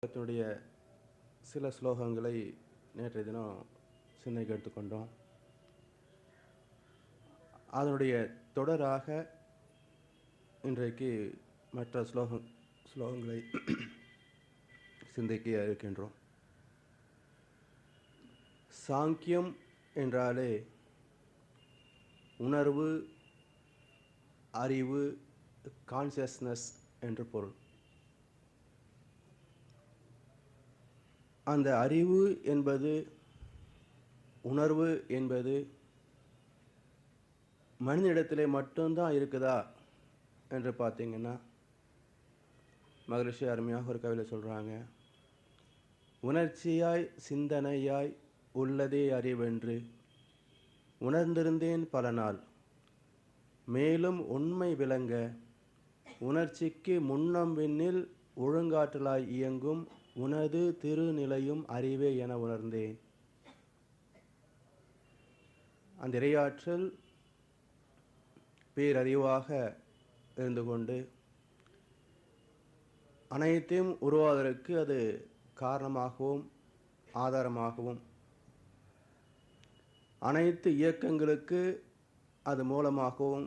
அதனுடைய சில ஸ்லோகங்களை நேற்றைய தினம் சிந்தனைக்கு எடுத்துக்கொண்டோம். அதனுடைய தொடராக இன்றைக்கு மற்ற ஸ்லோகங்களை சிந்திக்க இருக்கின்றோம். சாங்கியம் என்றாலே உணர்வு, அறிவு, கான்சியஸ்னஸ் என்று பொருள். அந்த அறிவு என்பது, உணர்வு என்பது மனிதனிடத்திலே மட்டும்தான் இருக்குதா என்று பார்த்தீங்கன்னா, மகரிஷி அருமையாக ஒரு கவிதை சொல்கிறாங்க, உணர்ச்சியாய் சிந்தனையாய் உள்ளதே அறிவென்று உணர்ந்திருந்தேன் பல நாள், மேலும் உண்மை விளங்க உணர்ச்சிக்கு முன்னம் விண்ணில் ஒழுங்காற்றலாய் இயங்கும் உனது திருநிலையும் அறிவே என உணர்ந்தேன். அந்த இறையாற்றல் பேரறிவாக இருந்து கொண்டு அனைத்தையும் உருவாவதற்கு அது காரணமாகவும் ஆதாரமாகவும், அனைத்து இயக்கங்களுக்கு அது மூலமாகவும்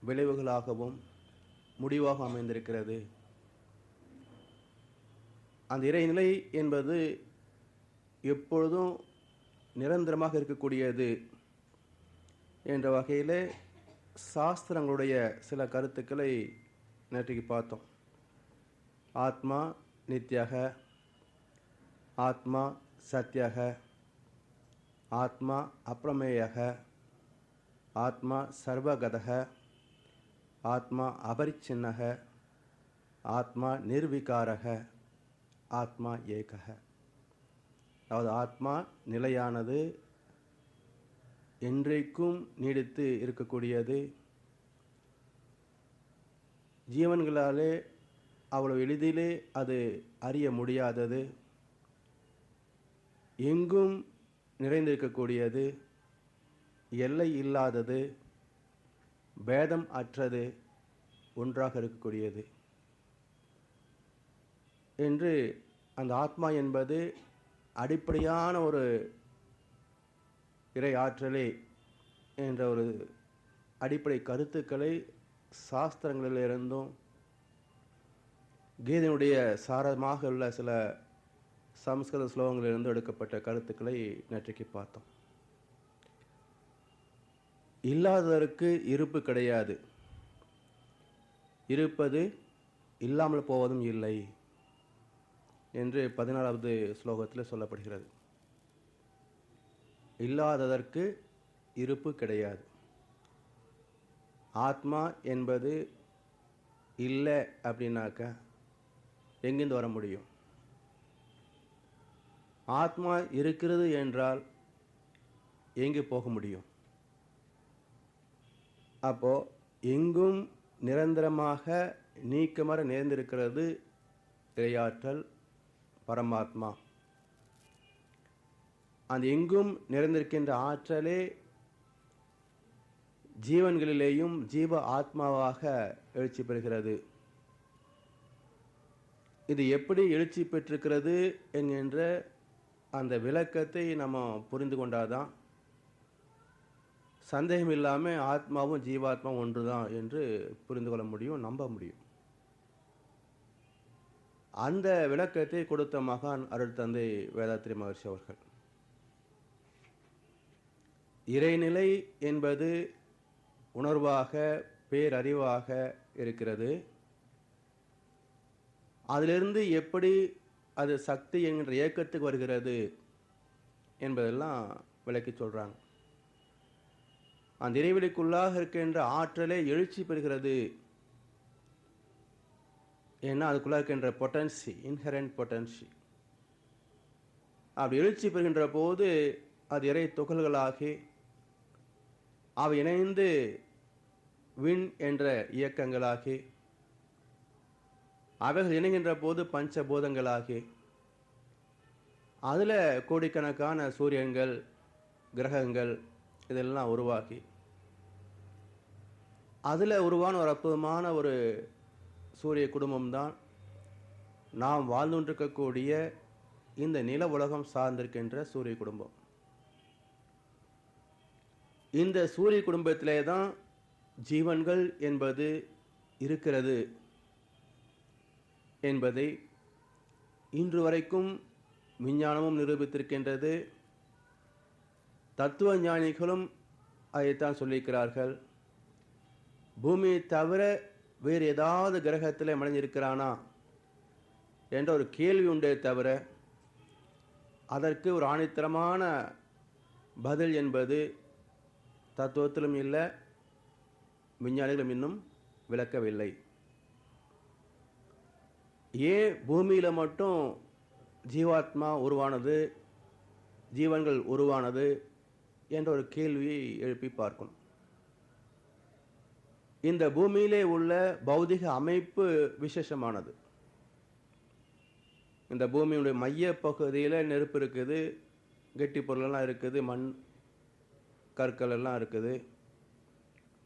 விளைவுகளாகவும் முடிவாக அமைந்திருக்கிறது. அந்த இறைநிலை என்பது எப்பொழுதும் நிரந்தரமாக இருக்கக்கூடியது என்ற வகையில் சாஸ்திரங்களுடைய சில கருத்துக்களை நேற்றைக்கு பார்த்தோம். ஆத்மா நித்யக, ஆத்மா சத்யக, ஆத்மா அப்ரமேயக, ஆத்மா சர்வகதக, ஆத்மா அபரிச்சின்னக, ஆத்மா நிர்விகாரக, ஆத்மா ஏகக. அதாவது ஆத்மா நிலையானது, என்றைக்கும் நீடித்து இருக்கக்கூடியது, ஜீவன்களாலே அவ்வளவு எளிதிலே அது அறிய முடியாதது, எங்கும் நிறைந்திருக்கக்கூடியது, எல்லை இல்லாதது, பேதம் அற்றது, ஒன்றாக இருக்கக்கூடியது என்று அந்த ஆத்மா என்பது அடிப்படையான ஒரு இறை ஆற்றலே என்ற ஒரு அடிப்படை கருத்துக்களை சாஸ்திரங்களிலிருந்தும் கீதையினுடைய சாரமாக உள்ள சில சமஸ்கிருத ஸ்லோகங்களிலிருந்து எடுக்கப்பட்ட கருத்துக்களை நேற்றைக்கு பார்த்தோம். இல்லாததற்கு இருப்பு கிடையாது, இருப்பது இல்லாமல் போவதும் இல்லை என்று 14வது ஸ்லோகத்தில் சொல்லப்படுகிறது. இல்லாததற்கு இருப்பு கிடையாது. ஆத்மா என்பது இல்லை அப்படின்னாக்க எங்கிருந்து வர முடியும்? ஆத்மா இருக்கிறது என்றால் எங்கே போக முடியும்? அப்போ எங்கும் நிரந்தரமாக நீக்கமர நேர்ந்திருக்கிறது இறையாற்றல் பரமாத்மா. அந்த எங்கும் நிறைந்திருக்கின்ற ஆற்றலே ஜீவன்களிலேயும் ஜீவ ஆத்மாவாக எழுச்சி பெறுகிறது. இது எப்படி எழுச்சி பெற்றிருக்கிறது என்கின்ற அந்த விளக்கத்தை நம்ம புரிந்து கொண்டாதான் சந்தேகம் இல்லாமல் ஆத்மாவும் ஜீவாத்மாவும் ஒன்றுதான் என்று புரிந்து கொள்ள முடியும், நம்ப முடியும். அந்த விளக்கத்தை கொடுத்த மகான் அருள் தந்தை வேதாத்ரி மகர்ஷி அவர்கள். இறைநிலை என்பது உணர்வாக பேரறிவாக இருக்கிறது. அதிலிருந்து எப்படி அது சக்தி என்கின்ற இயக்கத்துக்கு வருகிறது என்பதெல்லாம் விளக்கி சொல்றாங்க. அந்த இறைவெளிக்குள்ளாக இருக்கின்ற ஆற்றலை எழுச்சி பெறுகிறது. ஏன்னா அதுக்குள்ளே இருக்கின்ற பொட்டன்சி, இன்ஹெரண்ட் பொட்டன்சி, அப்படி எழுச்சி பெறுகின்ற போது அது இறை துகள்களாகி அவை இணைந்து விண் என்ற இயக்கங்களாகி, அவைகள் இணைகின்ற போது பஞ்சபூதங்களாகி, அதில் கோடிக்கணக்கான சூரியன்கள், கிரகங்கள் இதெல்லாம் உருவாகி, அதில் உருவான ஒரு அற்புதமான ஒரு சூரிய குடும்பம்தான் நாம் வாழ்ந்து கொண்டிருக்கக்கூடிய இந்த நில உலகம் சார்ந்திருக்கின்ற சூரிய குடும்பம். இந்த சூரிய குடும்பத்திலே தான் ஜீவன்கள் என்பது இருக்கிறது என்பதை இன்று வரைக்கும் விஞ்ஞானமும் நிரூபித்திருக்கின்றது. தத்துவ ஞானிகளும் அதைத்தான் சொல்லியிருக்கிறார்கள். பூமியை தவிர வேறு ஏதாவது கிரகத்தில் மனிதன் இருக்கிறானா என்ற ஒரு கேள்வி உண்டே தவிர அதற்கு ஒரு ஆணித்தரமான பதில் என்பது தத்துவத்திலும் இல்லை, விஞ்ஞானிகளும் இன்னும் விளக்கவில்லை. ஏன் பூமியில் மட்டும் ஜீவாத்மா உருவானது, ஜீவன்கள் உருவானது என்ற ஒரு கேள்வியை எழுப்பி பார்க்கணும். இந்த பூமியிலே உள்ள பௌதிக அமைப்பு விசேஷமானது. இந்த பூமியுடைய மைய பகுதியில் நெருப்பு இருக்குது, கெட்டி பொருளெல்லாம் இருக்குது, மண் கற்கள் எல்லாம் இருக்குது.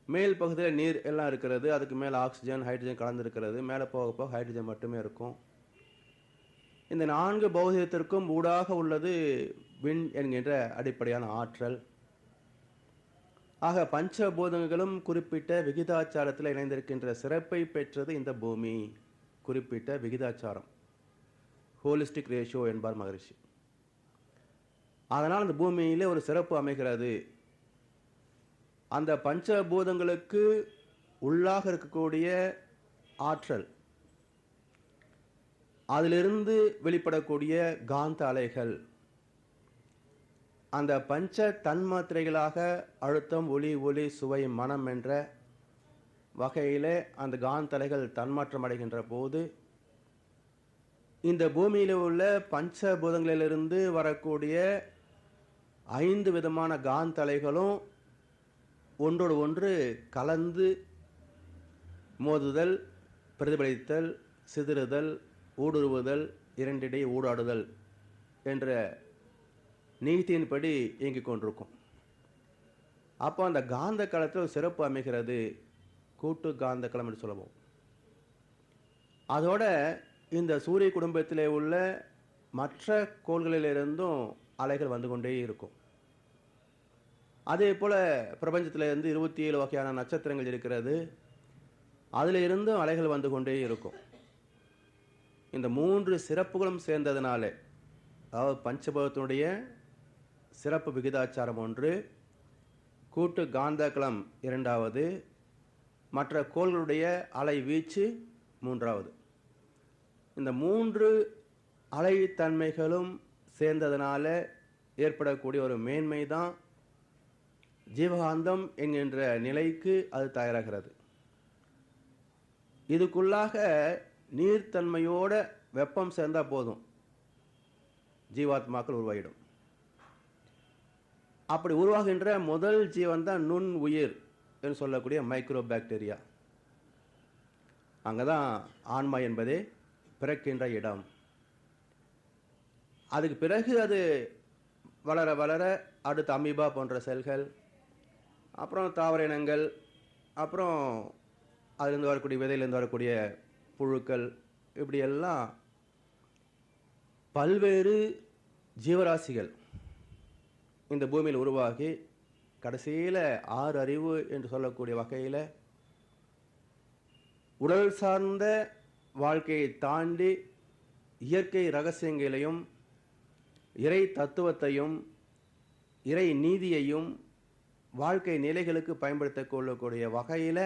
மேல் பகுதியில் நீர் எல்லாம் இருக்கிறது, அதுக்கு மேலே ஆக்சிஜன் ஹைட்ரஜன் கலந்துருக்கிறது. மேலே போக போக ஹைட்ரஜன் மட்டுமே இருக்கும். இந்த 4 பௌதிகத்திற்கும் ஊடாக உள்ளது விண் என்கின்ற அடிப்படையான ஆற்றல். ஆக பஞ்சபூதங்களும் குறிப்பிட்ட விகிதாச்சாரத்தில் இணைந்திருக்கின்ற சிறப்பை பெற்றது இந்த பூமி. குறிப்பிட்ட விகிதாச்சாரம், ஹோலிஸ்டிக் ரேஷியோ என்பார் மகரிஷி. அதனால் அந்த பூமியிலே ஒரு சிறப்பு அமைகிறது. அந்த பஞ்சபூதங்களுக்கு உள்ளாக இருக்கக்கூடிய ஆற்றல், அதிலிருந்து வெளிப்படக்கூடிய காந்த அலைகள், அந்த பஞ்ச தன்மாத்திரைகளாக அழுத்தம், ஒளி, சுவை, மனம் என்ற வகையிலே அந்த காந்த அலைகள் தன்மாற்றம் அடைகின்ற போது இந்த பூமியில் உள்ள பஞ்சபூதங்களிலிருந்து வரக்கூடிய 5 விதமான காந்த அலைகளும் ஒன்றோடு ஒன்று கலந்து மோதுதல், பிரதிபலித்தல், சிதறுதல், ஊடுருவுதல், இரண்டிடையே ஊடாடுதல் என்ற நீதியின்படி இயங்கிக் கொண்டிருக்கும். அப்போ அந்த காந்த களத்தில் ஒரு சிறப்பு அமைகிறது, கூட்டு காந்த களம் என்று சொல்லுவோம். அதோட இந்த சூரிய குடும்பத்திலே உள்ள மற்ற கோள்களிலிருந்தும் அலைகள் வந்து கொண்டே இருக்கும். அதே போல் பிரபஞ்சத்திலிருந்து 27 வகையான நட்சத்திரங்கள் இருக்கிறது, அதில் இருந்தும் அலைகள் வந்து கொண்டே இருக்கும். இந்த 3 சிறப்புகளும் சேர்ந்ததுனால, அதாவது பஞ்சபூதத்தினுடைய சிறப்பு விகிதாச்சாரம் 1, கூட்டு காந்தக்களம் 2வது, மற்ற கோள்களுடைய அலை வீச்சு 3வது. இந்த 3 அலைத்தன்மைகளும் சேர்ந்ததுனால ஏற்படக்கூடிய ஒரு மேன்மை தான் ஜீவகாந்தம் என்கின்ற நிலைக்கு அது தயாராகிறது. இதுக்குள்ளாக நீர்த்தன்மையோட வெப்பம் சேர்ந்தால் போதும், ஜீவாத்மாக்கள் உருவாகிடும். அப்படி உருவாகின்ற முதல் ஜீவன் தான் நுண் உயிர் என்று சொல்லக்கூடிய மைக்ரோ பாக்டீரியா. அங்கே தான் ஆன்மா என்பதே பிறக்கின்ற இடம். அதுக்கு பிறகு அது வளர வளர அடுத்த அமீபா போன்ற செல்கள், அப்புறம் தாவர இனங்கள், அப்புறம் அதிலிருந்து வரக்கூடிய விதையிலிருந்து வரக்கூடிய புழுக்கள், இப்படியெல்லாம் பல்வேறு ஜீவராசிகள் இந்த பூமியில் உருவாகி கடைசியில் 6 அறிவு என்று சொல்லக்கூடிய வகையில் உடல் சார்ந்த வாழ்க்கையை தாண்டி இயற்கை ரகசியங்களையும் இறை தத்துவத்தையும் இறை நீதியையும் வாழ்க்கை நிலைகளுக்கு பயன்படுத்திக் கொள்ளக்கூடிய வகையில்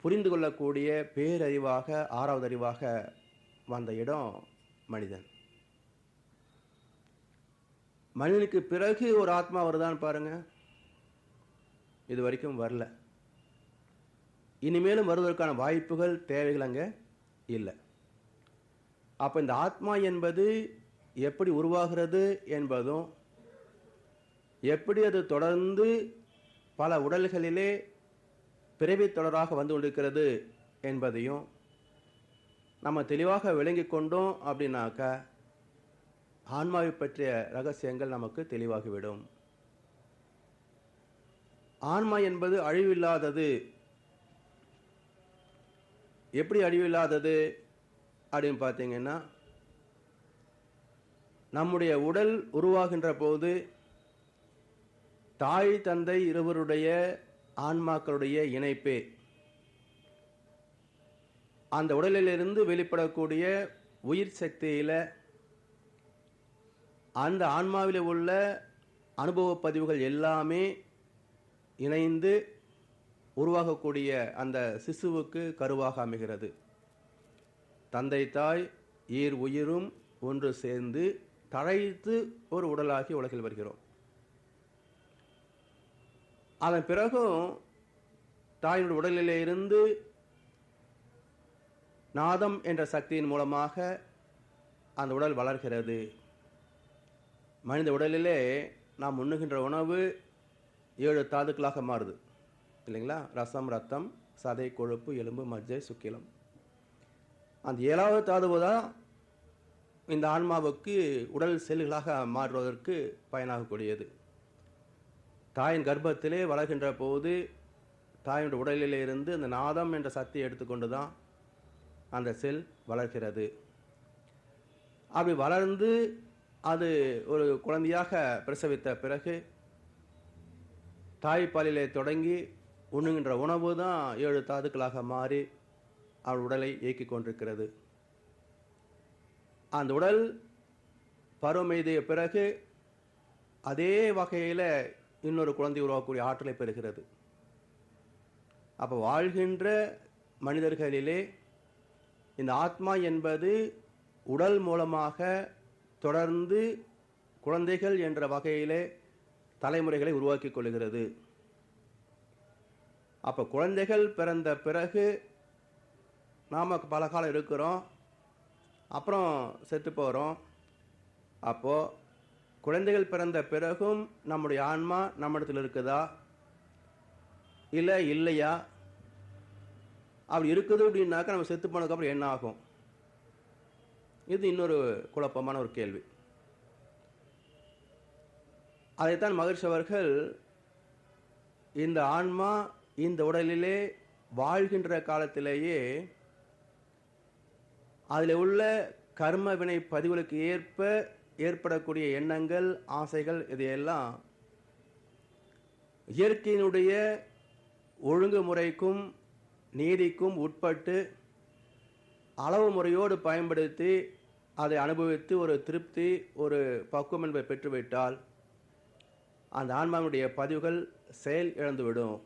புரிந்து கொள்ளக்கூடிய பேரறிவாக 6வது அறிவாக வந்த இடம் மனிதன். மனிதனுக்கு பிறகு ஒரு ஆத்மா வருதான்னு பாருங்க, இது வரைக்கும் வரல. இனிமேலும் வருவதற்கான வாய்ப்புகள், தேவைகள் அங்கே இல்லை. அப்போ இந்த ஆத்மா என்பது எப்படி உருவாகிறது என்பதும், எப்படி அது தொடர்ந்து பல உடல்களிலே பிறவி தொடராக வந்து கொண்டிருக்கிறது என்பதையும் நம்ம தெளிவாக விளங்கி கொண்டோம் அப்படின்னாக்கா ஆன்மாவை பற்றிய ரகசியங்கள் நமக்கு தெளிவாகிவிடும். ஆன்மா என்பது அழிவில்லாதது. எப்படி அழிவில்லாதது அப்படின்னு பார்த்தீங்கன்னா, நம்முடைய உடல் உருவாகின்ற போது தாய் தந்தை இருவருடைய ஆன்மாக்களுடைய இணைப்பே அந்த உடலிலிருந்து வெளிப்படக்கூடிய உயிர் சக்தியில அந்த ஆன்மாவில் உள்ள அனுபவ பதிவுகள் எல்லாமே இணைந்து உருவாகக்கூடிய அந்த சிசுவுக்கு கருவாக அமைகிறது. தந்தை தாய் ஈர் உயிரும் ஒன்று சேர்ந்து தழைத்து ஒரு உடலாகி உலகில் வருகிறோம். அதன் பிறகும் தாயினுடைய உடலிலே இருந்து நாதம் என்ற சக்தியின் மூலமாக அந்த உடல் வளர்கிறது. மனித உடலிலே நாம் உண்ணுகின்ற உணவு 7 தாதுக்களாக மாறுது இல்லைங்களா? ரசம், ரத்தம், சதை, கொழுப்பு, எலும்பு, மஜ்ஜை, சுக்கிலம். அந்த 7வது தாதுவு தான் இந்த ஆன்மாவுக்கு உடல் செல்களாக மாறுவதற்கு பயனாகக்கூடியது. தாயின் கர்ப்பத்திலே வளர்கின்ற போது தாயினுடைய உடலிலே இருந்து அந்த நாதம் என்ற சக்தியை எடுத்துக்கொண்டு தான் அந்த செல் வளர்கிறது. அப்படி வளர்ந்து அது ஒரு குழந்தையாக பிரசவித்த பிறகு தாய்ப்பாலிலே தொடங்கி உண்ணுகின்ற உணவு தான் 7 தாதுக்களாக மாறி அவள் உடலை இயக்கிக் கொண்டிருக்கிறது. அந்த உடல் பருவம் எய்திய பிறகு அதே வகையில் இன்னொரு குழந்தை உருவாக்கக்கூடிய ஆற்றலை பெறுகிறது. அப்போ வாழ்கின்ற மனிதர்களிலே இந்த ஆத்மா என்பது உடல் மூலமாக தொடர்ந்து குழந்தைகள் என்ற வகையிலே தலைமுறைகளை உருவாக்கி கொள்கிறது. அப்போ குழந்தைகள் பிறந்த பிறகு நாம் பல காலம் இருக்கிறோம், அப்புறம் செத்து போகிறோம். அப்போது குழந்தைகள் பிறந்த பிறகும் நம்முடைய ஆன்மா நம்மிடத்தில் இருக்குதா இல்லை இல்லையா? அப்படி இருக்குது அப்படின்னாக்கா நம்ம செத்து போனதுக்கப்புறம் என்ன ஆகும்? இது இன்னொரு குழப்பமான ஒரு கேள்வி. அதைத்தான் மகரிஷி அவர்கள் இந்த ஆன்மா இந்த உடலிலே வாழ்கின்ற காலத்திலேயே அதில் உள்ள கர்ம வினை பதிவுகளுக்கு ஏற்ப ஏற்படக்கூடிய எண்ணங்கள், ஆசைகள், இதையெல்லாம் இயற்கையினுடைய ஒழுங்குமுறைக்கும் நீதிக்கும் உட்பட்டு அளவு முறையோடு பயன்படுத்தி அதை அனுபவித்து ஒரு திருப்தி, ஒரு பக்குவம் என்பதை பெற்றுவிட்டால் அந்த ஆன்மாவுடைய பதிவுகள் செயல் இழந்துவிடும்.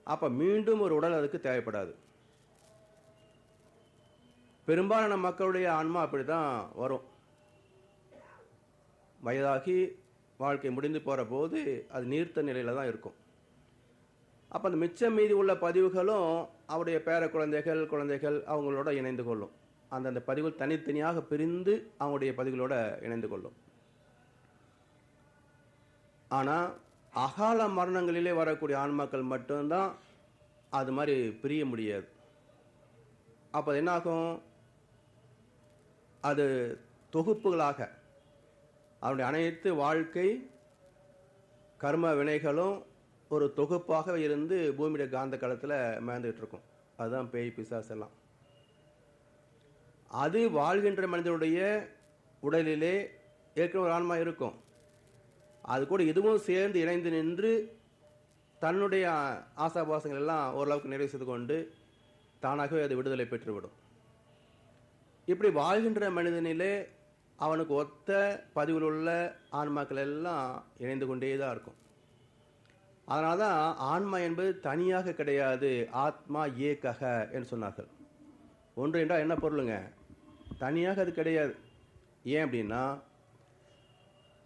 அப்போ மீண்டும் ஒரு உடல் அதுக்கு தேவைப்படாது. பெரும்பாலான மக்களுடைய ஆன்மா அப்படி தான் வரும். வயதாகி வாழ்க்கை முடிந்து போகிற போது அது நீர்த்த நிலையில் தான் இருக்கும். அப்போ அந்த மிச்சம் மீதி உள்ள பதிவுகளும் அவருடைய பேர குழந்தைகள் அவங்களோட இணைந்து கொள்ளும். அந்தந்த பதிவுகள் தனித்தனியாக பிரிந்து அவங்களுடைய பதிவுகளோட இணைந்து கொள்ளும். ஆனால் அகால மரணங்களிலே வரக்கூடிய ஆன்மாக்கள் மட்டும்தான் அது மாதிரி பிரிய முடியாது. அப்போ அது என்னாகும்? அது தொகுப்புகளாக அவருடைய அனைத்து வாழ்க்கை கர்ம வினைகளும் ஒரு தொகுப்பாக இருந்து பூமியுடைய காந்த காலத்தில் மேந்துகிட்டு இருக்கும். அதுதான் பேய், பிசாசு எல்லாம். அது வாழ்கின்ற மனிதனுடைய உடலிலே ஏற்கனவே ஒரு ஆன்மா இருக்கும். அது கூட இதுவும் சேர்ந்து இணைந்து நின்று தன்னுடைய ஆசாபாசங்கள் எல்லாம் ஓரளவுக்கு நிறைவு செய்து கொண்டு தானாகவே அது விடுதலை பெற்றுவிடும். இப்படி வாழ்கின்ற மனிதனிலே அவனுக்கு ஒத்த பதிவில் உள்ள ஆன்மாக்கள் எல்லாம் இணைந்து கொண்டே தான் இருக்கும். அதனால தான் ஆன்மா என்பது தனியாக கிடையாது, ஆத்மா ஏகக என்று சொன்னார்கள். ஒன்று என்றால் என்ன பொருளுங்க? தனியாக அது கிடையாது. ஏன் அப்படின்னா,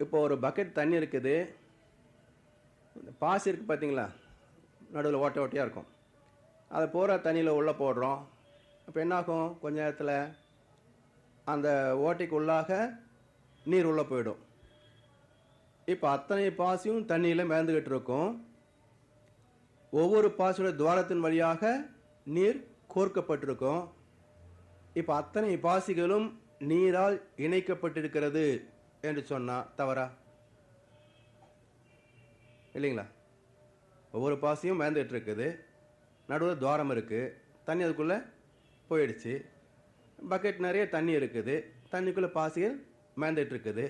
இப்போ ஒரு பக்கெட் தண்ணி இருக்குது, பாசி இருக்குது பார்த்தீங்களா, நடுவில் ஓட்டை ஓட்டையாக இருக்கும். அதை பூரா தண்ணியில் உள்ளே போடுறோம். இப்போ என்னாகும்? கொஞ்ச நேரத்தில் அந்த ஓட்டைக்கு உள்ளாக நீர் உள்ளே போயிடும். இப்போ அத்தனை பாசியும் தண்ணியில் மேந்துக்கிட்டு இருக்கும். ஒவ்வொரு பாசியோட துவாரத்தின் வழியாக நீர் கோர்க்கப்பட்டிருக்கும். இப்போ அத்தனை பாசிகளும் நீரால் இணைக்கப்பட்டிருக்கிறது என்று சொன்னால் தவறா? இல்லைங்களா? ஒவ்வொரு பாசியும் மேந்துகிட்டு இருக்குது, நடுவில் துவாரம் இருக்குது, தண்ணி அதுக்குள்ளே போயிடுச்சு. பக்கெட் நிறைய தண்ணி இருக்குது, தண்ணிக்குள்ளே பாசிகள் மேந்துட்டு இருக்குது.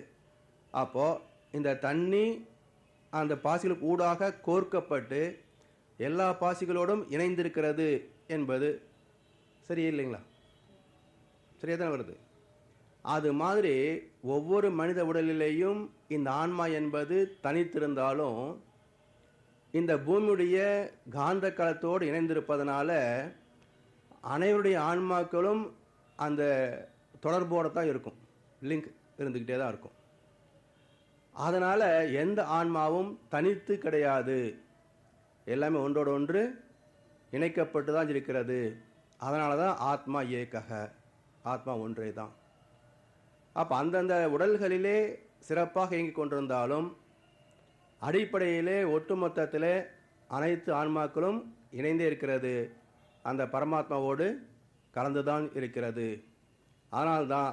அப்போது இந்த தண்ணி அந்த பாசிகளுக்கு ஊடாக கோர்க்கப்பட்டு எல்லா பாசிகளோடும் இணைந்திருக்கிறது என்பது சரியே இல்லைங்களா? சரியாக தானே வருது. அது மாதிரி ஒவ்வொரு மனித உடலிலேயும் இந்த ஆன்மா என்பது தனித்திருந்தாலும் இந்த பூமியுடைய காந்த களத்தோடு இணைந்திருப்பதனால அனைவருடைய ஆன்மாக்களும் அந்த தொடர்போடு தான் இருக்கும், லிங்க் இருந்துக்கிட்டே தான் இருக்கும். அதனால் எந்த ஆன்மாவும் தனித்து கிடையாது, எல்லாமே ஒன்றோடு ஒன்று இணைக்கப்பட்டு தான் இருக்கிறது. அதனால தான் ஆத்மா ஏகக, ஆத்மா ஒன்றே தான். அப்போ அந்தந்த உடல்களிலே சிறப்பாக இயங்கிக் கொண்டிருந்தாலும் அடிப்படையிலே ஒட்டுமொத்தத்தில் அனைத்து ஆன்மாக்களும் இணைந்தே இருக்கிறது, அந்த பரமாத்மாவோடு கலந்துதான் இருக்கிறது. அதனால்தான்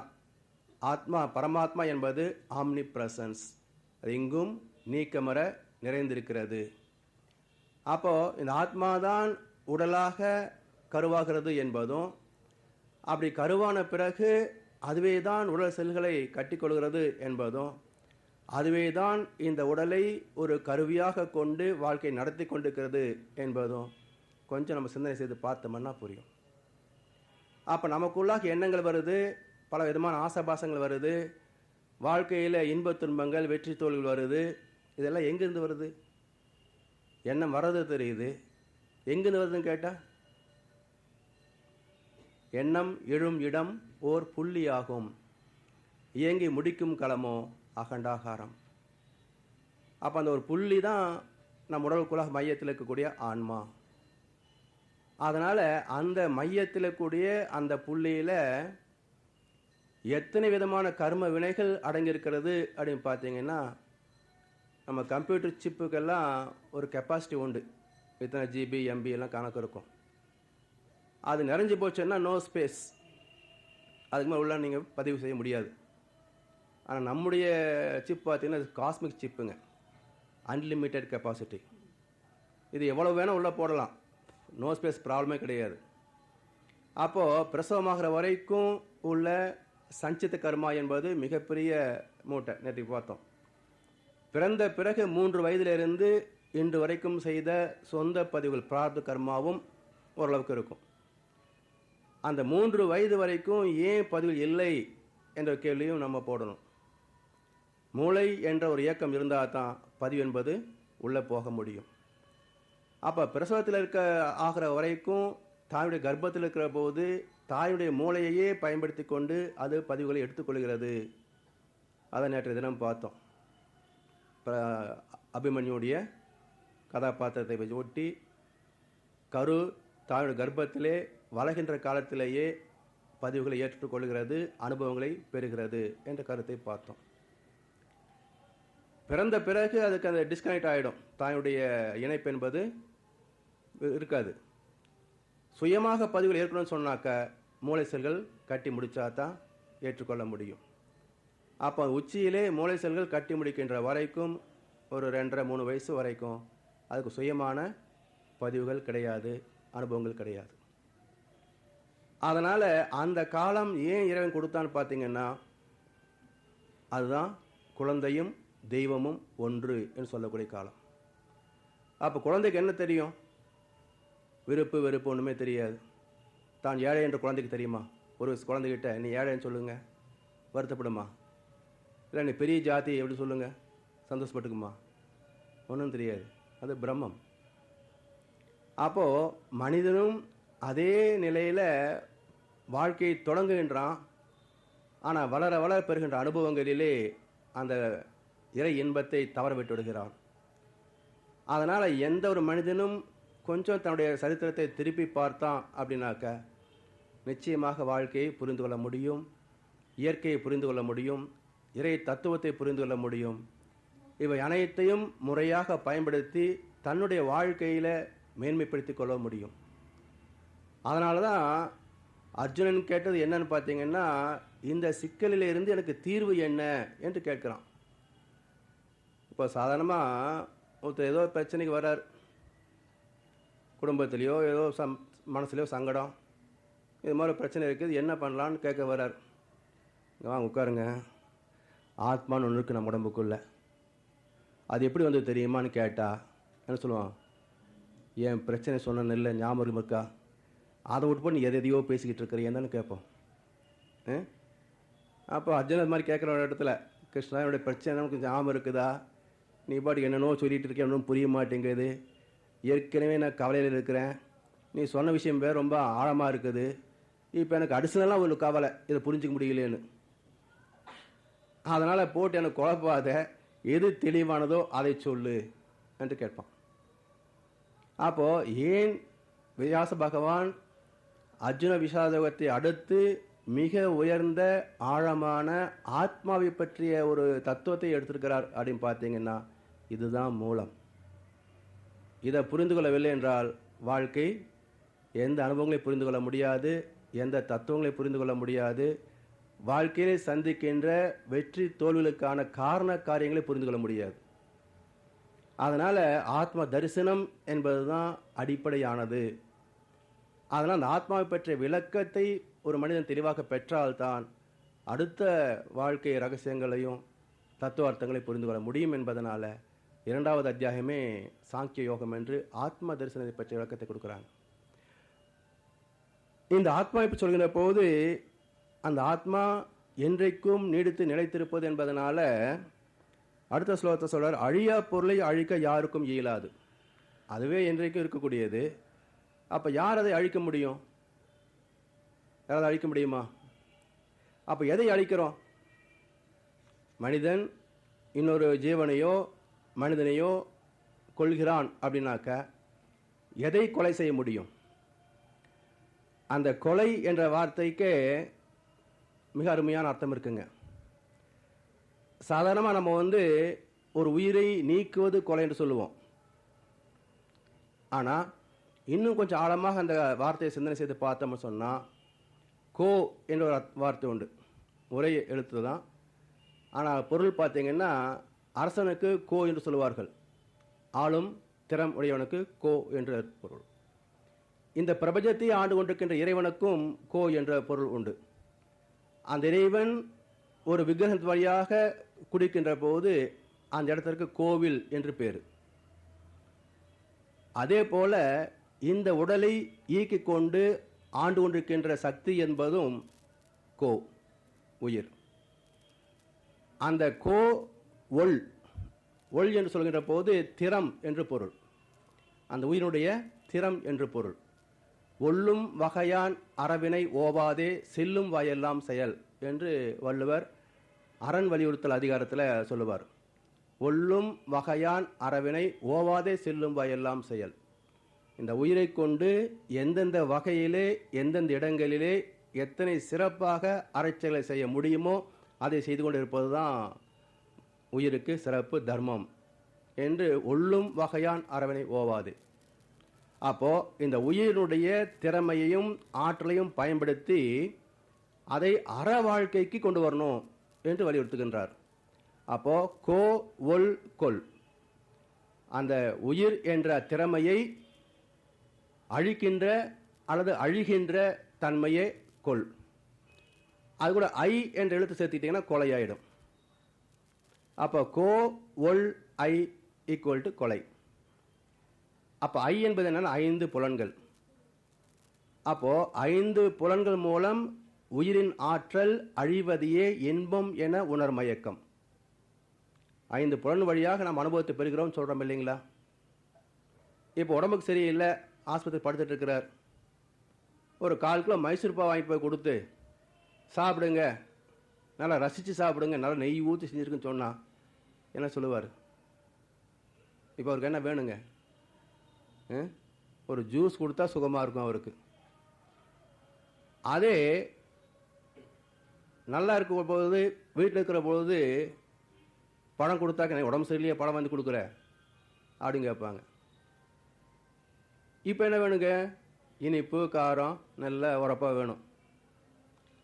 ஆத்மா பரமாத்மா என்பது ஆம்னி பிரசன்ஸ், அது எங்கும் நீக்கமர நிறைந்திருக்கிறது. அப்போது இந்த ஆத்மாதான் உடலாக கருவாகிறது என்பதும், அப்படி கருவான பிறகு அதுவே தான் உடல் செல்களை கட்டிக்கொள்கிறது என்பதும், அதுவே தான் இந்த உடலை ஒரு கருவியாக கொண்டு வாழ்க்கை நடத்தி கொண்டிருக்கிறது என்பதும் கொஞ்சம் நம்ம சிந்தனை செய்து பார்த்தோம்னா புரியும். அப்போ நமக்குள்ளாக எண்ணங்கள் வருது, பல விதமான ஆசபாசங்கள் வருது, வாழ்க்கையில் இன்ப துன்பங்கள் வெற்றி தோல்விகள் வருது. இதெல்லாம் எங்கேருந்து வருது? எண்ணம் வர்றது தெரியுது, எங்கேருந்து வருதுன்னு கேட்டால் எண்ணம் எழும் இடம் ஓர் புள்ளியாகும், இயங்கி முடிக்கும் களமோ அகண்டாகாரம். அப்போ அந்த ஒரு புள்ளி தான் நம் உடலுக்குள்ளாக மையத்தில் இருக்கக்கூடிய ஆன்மா. அதனால் அந்த மையத்தில் இருக்கக்கூடிய அந்த புள்ளியில் எத்தனை விதமான கர்ம வினைகள் அடங்கியிருக்கிறது அப்படின்னு பார்த்தீங்கன்னா, நம்ம கம்ப்யூட்டர் சிப்புக்கெல்லாம் ஒரு கெப்பாசிட்டி உண்டு, இத்தனை ஜிபி எம்பி எல்லாம் கணக்கு இருக்கும். அது நிறைஞ்சு போச்சுன்னா நோ ஸ்பேஸ், அதுக்கு மேலே உள்ள நீங்கள் பதிவு செய்ய முடியாது. ஆனால் நம்முடைய சிப் பார்த்தீங்கன்னா காஸ்மிக் சிப்புங்க, அன்லிமிட்டெட் கெப்பாசிட்டி. இது எவ்வளோ வேணால் உள்ளே போடலாம், நோ ஸ்பேஸ் ப்ராப்ளமே கிடையாது. அப்போது பிரசவமாகிற வரைக்கும் உள்ள சஞ்சித கர்மா என்பது மிகப்பெரிய மூட்டை. நேற்று பார்த்தோம். பிறந்த பிறகு 3 வயதிலிருந்து இன்று வரைக்கும் செய்த சொந்த பதிவுகள் பிரார்த்த கர்மாவும் ஓரளவுக்கு இருக்கும். அந்த 3 வயது வரைக்கும் ஏன் பதிவுகள் இல்லை என்ற கேள்வியும் நம்ம போடணும். மூளை என்ற ஒரு இயக்கம் இருந்தால் தான் பதிவு என்பது உள்ளே போக முடியும். அப்போ பிரசவத்தில் ஆகிற வரைக்கும் தாயுடைய கர்ப்பத்தில் இருக்கிற போது தாயுடைய மூளையையே பயன்படுத்தி கொண்டு அது பதிவுகளை எடுத்துக்கொள்கிறது. அதை நேற்று தினம் பார்த்தோம். அபிமன்யுடைய கதாபாத்திரத்தை வச்சு ஒட்டி கரு தாயுடைய கர்ப்பத்திலே வளர்கின்ற காலத்திலேயே பதிவுகளை ஏற்றுக்கொள்கிறது, அனுபவங்களை பெறுகிறது என்ற கருத்தை பார்த்தோம். பிறந்த பிறகு அதுக்கு அந்த டிஸ்கனெக்ட் ஆகிடும், தாயுடைய இணைப்பு என்பது இருக்காது. சுயமாக பதிவுகள் ஏற்கனவே சொன்னாக்க மூளை செல்கள் கட்டி முடித்தா தான் ஏற்றுக்கொள்ள முடியும். அப்போ உச்சியிலே மூளை செல்கள் கட்டி முடிக்கின்ற வரைக்கும் ஒரு 2.5-3 வயசு வரைக்கும் அதுக்கு சுயமான பதிவுகள் கிடையாது, அனுபவங்கள் கிடையாது. அதனால் அந்த காலம் ஏன் இறைவன் கொடுத்தான்னு பார்த்தீங்கன்னா, அதுதான் குழந்தையும் தெய்வமும் ஒன்று என்று சொல்லக்கூடிய காலம். அப்போ குழந்தைக்கு என்ன தெரியும்? விருப்பு வெறுப்பு ஒன்றுமே தெரியாது. தான் ஏழை என்ற குழந்தைக்கு தெரியுமா? ஒரு குழந்தைகிட்ட நீ ஏழைன்னு சொல்லுங்க, வருத்தப்படுமா? இல்லை நீ பெரிய ஜாதி எப்படி சொல்லுங்க, சந்தோஷப்பட்டுக்குமா? ஒன்றும் தெரியாது. அது பிரம்மம். அப்போது மனிதனும் அதே நிலையில் வாழ்க்கையை தொடங்குகின்றான். ஆனால் வளர வளர பெறுகின்ற அனுபவங்களிலே அந்த இறை இன்பத்தை தவற விட்டு விடுகிறான். அதனால் எந்த ஒரு மனிதனும் கொஞ்சம் தன்னுடைய சரித்திரத்தை திருப்பி பார்த்தான் அப்படின்னாக்க நிச்சயமாக வாழ்க்கையை புரிந்து கொள்ள முடியும், இயற்கையை புரிந்து கொள்ள முடியும், இறை தத்துவத்தை புரிந்து கொள்ள முடியும். இவை அனைத்தையும் முறையாக பயன்படுத்தி தன்னுடைய வாழ்க்கையில் மேன்மைப்படுத்தி கொள்ள முடியும். அதனால தான் அர்ஜுனன் கேட்டது என்னன்னு பார்த்தீங்கன்னா, இந்த சிக்கலில் இருந்து எனக்கு தீர்வு என்ன என்று கேட்குறான். இப்போ சாதாரணமாக ஒருத்தர் ஏதோ பிரச்சனைக்கு வர்றார், குடும்பத்திலையோ ஏதோ மனசுலையோ சங்கடம், இது மாதிரி பிரச்சனை இருக்குது, என்ன பண்ணலான்னு கேட்க வர்றார். இங்கே வாங்க உட்காருங்க. ஆத்மான்னு ஒன்று இருக்குது நம்ம உடம்புக்குள்ளே. அது எப்படி வந்து தெரியுமான்னு கேட்டால் என்ன சொல்லுவான்? என் பிரச்சனை சொன்ன இல்லை ஞாபகம் இருக்கா? அதை விட்டு போய் நீ எதையோ பேசிக்கிட்டு இருக்கிறீங்க தானே கேட்போம். அப்போ அர்ஜுன் அது மாதிரி கேட்குற ஒரு இடத்துல, கிருஷ்ணா என்னுடைய பிரச்சனை நமக்கு ஞாபகம் இருக்குதா? நீ பாட்டுக்கு என்னென்னோ சொல்லிகிட்டு இருக்கேன், ஒன்றும் புரிய மாட்டேங்குது. ஏற்கனவே நான் கவலையில் இருக்கிறேன். நீ சொன்ன விஷயம் வேறு ரொம்ப ஆழமாக இருக்குது. இப்போ எனக்கு அடிஷனலாக ஒரு கவலை, இதை புரிஞ்சிக்க முடியலேன்னு. அதனால் போட்டு எனக்கு குழப்பாத, எது தெளிவானதோ அதை சொல்லு என்று கேட்பான். அப்போது ஏன் வியாச பகவான் அர்ஜுன விஷாதத்தை அடுத்து மிக உயர்ந்த ஆழமான ஆத்மாவை பற்றிய ஒரு தத்துவத்தை எடுத்திருக்கிறார் அப்படின்னு பார்த்தீங்கன்னா, இதுதான் மூலம். இதை புரிந்து கொள்ளவில்லை என்றால் வாழ்க்கை எந்த அனுபவங்களையும் புரிந்து கொள்ள முடியாது, எந்த தத்துவங்களை புரிந்து கொள்ள முடியாது, வாழ்க்கையிலே சந்திக்கின்ற வெற்றி தோல்விகளுக்கான காரண காரியங்களை புரிந்து கொள்ள முடியாது. அதனால் ஆத்ம தரிசனம் என்பது தான் அடிப்படையானது. அதனால் அந்த ஆத்மாவை பற்றிய விளக்கத்தை ஒரு மனிதன் தெளிவாக பெற்றால்தான் அடுத்த வாழ்க்கை ரகசியங்களையும் தத்துவார்த்தங்களையும் புரிந்து கொள்ள முடியும் என்பதனால 2வது அத்தியாயமே சாங்கிய யோகம் என்று ஆத்ம தரிசனத்தை பற்றிய விளக்கத்தை கொடுக்குறாங்க. இந்த ஆத்மா இப்போ சொல்கிற போது அந்த ஆத்மா என்றைக்கும் நீடித்து நிலைத்திருப்பது என்பதனால அடுத்த ஸ்லோகத்தை சொல்றார், அழியா பொருளை அழிக்க யாருக்கும் இயலாது. அதுவே என்றைக்கும் இருக்கக்கூடியது. அப்போ யார் அதை அழிக்க முடியும்? யாராவது அழிக்க முடியுமா? அப்போ எதை அழிக்கிறோம்? மனிதன் இன்னொரு ஜீவனையோ மனிதனையோ கொள்கிறான் அப்படின்னாக்க எதை கொலை செய்ய முடியும்? அந்த கொலை என்ற வார்த்தைக்கு மிக அருமையான அர்த்தம் இருக்குங்க. சாதாரணமாக நம்ம ஒரு உயிரை நீக்குவது கொலை என்று சொல்லுவோம். ஆனால் இன்னும் கொஞ்சம் ஆழமாக அந்த வார்த்தையை சிந்தனை செய்து பார்த்தோம்னு சொன்னால், கோ என்ற ஒரு வார்த்தை உண்டு. ஒரே எழுத்து தான். ஆனால் பொருள் பார்த்தீங்கன்னா, அரசனுக்கு கோ என்று சொல்லுவார்கள், ஆளும் திறம் உடையவனுக்கு கோ என்ற பொருள். இந்த பிரபஞ்சத்தை ஆண்டு கொண்டிருக்கின்ற இறைவனுக்கும் கோ என்ற பொருள் உண்டு. அந்த இறைவன் ஒரு விக்கிரகத்து வழியாக குடிக்கின்ற போது அந்த இடத்திற்கு கோவில் என்று பேர். அதே போல இந்த உடலை இயக்கிக் கொண்டு ஆண்டு கொண்டிருக்கின்ற சக்தி என்பதும் கோ, உயிர். அந்த கோ ஒள், ஒள் என்று சொல்கின்ற போது திறம் என்று பொருள். அந்த உயிரினுடைய திறம் என்று பொருள். ஒள்ளும் வகையான் அறவினை ஓவாதே செல்லும் வாயெல்லாம் செயல் என்று வள்ளுவர் அரண் வலியுறுத்தல் அதிகாரத்தில் சொல்லுவார். ஒள்ளும் வகையான் அறவினை ஓவாதே செல்லும் வாயெல்லாம் செயல். இந்த உயிரை கொண்டு எந்தெந்த வகையிலே எந்தெந்த இடங்களிலே எத்தனை சிறப்பாக அறச்செயலை செய்ய முடியுமோ அதை செய்து கொண்டு இருப்பது தான் உயிருக்கு சிறப்பு தர்மம் என்று ஒள்ளும் வகையான் அறவினை ஓவாது. அப்போது இந்த உயிரினுடைய திறமையையும் ஆற்றலையும் பயன்படுத்தி அதை அற வாழ்க்கைக்கு கொண்டு வரணும் என்று வலியுறுத்துகின்றார். அப்போது கோ ஒல் கொல், அந்த உயிர் என்ற திறமையை அழிக்கின்ற அல்லது அழிகின்ற தன்மையே கொல். அது கூட ஐ என்ற எழுத்து சேர்த்துக்கிட்டிங்கன்னா கொலையாயிடும். அப்போ கோ ஒல் ஐ ஈக்குவல் டு கொலை. அப்போ ஐ என்பது என்னன்னா 5 புலன்கள். அப்போது 5 புலன்கள் மூலம் உயிரின் ஆற்றல் அழிவதையே இன்பம் என உணர்மயக்கம். 5 புலன் வழியாக நாம் அனுபவத்தை பெறுகிறோம் சொல்கிறோம் இல்லைங்களா? இப்போ உடம்புக்கு சரியில்லை, ஆஸ்பத்திரி படுத்துட்டு இருக்கிறார். ஒரு 1/4 கிலோ மைசூர் பாவு வாங்கிட்டு போய் கொடுத்து சாப்பிடுங்க, நல்லா ரசித்து சாப்பிடுங்க, நல்லா நெய் ஊற்றி செஞ்சுருக்குன்னு சொன்னால் என்ன சொல்லுவார்? இப்போ அவருக்கு என்ன வேணுங்க? ஒரு ஜூஸ் கொடுத்தா சுகமாக இருக்கும் அவருக்கு. அதே நல்லா இருக்கிற பொழுது, வீட்டில் இருக்கிற பொழுது பழம் கொடுத்தாக்க உடம்பு சரியில்லையே பழம் வந்து கொடுக்குற அப்படின்னு கேட்பாங்க. இப்போ என்ன வேணுங்க? இனிப்பு காரம் நல்ல உரப்பாக வேணும்.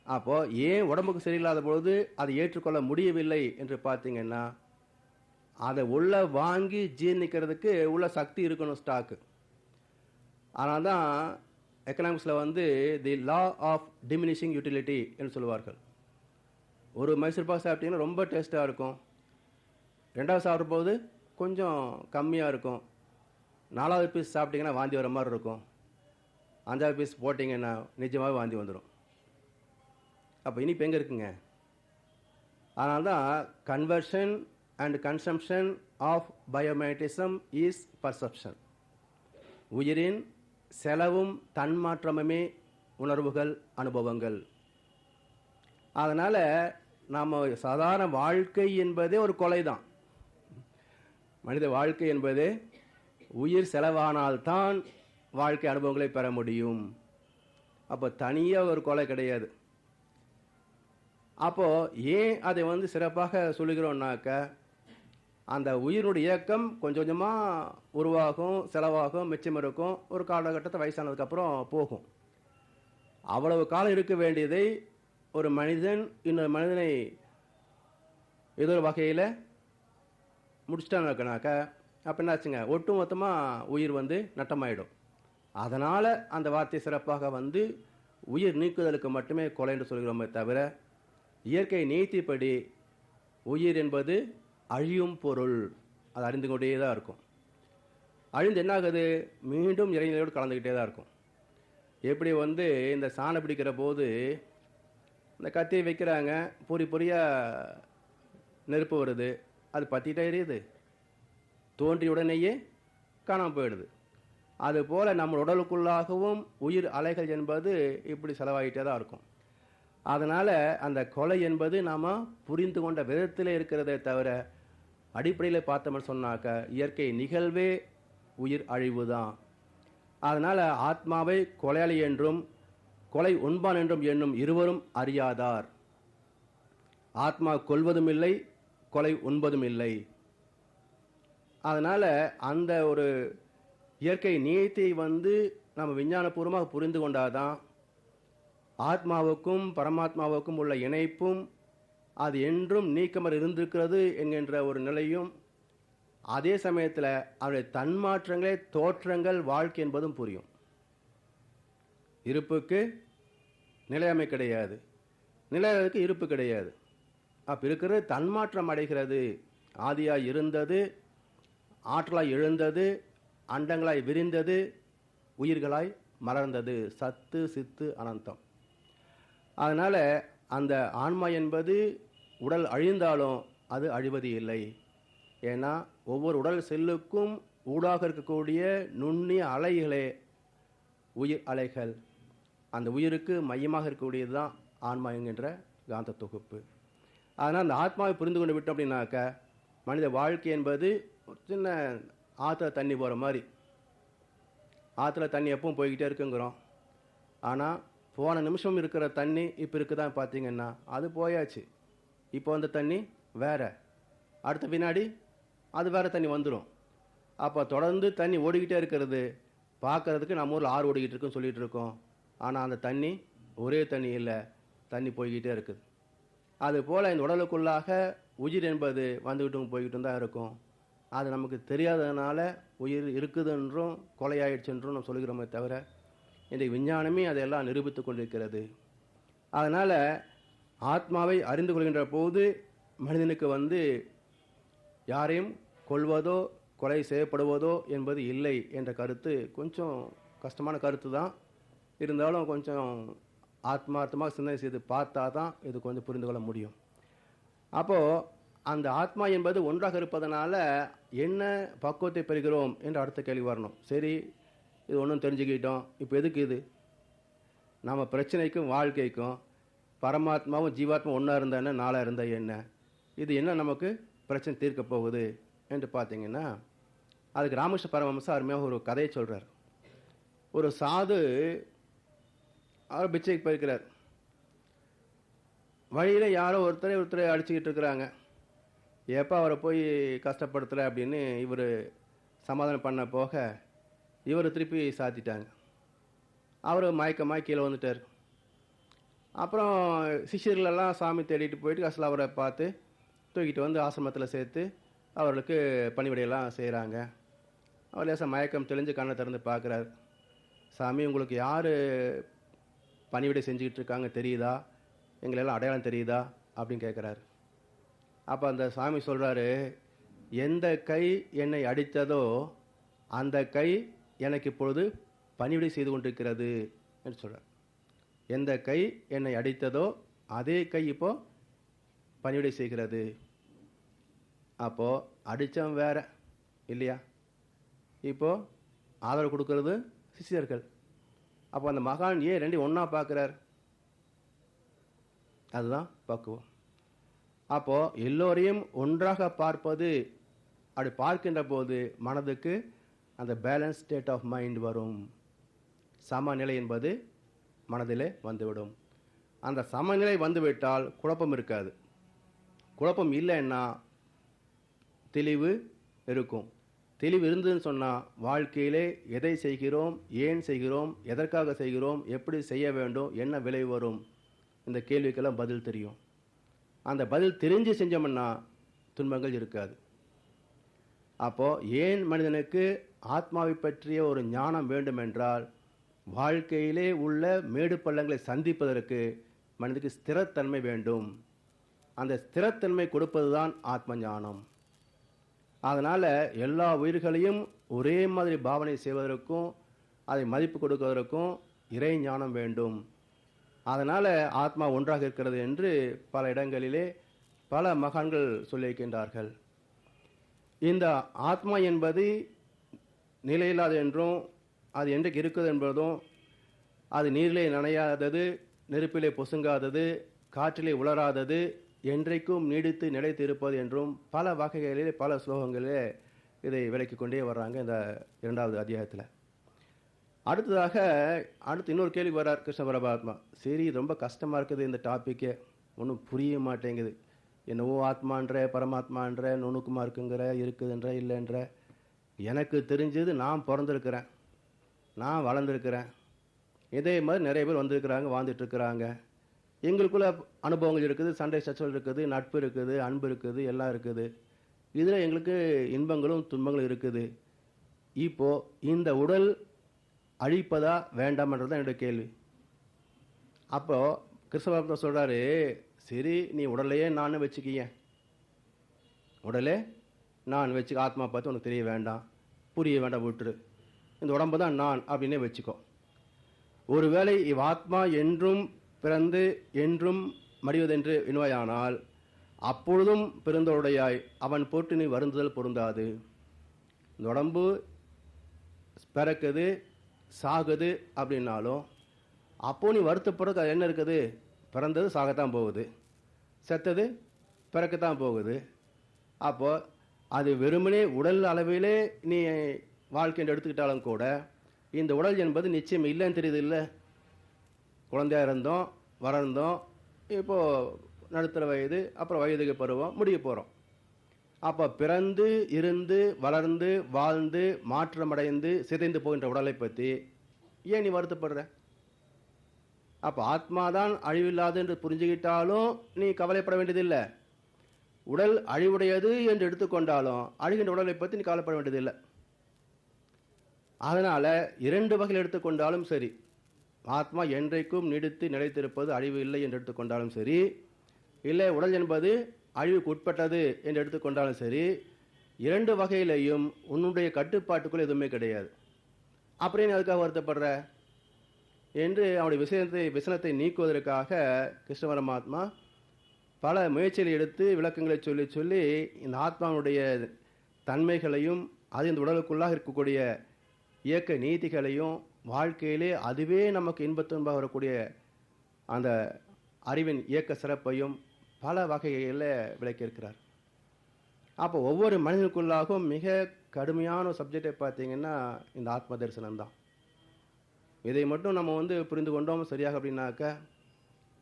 அப்போது ஏன் உடம்புக்கு சரியில்லாத பொழுது அதை ஏற்றுக்கொள்ள முடியவில்லை என்று பார்த்தீங்கன்னா, அதை உள்ள வாங்கி ஜீர்ணிக்கிறதுக்கு உள்ள சக்தி இருக்கணும், ஸ்டாக்கு. ஆனால் தான் எக்கனாமிக்ஸில் வந்து தி லா ஆஃப் டிமினிஷிங் யூட்டிலிட்டி என்று சொல்லுவார்கள். ஒரு மைசூர் பாக் சாப்பிட்டீங்கன்னா ரொம்ப டேஸ்ட்டாக இருக்கும், ரெண்டாவது சாப்பிடும்போது கொஞ்சம் கம்மியாக இருக்கும், நாலாவது பீஸ் சாப்பிட்டிங்கன்னா வாந்தி வர மாதிரி இருக்கும், அஞ்சாவது பீஸ் போட்டிங்கன்னா நிஜமாகவே வாந்தி வந்துடும். அப்போ இனிப்பு எங்கே இருக்குங்க? அதனால தான் conversion and consumption of biomatism is perception. உயிரின் செலவும் தன்மாற்றமுமே உணர்வுகள், அனுபவங்கள். அதனால் நாம் சாதாரண வாழ்க்கை என்பதே ஒரு கொலை தான். மனித வாழ்க்கை என்பதே உயிர் செலவானால்தான் வாழ்க்கை அனுபவங்களை பெற முடியும். அப்போ தனியாக ஒரு கொலை கிடையாது. அப்போது ஏன் அதை வந்து சிறப்பாக சொல்லுகிறோம்னாக்க, அந்த உயிரினுடைய இயக்கம் கொஞ்சம் கொஞ்சமாக உருவாகும், செலவாகும், மிச்சம் இருக்கும், ஒரு காலகட்டத்தை வயசானதுக்கப்புறம் போகும். அவ்வளவு காலம் இருக்க வேண்டியதை ஒரு மனிதன் இன்னொரு மனிதனை ஏதோ ஒரு வகையில் முடிச்சிட்டாங்கனாக்க, அப்போ என்னாச்சுங்க, ஒட்டு மொத்தமாக உயிர் வந்து நட்டமாயிடும். அதனால் அந்த வார்த்தை சிறப்பாக வந்து உயிர் நீக்குதலுக்கு மட்டுமே கொலை என்று சொல்கிறோமே தவிர, இயற்கை நீதிப்படி உயிர் என்பது அழியும் பொருள், அது அறிந்து கொண்டே தான் இருக்கும். அழிந்து என்ன ஆகுது, மீண்டும் இறைநிலையோடு கலந்துக்கிட்டே தான் இருக்கும். எப்படி வந்து இந்த சாணம் பிடிக்கிற போது இந்த கத்தியை வைக்கிறாங்க, பொறி பொறியாக நெருப்பு வருது, அது பற்றிட்டே எரியுது, தோன்றிய உடனேயே காணாமல் போயிடுது. அதுபோல் நம்ம உடலுக்குள்ளாகவும் உயிர் அலைகள் என்பது இப்படி செலவாகிட்டே தான் இருக்கும். அதனால் அந்த கொலை என்பது நாம் புரிந்து கொண்ட விதத்தில் இருக்கிறதே தவிர, அடிப்படையில் பார்த்தோம்னு சொன்னாக்க இயற்கை நிகழ்வே உயிர் அழிவு தான். அதனால் ஆத்மாவை கொலையாளி என்றும் கொலை உண்பான் என்றும் என்னும் இருவரும் அறியாதார். ஆத்மா கொல்வதும் இல்லை, கொலை உண்பதும் இல்லை. அதனால் அந்த ஒரு இயற்கை நீதியை வந்து நம்ம விஞ்ஞானபூர்வமாக புரிந்து கொண்டாதான் ஆத்மாவுக்கும் பரமாத்மாவுக்கும் உள்ள இணைப்பும் அது என்றும் நீக்கமர் இருந்திருக்கிறது என்கின்ற ஒரு நிலையும், அதே சமயத்தில் அவருடைய தன்மாற்றங்களே தோற்றங்கள் வாழ்க்கை என்பதும் புரியும். இருப்புக்கு நிலையாமை கிடையாது, நிலையாததுக்கு இருப்பு கிடையாது. அப்போ இருக்கிறது தன்மாற்றம் அடைகிறது. ஆதியாய் இருந்தது, ஆற்றலாய் எழுந்தது, அண்டங்களாய் விரிந்தது, உயிர்களாய் மலர்ந்தது, சத்து சித்து அனந்தம். அதனால் அந்த ஆன்மா என்பது உடல் அழிந்தாலும் அது அழிவது இல்லை. ஏன்னா ஒவ்வொரு உடல் செல்லுக்கும் ஊடாக இருக்கக்கூடிய நுண்ணிய அலைகளே உயிர் அலைகள். அந்த உயிருக்கு மையமாக இருக்கக்கூடியது தான் ஆன்மா என்கின்ற காந்த தொகுப்பு. அதனால் அந்த ஆத்மாவை புரிந்து கொண்டு விட்டோம் அப்படின்னாக்க, மனித வாழ்க்கை என்பது ஒரு சின்ன ஆற்றுல தண்ணி போகிற மாதிரி. ஆற்றுல தண்ணி எப்பவும் போய்கிட்டே இருக்குங்கிறோம், ஆனால் போன நிமிஷம் இருக்கிற தண்ணி இப்போ இருக்குதான் பார்த்தீங்கன்னா அது போயாச்சு. இப்போ வந்த தண்ணி வேற, அடுத்த வினாடி அது வேறு தண்ணி வந்துடும். அப்போ தொடர்ந்து தண்ணி ஓடிக்கிட்டே இருக்கிறது. பார்க்குறதுக்கு நம்ம ஊரில் ஆறு ஓடிக்கிட்டு இருக்குன்னு சொல்லிகிட்டு இருக்கோம், ஆனால் அந்த தண்ணி ஒரே தண்ணி இல்லை, தண்ணி போய்கிட்டே இருக்குது. அதுபோல் இந்த உடலுக்குள்ளாக உயிர் என்பது வந்துக்கிட்டும் போய்கிட்டும் தான் இருக்கும். அது நமக்கு தெரியாததுனால உயிர் இருக்குதுன்றும் கொலையாயிடுச்சுன்றும் நம்ம சொல்லுகிறோமே தவிர, இன்றைக்கு விஞ்ஞானமே அதையெல்லாம் நிரூபித்து கொண்டிருக்கிறது. அதனால் ஆத்மாவை அறிந்து கொள்கின்ற போது மனிதனுக்கு வந்து யாரையும் கொல்வதோ கொலை செய்யப்படுவதோ என்பது இல்லை என்ற கருத்து கொஞ்சம் கஷ்டமான கருத்து தான். இருந்தாலும் கொஞ்சம் ஆத்மார்த்தமாக சிந்தனை செய்து பார்த்தா தான் இது கொஞ்சம் புரிந்து கொள்ள முடியும். அப்போது அந்த ஆத்மா என்பது ஒன்றாக இருப்பதனால என்ன பக்குவத்தை பெறுகிறோம் என்று அடுத்த கேள்வி வரணும். சரி, இது ஒன்றும் தெரிஞ்சுக்கிட்டோம், இப்போ எதுக்கு இது? நம்ம பிரச்சனைக்கும் வாழ்க்கைக்கும் பரமாத்மாவும் ஜீவாத்மா ஒன்றா இருந்தால் என்ன, நாளாக இருந்தால் என்ன, இது என்ன நமக்கு பிரச்சனை தீர்க்க போகுது என்று பார்த்தீங்கன்னா, அதுக்கு ராமகிருஷ்ண பரமஹம்சர் அருமையாக ஒரு கதையை சொல்கிறார். ஒரு சாது அவர் பிச்சைக்கு போயிருக்கிறார். வழியில் யாரோ ஒருத்தரை அடிச்சுக்கிட்டு இருக்கிறாங்க. எப்போ அவரை போய் கஷ்டப்படுத்துகிற அப்படின்னு இவர் சமாதானம் பண்ண போக இவர் திருப்பி சாத்திட்டாங்க. அவர் மயக்கமாக கீழே வந்துட்டார். அப்புறம் சிஷ்யர்களெல்லாம் சாமி தேடிட்டு போயிட்டு கடைசியில் அவரை பார்த்து தூக்கிட்டு வந்து ஆசிரமத்தில் சேர்த்து அவர்களுக்கு பணிவிடையெல்லாம் செய்கிறாங்க. அவர் லேசாக மயக்கம் தெளிஞ்சு கண்ணை திறந்து பார்க்குறாரு. சாமி உங்களுக்கு யார் பணிவிடை செஞ்சுக்கிட்டு இருக்காங்க தெரியுதா, எங்களெல்லாம் அடையாளம் தெரியுதா அப்படின்னு கேட்குறாரு. அப்போ அந்த சாமி சொல்கிறாரு, எந்த கை என்னை அடித்ததோ அந்த கை எனக்கு இப்பொழுது பணிவிடை செய்து கொண்டிருக்கிறது என்று சொல்கிறார். எந்த கை என்னை அடித்ததோ அதே கை இப்போ பணிவிடை செய்கிறது. அப்போது அடித்தவன் வேற இல்லையா, இப்போது ஆதரவு கொடுக்கறது சிஷ்யர்கள். அப்போ அந்த மகான் ஏன் ரெண்டையும் ஒன்றா பார்க்குறார்? அதுதான் பக்குவம். அப்போது எல்லோரையும் ஒன்றாக பார்ப்பது, அப்படி பார்க்கின்ற போது மனதுக்கு அந்த பேலன்ஸ் ஸ்டேட் ஆஃப் மைண்ட் வரும். சமநிலை என்பது மனதிலே வந்துவிடும். அந்த சமநிலை வந்துவிட்டால் குழப்பம் இருக்காது. குழப்பம் இல்லைன்னா தெளிவு இருக்கும். தெளிவு இருந்ததுன்னு சொன்னால் வாழ்க்கையிலே எதை செய்கிறோம், ஏன் செய்கிறோம், எதற்காக செய்கிறோம், எப்படி செய்ய வேண்டும், என்ன விளைவு வரும், இந்த கேள்விக்கெல்லாம் பதில் தெரியும். அந்த பதில் தெரிஞ்சு செஞ்சோம்னா துன்பங்கள் இருக்காது. அப்போது ஏன் மனிதனுக்கு ஆத்மாவை பற்றிய ஒரு ஞானம் வேண்டும் என்றால், வாழ்க்கையிலே உள்ள மேடு பள்ளங்களை சந்திப்பதற்கு மனிதனுக்கு ஸ்திரத்தன்மை வேண்டும். அந்த ஸ்திரத்தன்மை கொடுப்பது தான் ஆத்ம ஞானம். அதனால் எல்லா உயிர்களையும் ஒரே மாதிரி பாவனை செய்வதற்கும் அதை மதிப்பு கொடுப்பதற்கும் இறை ஞானம் வேண்டும். அதனால் ஆத்மா ஒன்றாக இருக்கிறது என்று பல இடங்களிலே பல மகான்கள் சொல்லியிருக்கின்றார்கள். இந்த ஆத்மா என்பது நிலையில்லாது என்றும், அது என்றைக்கு இருக்குது என்பதும், அது நீரிலே நனையாதது, நெருப்பிலே பொசுங்காதது, காற்றிலே உலராதது, என்றைக்கும் நீடித்து நிலைத்து இருப்பது என்றும் பல வகைகளிலே பல ஸ்லோகங்களிலே இதை விளக்கி கொண்டே வர்றாங்க இந்த 2வது அத்தியாயத்தில். அடுத்து இன்னொரு கேள்வி வர்றார் கிருஷ்ண பரமாத்மா. சரி, ரொம்ப கஷ்டமாக இருக்குது இந்த டாப்பிக்கே, ஒன்றும் புரிய மாட்டேங்குது. என்னவோ ஆத்மான்ற பரமாத்மான்ற நுணுக்கமாக இருக்குங்கிற, இருக்குதுன்ற இல்லைன்ற. எனக்கு தெரிஞ்சது நான் பிறந்திருக்கிறேன், நான் வளர்ந்துருக்கிறேன், இதே மாதிரி நிறைய பேர் வந்திருக்கிறாங்க, வாழ்ந்துட்டுருக்கிறாங்க. எங்களுக்குள்ள அனுபவங்கள் இருக்குது, சண்டை சச்சரவு இருக்குது, நட்பு இருக்குது, அன்பு இருக்குது, எல்லாம் இருக்குது. இதில் எங்களுக்கு இன்பங்களும் துன்பங்களும் இருக்குது. இப்போது இந்த உடல் அழிப்பதா வேண்டாமன்றது தான் என்னுடைய கேள்வி. அப்போது கிருஷ்ணபரமாத்மா சொல்கிறாரு, சரி நீ உடலையே நான் வச்சுக்கிய, உடலே நான் வச்சுக்க, ஆத்மா பார்த்து உனக்கு தெரிய வேண்டாம், புரிய வேண்டாம், விட்டுரு, இந்த உடம்பு தான் நான் அப்படின்னே வச்சுக்கோ. ஒருவேளை இவ் ஆத்மா என்றும் பிறந்து என்றும் மடிவதென்று வினவாயானால் அப்பொழுதும் பிறந்தோடையாய் அவன் போட்டு நீ வருந்துதல் பொருந்தாது. இந்த உடம்பு பிறக்குது சாகுது அப்படின்னாலும் அப்போ நீ வருத்தப்படுறது அது என்ன இருக்குது? பிறந்தது சாகத்தான் போகுது, செத்தது பிறக்கத்தான் போகுது. அப்போ அது வெறுமனே உடல் அளவிலே நீ வாழ்க்கை என்று எடுத்துக்கிட்டாலும் கூட இந்த உடல் என்பது நிச்சயம் இல்லைன்னு தெரியுது. இல்லை, குழந்தையாக இருந்தோம், வளர்ந்தோம், இப்போது நடுத்தர வயது, அப்புறம் வயதுக்கு பருவம், முடிய போகிறோம். அப்போ பிறந்து இருந்து வளர்ந்து வாழ்ந்து மாற்றமடைந்து சிதைந்து போகின்ற உடலை பற்றி ஏன் நீ வருத்தப்படுற? அப்போ ஆத்மாதான் அழிவில்லாது என்று புரிஞ்சுக்கிட்டாலும் நீ கவலைப்பட வேண்டியதில்லை. உடல் அழிவுடையது என்று எடுத்துக்கொண்டாலும் அழிகின்ற உடலை பற்றி நீ கவலைப்பட வேண்டியதில்லை. அதனால் 2 வகையில் எடுத்துக்கொண்டாலும் சரி, ஆத்மா என்றைக்கும் நீடித்து நிலைத்திருப்பது அழிவு இல்லை என்று எடுத்துக்கொண்டாலும் சரி, இல்லை உடல் என்பது அழிவுக்கு உட்பட்டது என்று எடுத்துக்கொண்டாலும் சரி, 2 வகையிலையும் உன்னுடைய கட்டுப்பாட்டுக்குள் எதுவுமே கிடையாது. அப்படியே அதுக்காக வருத்தப்படுற என்று அவனுடைய விசனத்தை நீக்குவதற்காக கிருஷ்ண பரமாத்மா பல முயற்சிகளை எடுத்து விளக்கங்களை சொல்லி சொல்லி இந்த ஆத்மாவுடைய தன்மைகளையும் அது இந்த உடலுக்குள்ளாக இருக்கக்கூடிய இயக்க நீதிகளையும் வாழ்க்கையிலே அதுவே நமக்கு இன்பத்துன்பாக வரக்கூடிய அந்த அறிவின் இயக்க சிறப்பையும் பல வகைகளில் விளக்கியிருக்கிறார். அப்போ ஒவ்வொரு மனிதனுக்குள்ளாகவும் மிக கடுமையான சப்ஜெக்டை பார்த்தீங்கன்னா இந்த ஆத்ம தரிசனம் தான். இதை மட்டும் நம்ம புரிந்து கொண்டோம் சரியாக அப்படின்னாக்க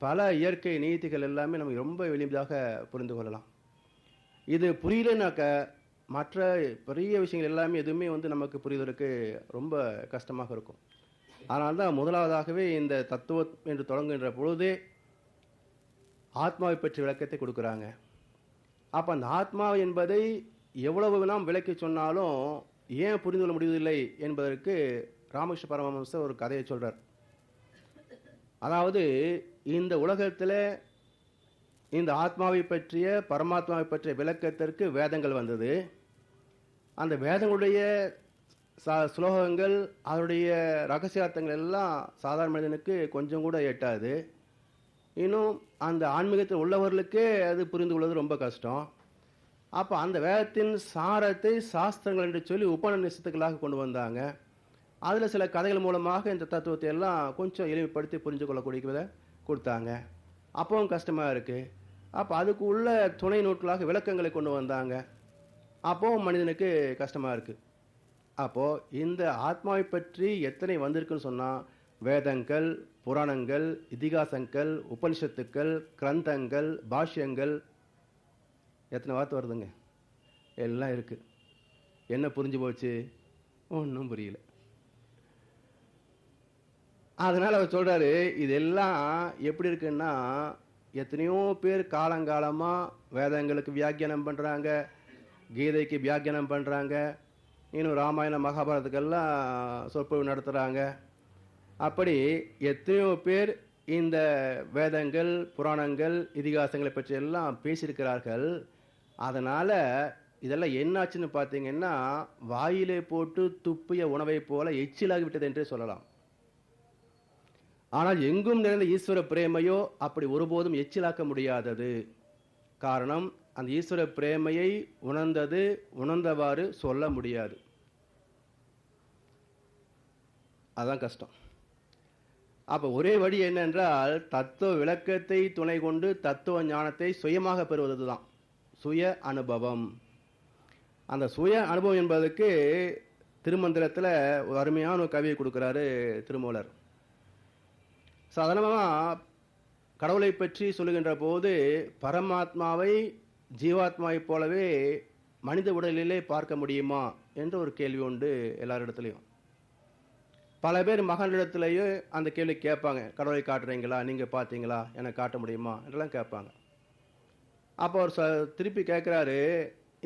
பல இயற்கை நீதிகள் எல்லாமே நமக்கு ரொம்ப எளிமையாக புரிந்து கொள்ளலாம். இது புரியலனாக்க மற்ற பெரிய விஷயங்கள் எல்லாமே எதுவுமே நமக்கு புரிவதற்கு ரொம்ப கஷ்டமாக இருக்கும். அதனால தான் முதலாவதாகவே இந்த தத்துவம் என்று தொடங்குகின்ற பொழுதே ஆத்மாவை பற்றி விளக்கத்தை கொடுக்குறாங்க. அப்போ அந்த ஆத்மா என்பதை எவ்வளவு நாம் விளக்கி சொன்னாலும் ஏன் புரிந்து கொள்ள முடிவதில்லை என்பதற்கு ராமகிருஷ்ண பரமஹம்சர் ஒரு கதையை சொல்கிறார். அதாவது இந்த உலகத்தில் இந்த ஆத்மாவை பற்றிய பரமாத்மாவை பற்றிய விளக்கத்திற்கு வேதங்கள் வந்தது. அந்த வேதங்களுடைய ஸ்லோகங்கள் அதனுடைய ரகசியார்த்தங்கள் எல்லாம் சாதாரண மனிதனுக்கு கொஞ்சம் கூட எட்டாது. இன்னும் அந்த ஆன்மீகத்தில் உள்ளவர்களுக்கே அது புரிந்து கொள்வது ரொம்ப கஷ்டம். அப்போ அந்த வேதத்தின் சாரத்தை சாஸ்திரங்கள் என்று சொல்லி உபநிஷத்துக்களாக கொண்டு வந்தாங்க. அதில் சில கதைகள் மூலமாக இந்த தத்துவத்தை எல்லாம் கொஞ்சம் எளிமைப்படுத்தி புரிஞ்சு கொள்ளக்கூடியதை கொடுத்தாங்க. அப்பவும் கஷ்டமாக இருக்குது. அப்போ அதுக்கு உள்ள துணை நூட்களாக விளக்கங்களை கொண்டு வந்தாங்க. அப்போவும் மனிதனுக்கு கஷ்டமாக இருக்குது. அப்போது இந்த ஆத்மாவை பற்றி எத்தனை வந்திருக்குன்னு சொன்னால் வேதங்கள், புராணங்கள், இதிகாசங்கள், உபனிஷத்துக்கள், கிரந்தங்கள், பாஷ்யங்கள், எத்தனை வார்த்தை வருதுங்க, எல்லாம் இருக்குது. என்ன புரிஞ்சு போச்சு? ஒன்றும் புரியல. அதனால் அவர் சொல்கிறாரு, இதெல்லாம் எப்படி இருக்குன்னா, எத்தனையோ பேர் காலங்காலமாக வேதங்களுக்கு வியாக்கியானம் பண்ணுறாங்க, கீதைக்கு வியாக்கியானம் பண்ணுறாங்க, இன்னும் ராமாயண மகாபாரதத்துக்கெல்லாம் சொற்பொழிவு நடத்துகிறாங்க. அப்படி எத்தனையோ பேர் இந்த வேதங்கள், புராணங்கள், இதிகாசங்களை பற்றி எல்லாம் பேசியிருக்கிறார்கள். அதனால் இதெல்லாம் என்னாச்சுன்னு பார்த்தீங்கன்னா, வாயிலே போட்டு துப்பிய உணவை போல எச்சிலாகி விட்டது என்றே சொல்லலாம். ஆனால் எங்கும் நிறைந்த ஈஸ்வர பிரேமையோ அப்படி ஒருபோதும் எச்சிலாக்க முடியாதது. காரணம், அந்த ஈஸ்வர பிரேமையை உணர்ந்தவாறு சொல்ல முடியாது. அதுதான் கஷ்டம். அப்போ ஒரே வழி என்னென்றால், தத்துவ விளக்கத்தை துணை கொண்டு தத்துவ ஞானத்தை சுயமாக பெறுவது தான் சுய அனுபவம். அந்த சுய அனுபவம் என்பதற்கு திருமந்திரத்தில் ஒரு அருமையான ஒரு கவியை கொடுக்குறாரு திருமூலர். சாதாரணமாக கடவுளை பற்றி சொல்லுகின்ற போது பரமாத்மாவை ஜீவாத்மாவை போலவே மனித உடலிலே பார்க்க முடியுமா என்ற ஒரு கேள்வி உண்டு எல்லாரிடத்துலையும். பல பேர் மகனிடத்துலேயே அந்த கேள்வி கேட்பாங்க, கடவுளை காட்டுறீங்களா, நீங்கள் பார்த்தீங்களா, எனக்கு காட்ட முடியுமா என்றெல்லாம் கேட்பாங்க. அப்போ அவர் திருப்பி கேட்குறாரு,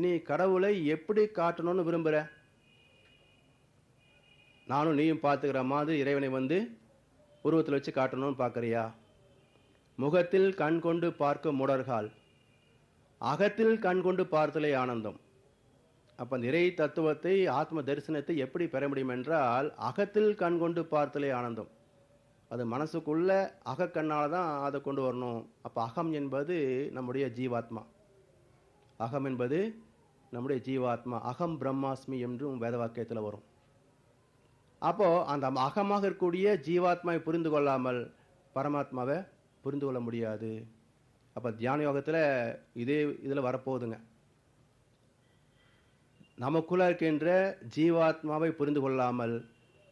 நீ கடவுளை எப்படி காட்டணும்னு விரும்புகிற? நானும் நீயும் பார்த்துக்கிற மாதிரி இறைவனை உருவத்தில் வச்சு காட்டணும்னு பார்க்குறியா? முகத்தில் கண் கொண்டு பார்க்கும் முடர்கால், அகத்தில் கண் கொண்டு பார்த்தலே ஆனந்தம். அப்போ அந்த இறை தத்துவத்தை, ஆத்ம தரிசனத்தை எப்படி பெற முடியும் என்றால், அகத்தில் கண் கொண்டு பார்த்தலே ஆனந்தம். அது மனசுக்குள்ள அகக்கண்ணால் தான் அதை கொண்டு வரணும். அப்போ அகம் என்பது நம்முடைய ஜீவாத்மா. அகம் என்பது நம்முடைய ஜீவாத்மா. அகம் பிரம்மாஸ்மி என்றும் வேத வாக்கியத்தில் வரும். அப்போது அந்த அகமாக இருக்கக்கூடிய ஜீவாத்மாவை புரிந்து கொள்ளாமல் பரமாத்மாவை புரிந்து கொள்ள முடியாது. அப்போ தியான யோகத்தில் இதில் வரப்போகுதுங்க. நமக்குள்ள இருக்கின்ற ஜீவாத்மாவை புரிந்து கொள்ளாமல்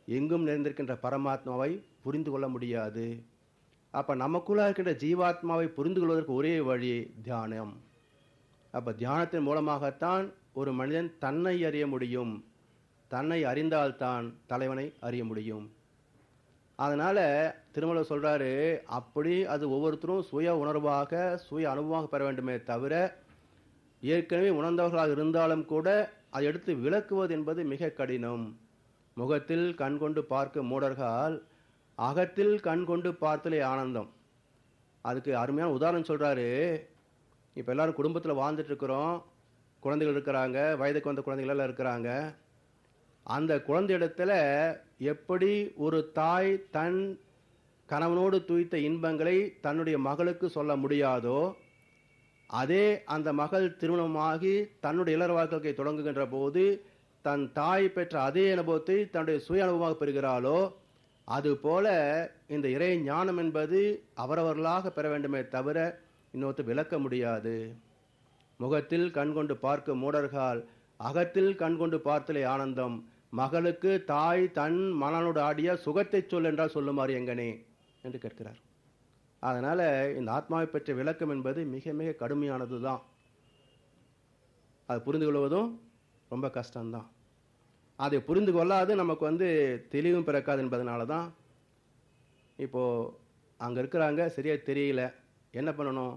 எங்கும் நிறைந்திருக்கின்ற பரமாத்மாவை புரிந்து கொள்ள முடியாது. அப்போ நமக்குள்ள இருக்கின்ற ஜீவாத்மாவை புரிந்து கொள்வதற்கு ஒரே வழி தியானம். அப்போ தியானத்தின் மூலமாகத்தான் ஒரு மனிதன் தன்னை அறிய முடியும். தன்னை அறிந்தால்தான் தலைவனை அறிய முடியும். அதனால் திருமூலர் சொல்கிறாரு, அப்படி அது ஒவ்வொருத்தரும் சுய உணர்வாக சுய அனுபவமாக பெற வேண்டுமே தவிர, ஏற்கனவே உணர்ந்தவர்களாக இருந்தாலும் கூட அதை எடுத்து விளக்குவது என்பது மிக கடினம். முகத்தில் கண் கொண்டு பார்க்க மூடர்கள், அகத்தில் கண் கொண்டு பார்த்தலே ஆனந்தம். அதுக்கு அருமையான உதாரணம் சொல்கிறாரு. இப்போ எல்லாரும் குடும்பத்தில் வாழ்ந்துட்டு இருக்கிறோம், குழந்தைகள் இருக்கிறாங்க, வயதுக்கு வந்த குழந்தைகள் எல்லாம் இருக்கிறாங்க. அந்த குழந்தையிடத்துல எப்படி ஒரு தாய் தன் கணவனோடு துய்த்த இன்பங்களை தன்னுடைய மகளுக்கு சொல்ல முடியாதோ, அதே அந்த மகள் திருமணமாகி தன்னுடைய இளர் வாழ்க்கை தொடங்குகின்ற போது தன் தாய் பெற்ற அதே அனுபவத்தை தன்னுடைய சுய அனுபவமாக பெறுகிறாளோ, அதுபோல இந்த இறை ஞானம் என்பது அவரவர்களாக பெற வேண்டுமே தவிர இன்னொருத்தர் விளக்க முடியாது. முகத்தில் கண்கொண்டு பார்க்க மூடர்கள், அகத்தில் கண்கொண்டு பார்த்தலே ஆனந்தம். மகளுக்கு தாய் தன் மனனோடு ஆடிய சுகத்தை சொல் என்றால் சொல்லுமாறு எங்கனே என்று கேட்கிறார். அதனால் இந்த ஆத்மாவை பற்றிய விளக்கம் என்பது மிக மிக கடுமையானது தான். அது புரிந்து கொள்வதும் ரொம்ப கஷ்டம்தான். அதை புரிந்து கொள்ளாது நமக்கு தெளிவும் பிறக்காது என்பதனால தான் இப்போது அங்கே இருக்கிறாங்க, சரியாக தெரியல, என்ன பண்ணணும்?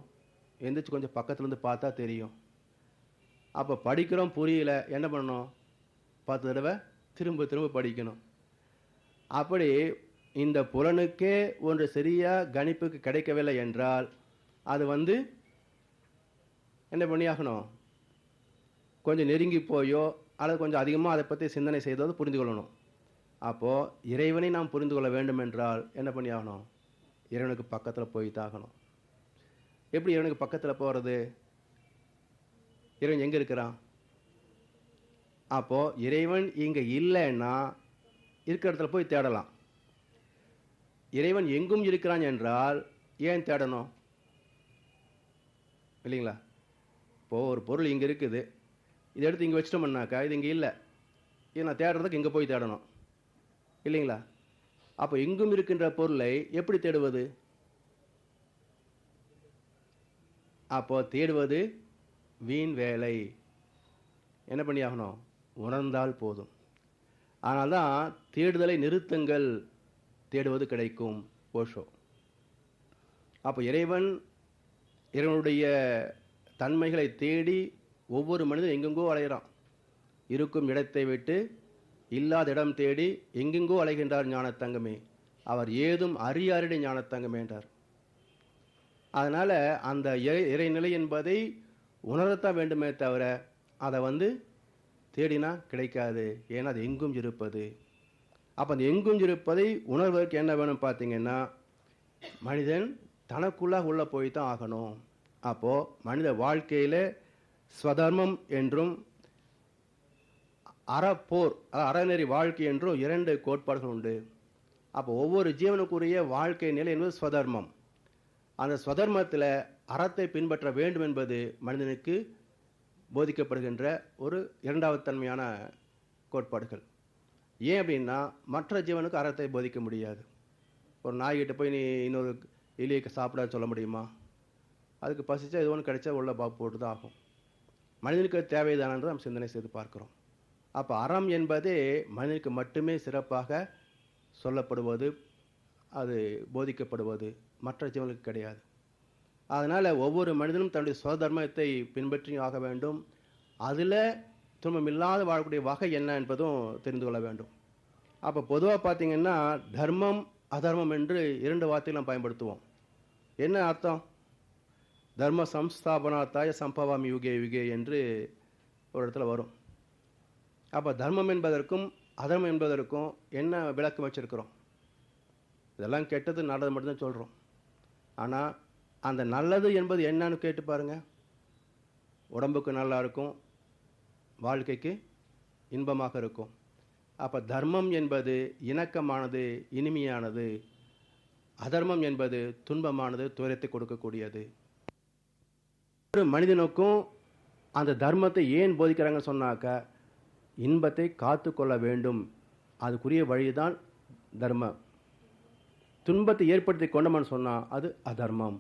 எந்திரிச்சு கொஞ்சம் பக்கத்துலேருந்து பார்த்தா தெரியும். அப்போ படிக்கிறோம், புரியல, என்ன பண்ணணும்? 10 தடவை திரும்ப திரும்ப படிக்கணும். அப்படி இந்த புலனுக்கே ஒன்று சரியா கணிப்புக்கு கிடைக்கவில்லை என்றால் அது என்ன பண்ணியாகணும், கொஞ்சம் நெருங்கி போயோ அல்லது கொஞ்சம் அதிகமாக அதை பற்றி சிந்தனை செய்தோ புரிந்து கொள்ளணும். அப்போது இறைவனை நாம் புரிந்து கொள்ள வேண்டும் என்றால் என்ன பண்ணியாகணும், இறைவனுக்கு பக்கத்தில் போய் தாகணும். எப்படி இறைவனுக்கு பக்கத்தில் போகிறது? இறைவன் எங்கே இருக்கிறான்? அப்போது இறைவன் இங்கே இல்லைன்னா இருக்கிற இடத்துல போய் தேடலாம். இறைவன் எங்கும் இருக்கிறான் என்றால் ஏன் தேடணும்? இல்லைங்களா? இப்போது ஒரு பொருள் இங்கே இருக்குது, இதை எடுத்து இங்கே வச்சிட்டோம்னாக்கா இது இங்கே இல்லை, இது நான் தேடுறதுக்கு இங்கே போய் தேடணும் இல்லைங்களா? அப்போ எங்கும் இருக்கின்ற பொருளை எப்படி தேடுவது? அப்போ தேடுவது வீண் வேலை. என்ன பண்ணியாகணும், உணர்ந்தால் போதும். ஆனால் தான் தேடுதலை நிறுத்துங்கள், தேடுவது கிடைக்கும் ஓஷோ. அப்போ இறைவனுடைய தன்மைகளை தேடி ஒவ்வொரு மனிதனும் எங்கெங்கோ அலைகிறான். இருக்கும் இடத்தை விட்டு இல்லாத இடம் தேடி எங்கெங்கோ அலைகின்றார் ஞானத்தங்கமே. அவர் ஏதும் அறியாரிட ஞானத்தங்கமே என்றார். அதனால் அந்த இறைநிலை என்பதை உணரத்தான் வேண்டுமே தவிர அதை தேடினா கிடைக்காது. ஏன்னா அது எங்கும் இருப்பது. அப்போ அந்த எங்கும் இருப்பதை உணர்வதற்கு என்ன வேணும் பார்த்தீங்கன்னா, மனிதன் தனக்குள்ளாக உள்ள போய் தான் ஆகணும். அப்போது மனித வாழ்க்கையில் ஸ்வதர்மம் என்றும் அறப்போர் அறநெறி வாழ்க்கை என்றும் 2 கோட்பாடுகள் உண்டு. அப்போ ஒவ்வொரு ஜீவனுக்குரிய வாழ்க்கை நிலை என்பது ஸ்வதர்மம். அந்த ஸ்வதர்மத்தில் அறத்தை பின்பற்ற வேண்டும் என்பது மனிதனுக்கு போதிக்கப்படுகின்ற ஒரு 2வது தன்மையான கோட்பாடுகள். ஏன் அப்படின்னா மற்ற ஜீவனுக்கு அறத்தை போதிக்க முடியாது. ஒரு நாய்கிட்ட போய் நீ இன்னொரு எலியை சாப்பிடாது சொல்ல முடியுமா? அதுக்கு பசிச்சா இது ஒன்று கிடைச்சா உள்ள போட்டு தான் ஆகும். மனிதனுக்கு தேவைதானது நாம் சிந்தனை செய்து பார்க்கிறோம். அப்போ அறம் என்பதே மனிதனுக்கு மட்டுமே சிறப்பாக சொல்லப்படுவது, அது போதிக்கப்படுவது, மற்ற ஜீவனுக்கு கிடையாது. அதனால் ஒவ்வொரு மனிதனும் தன்னுடைய சுதர்மத்தை பின்பற்றி ஆக வேண்டும். அதில் துன்பமில்லாத வாழக்கூடிய வகை என்ன என்பதும் தெரிந்து கொள்ள வேண்டும். அப்போ பொதுவாக பார்த்தீங்கன்னா தர்மம் அதர்மம் என்று 2 வார்த்தைகள் நாம் பயன்படுத்துவோம். என்ன அர்த்தம்? தர்ம சம்ஸ்தாபனாத்தாய சம்பவாமி யுகே யுகே என்று ஒரு இடத்துல வரும். அப்போ தர்மம் என்பதற்கும் அதர்மம் என்பதற்கும் என்ன விளக்கம் வச்சுருக்கிறோம்? இதெல்லாம் கெட்டது நல்லது மட்டும்தான் சொல்கிறோம். ஆனால் அந்த நல்லது என்பது என்னன்னு கேட்டு பாருங்கள். உடம்புக்கு நல்லா இருக்கும், வாழ்க்கைக்கு இன்பமாக இருக்கும். அப்போ தர்மம் என்பது இணக்கமானது, இனிமையானது. அதர்மம் என்பது துன்பமானது, துயரத்தை கொடுக்கக்கூடியது. ஒரு மனிதனுக்கும் அந்த தர்மத்தை ஏன் போதிக்கிறாங்கன்னு சொன்னாக்கா, இன்பத்தை காத்து கொள்ள வேண்டும், அதுக்குரிய வழிதான் தர்மம். துன்பத்தை ஏற்படுத்தி கொண்டோம்னு சொன்னால் அது அதர்மம்.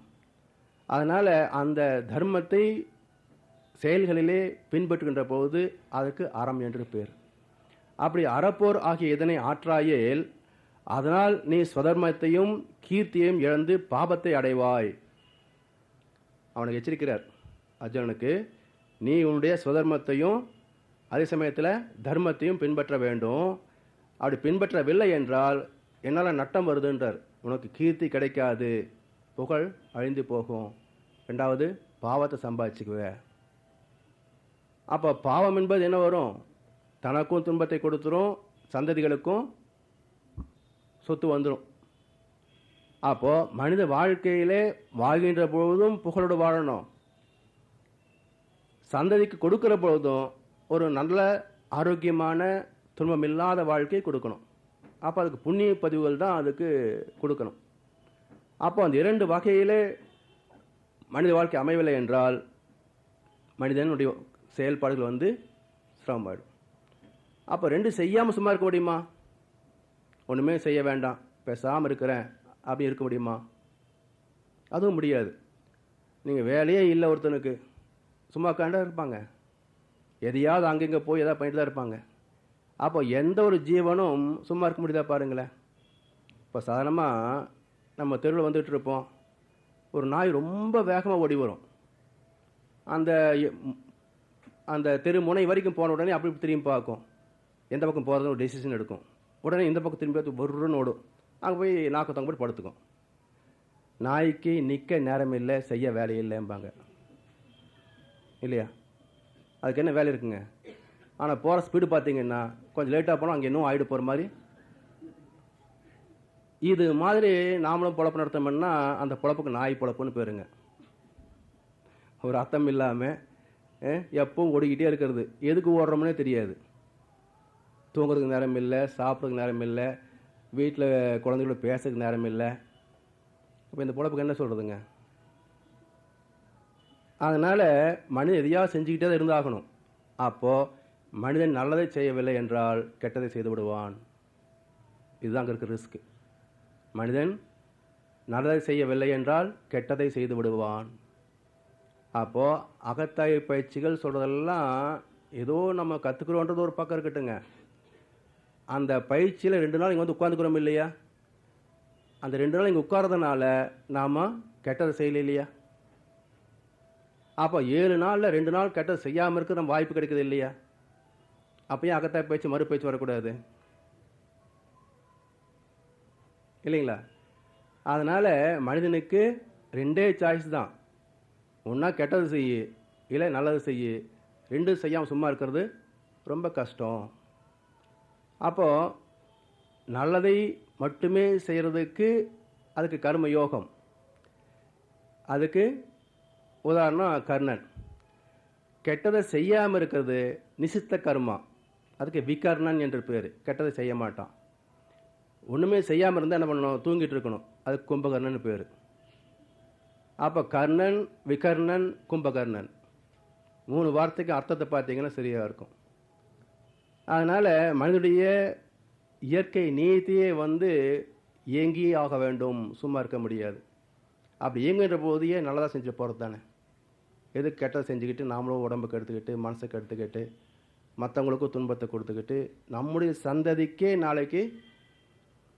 அதனால் அந்த தர்மத்தை செயல்களிலே பின்பற்றுகின்ற போது அதுக்கு அறம் என்று பேர். அப்படி அறப்போர் ஆகிய இதனை ஆற்றாயேல் அதனால் நீ ஸ்வதர்மத்தையும் கீர்த்தியையும் இழந்து பாபத்தை அடைவாய். அவனுக்கு எச்சரிக்கிறார் அர்ஜுனனுக்கு, நீ உன்னுடைய ஸ்வதர்மத்தையும் அதே சமயத்தில் தர்மத்தையும் பின்பற்ற வேண்டும். அப்படி பின்பற்றவில்லை என்றால் என்னால் நட்டம் வருதுன்றார். உனக்கு கீர்த்தி கிடைக்காது, புகழ் அழிந்து போகும், 2வது பாவத்தை சம்பாதிச்சுக்குவ. அப்போ பாவம் என்பது என்ன வரும்? தனக்கும் துன்பத்தை கொடுத்துரும், சந்ததிகளுக்கும் சொத்து வந்துடும். அப்போது மனித வாழ்க்கையிலே வாழ்கின்ற பொழுதும் புகழோடு வாழணும், சந்ததிக்கு கொடுக்கிற பொழுதும் ஒரு நல்ல ஆரோக்கியமான துன்பமில்லாத வாழ்க்கையை கொடுக்கணும். அப்போ அதுக்கு புண்ணிய பதிவுகள் தான் அதுக்கு கொடுக்கணும். அப்போ அந்த 2 வகையிலே மனித வாழ்க்கை அமையவில்லை என்றால் மனிதனுடைய செயல்பாடுகள் சிரமமாயிடும். அப்போ 2 செய்யாமல் சும்மா இருக்க முடியுமா? ஒன்றுமே செய்ய வேண்டாம், பேசாமல் இருக்கிறேன் அப்படி இருக்க முடியுமா? அதுவும் முடியாது. நீங்கள் வேலையே இல்லை, ஒருத்தனுக்கு சும்மா உட்காண்டா இருப்பாங்க, எதையாவது அங்கங்கே போய் எதாவது பண்ணிட்டு தான் இருப்பாங்க. அப்போ எந்த ஒரு ஜீவனும் சும்மா இருக்க முடியுதா பாருங்களேன். இப்போ சாதாரணமாக நம்ம தெருவில் வந்துட்டு இருப்போம், ஒரு நாய் ரொம்ப வேகமாக ஓடி வரும். அந்த தெரு முனை வரைக்கும் போன உடனே அப்படி திரும்பி பார்க்கும், எந்த பக்கம் போகிறதுன்னு ஒரு டெசிஷன் எடுக்கும். உடனே இந்த பக்கம் திரும்பி ஒருன்னு ஓடும். அங்கே போய் நாக்கத்தவங்க போய் படுத்துக்கும். நாய்க்கு நிற்க நேரம் இல்லை, செய்ய வேலை இல்லைம்பாங்க இல்லையா? அதுக்கு என்ன வேலை இருக்குங்க? ஆனால் போகிற ஸ்பீடு பார்த்தீங்கன்னா கொஞ்சம் லேட்டாக போனால் அங்கே இன்னும் ஆகிடு போகிற மாதிரி. இது மாதிரி நாமளும் பொழப்பு நடத்தோம்னா அந்த பொழப்புக்கு நாய் பொழப்புன்னு பேருங்க. ஒரு அர்த்தம் இல்லாமல் எப்பவும் ஓடிக்கிட்டே இருக்கிறது. எதுக்கு ஓடுறோம்னே தெரியாது. தூங்குறதுக்கு நேரம் இல்லை, சாப்பிட்றதுக்கு நேரம் இல்லை, வீட்டில் குழந்தைகளோட பேசுறதுக்கு நேரம் இல்லை. அப்போ இந்த பொழப்புக்கு என்ன சொல்கிறதுங்க? அதனால் மனிதன் எதையாவது செஞ்சுக்கிட்டே தான் இருந்தாகணும். அப்போது மனிதன் நல்லதை செய்யவில்லை என்றால் கெட்டதை செய்து விடுவான். இதுதான் அங்கே இருக்கிற ரிஸ்க். மனிதன் நல்லதை செய்யவில்லை என்றால் கெட்டதை செய்து விடுவான். அப்போது அகத்தாய்வு பயிற்சிகள் சொல்கிறதெல்லாம் ஏதோ நம்ம கற்றுக்குறோன்றது ஒரு பக்கம் இருக்கட்டுங்க. அந்த பயிற்சியில் 2 நாள் இங்கே வந்து உட்காந்துக்கிறோம் இல்லையா? அந்த 2 நாள் இங்கே உட்கார்றதுனால நாம் கெட்டதை செய்யலை இல்லையா? அப்போ 7 நாளில் 2 நாள் கெட்டதை செய்யாமல் இருக்க நம்ம வாய்ப்பு கிடைக்குது இல்லையா? அப்போ ஏன் அகத்தாய்வு பயிற்சி மறுபயிற்சி வரக்கூடாது இல்லைங்களா? அதனால் மனிதனுக்கு 2 சாய்ஸ் தான். ஒன்றா கெட்டது செய்யு, இல்லை நல்லது செய்யு. 2 செய்யாமல் சும்மா இருக்கிறது ரொம்ப கஷ்டம். அப்போது நல்லதை மட்டுமே செய்கிறதுக்கு அதுக்கு கர்ம யோகம். அதுக்கு உதாரணம் கர்ணன். கெட்டதை செய்யாமல் இருக்கிறது நிசித்த கர்மா. அதுக்கு விகர்ணன் என்று பேர். கெட்டதை செய்ய மாட்டான். ஒன்றுமே செய்யாமல் இருந்தால் என்ன பண்ணணும்? தூங்கிட்டு இருக்கணும். அதுக்கு கும்பகர்ணன் பேர். அப்போ கர்ணன், விகர்ணன், கும்பகர்ணன் 3 வார்த்தைக்கு அர்த்தத்தை பார்த்தீங்கன்னா சரியாக இருக்கும். அதனால் மனிதனுடைய இயற்கை நீதியே இயங்கியே ஆக வேண்டும், சும்மா இருக்க முடியாது. அப்படி இயங்குகின்ற போதையே நல்லதாக செஞ்சு போகிறது தானே. எதுக்கு கெட்டதை செஞ்சுக்கிட்டு நாமளும் உடம்புக்கு எடுத்துக்கிட்டு மனசுக்கு எடுத்துக்கிட்டு மற்றவங்களுக்கும் துன்பத்தை கொடுத்துக்கிட்டு நம்முடைய சந்ததிக்கே நாளைக்கு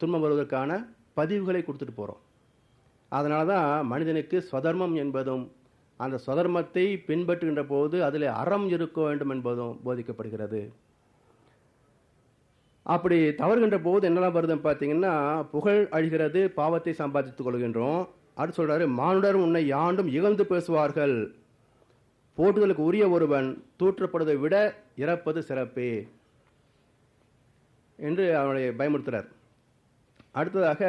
துன்பம் வருவதற்கான பதிவுகளை கொடுத்துட்டு போகிறோம். அதனால தான் மனிதனுக்கு ஸ்வதர்மம் என்பதும் அந்த ஸ்வதர்மத்தை பின்பற்றுகின்ற போது அதில் அறம் இருக்க வேண்டும் என்பதும் போதிக்கப்படுகிறது. அப்படி தவறுகின்ற போது என்னெல்லாம் வருதுன்னு பார்த்தீங்கன்னா, புகழ் அழிகிறது, பாவத்தை சம்பாதித்துக் கொள்கின்றோம். அடுத்து சொல்கிறாரு, மானுடர் உன்னை யாண்டும் இகழ்ந்து பேசுவார்கள், போற்றுதலுக்கு உரிய ஒருவன் தூற்றப்படுவதை விட இறப்பது சிறப்பே என்று அவனை பயமுறுத்துகிறார். அடுத்ததாக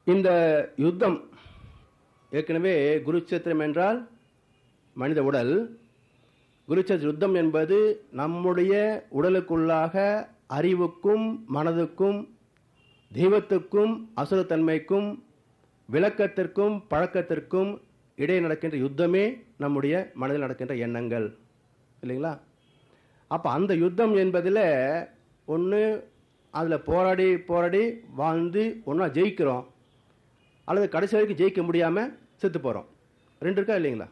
இந்த யுத்தம் ஏற்கனவே குருட்சேத்திரம் என்றால் மனித உடல். குருட்சேத்திர யுத்தம் என்பது நம்முடைய உடலுக்குள்ளாக அறிவுக்கும் மனதுக்கும் தெய்வத்துக்கும் அசுரத்தன்மைக்கும் விளக்கத்திற்கும் பழக்கத்திற்கும் இடையே நடக்கின்ற யுத்தமே நம்முடைய மனதில் நடக்கின்ற எண்ணங்கள் இல்லைங்களா? அப்போ அந்த யுத்தம் என்பதில் ஒன்று அதில் போராடி போராடி வாழ்ந்து ஒன்றா ஜெயிக்கிறோம், அல்லது கடைசி வரைக்கும் ஜெயிக்க முடியாமல் செத்து போகிறோம். 2 இருக்கா இல்லைங்களா?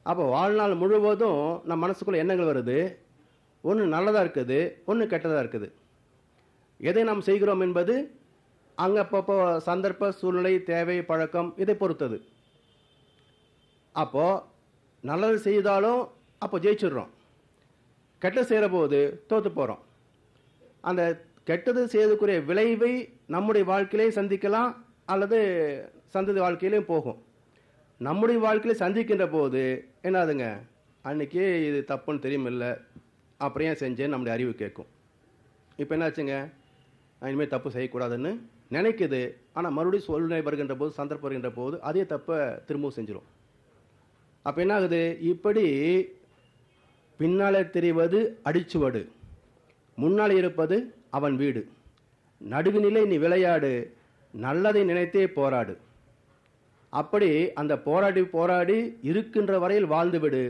அப்போ வாழ்நாள் முழுவதும் நம்ம மனசுக்குள்ளே எண்ணங்கள் வருது. ஒன்று நல்லதாக இருக்குது, ஒன்று கெட்டதாக இருக்குது. எதை நாம் செய்கிறோம் என்பது அங்கே அப்பப்போ சந்தர்ப்ப சூழ்நிலை தேவை பழக்கம் இதை பொறுத்தது. அப்போது நல்லது செய்தாலும் அப்போ ஜெயிச்சிடுறோம், கெட்டது செய்கிற போது தோற்று போகிறோம். அந்த கெட்டது செய்யறதுக்குரிய விளைவை நம்முடைய வாழ்க்கையிலே சந்திக்கலாம், அல்லது சந்ததி வாழ்க்கையிலையும் போகும். நம்முடைய வாழ்க்கையில சந்திக்கின்ற போது என்னதுங்க, அன்றைக்கி இது தப்புன்னு தெரியுமில்ல, அப்புறம் ஏன் செஞ்சேன்னு நம்முடைய அறிவு கேட்கும். இப்போ என்னாச்சுங்க, இனிமேல் தப்பு செய்யக்கூடாதுன்னு நினைக்குது. ஆனால் மறுபடியும் சூழ்நிலை வருகின்ற போது சந்தர்ப்பம் வருகின்ற போது அதே தப்பை திரும்பவும் செஞ்சிடும். அப்போ என்ன ஆகுது, இப்படி பின்னாலே தெரிவது அடிச்சுவடு, முன்னால் இருப்பது அவன் வீடு, நடுவுநிலை நீ விளையாடு, நல்லதை நினைத்தே போராடு. அப்படி அந்த போராடி போராடி இருக்கின்ற வரையில் வாழ்ந்து விடு,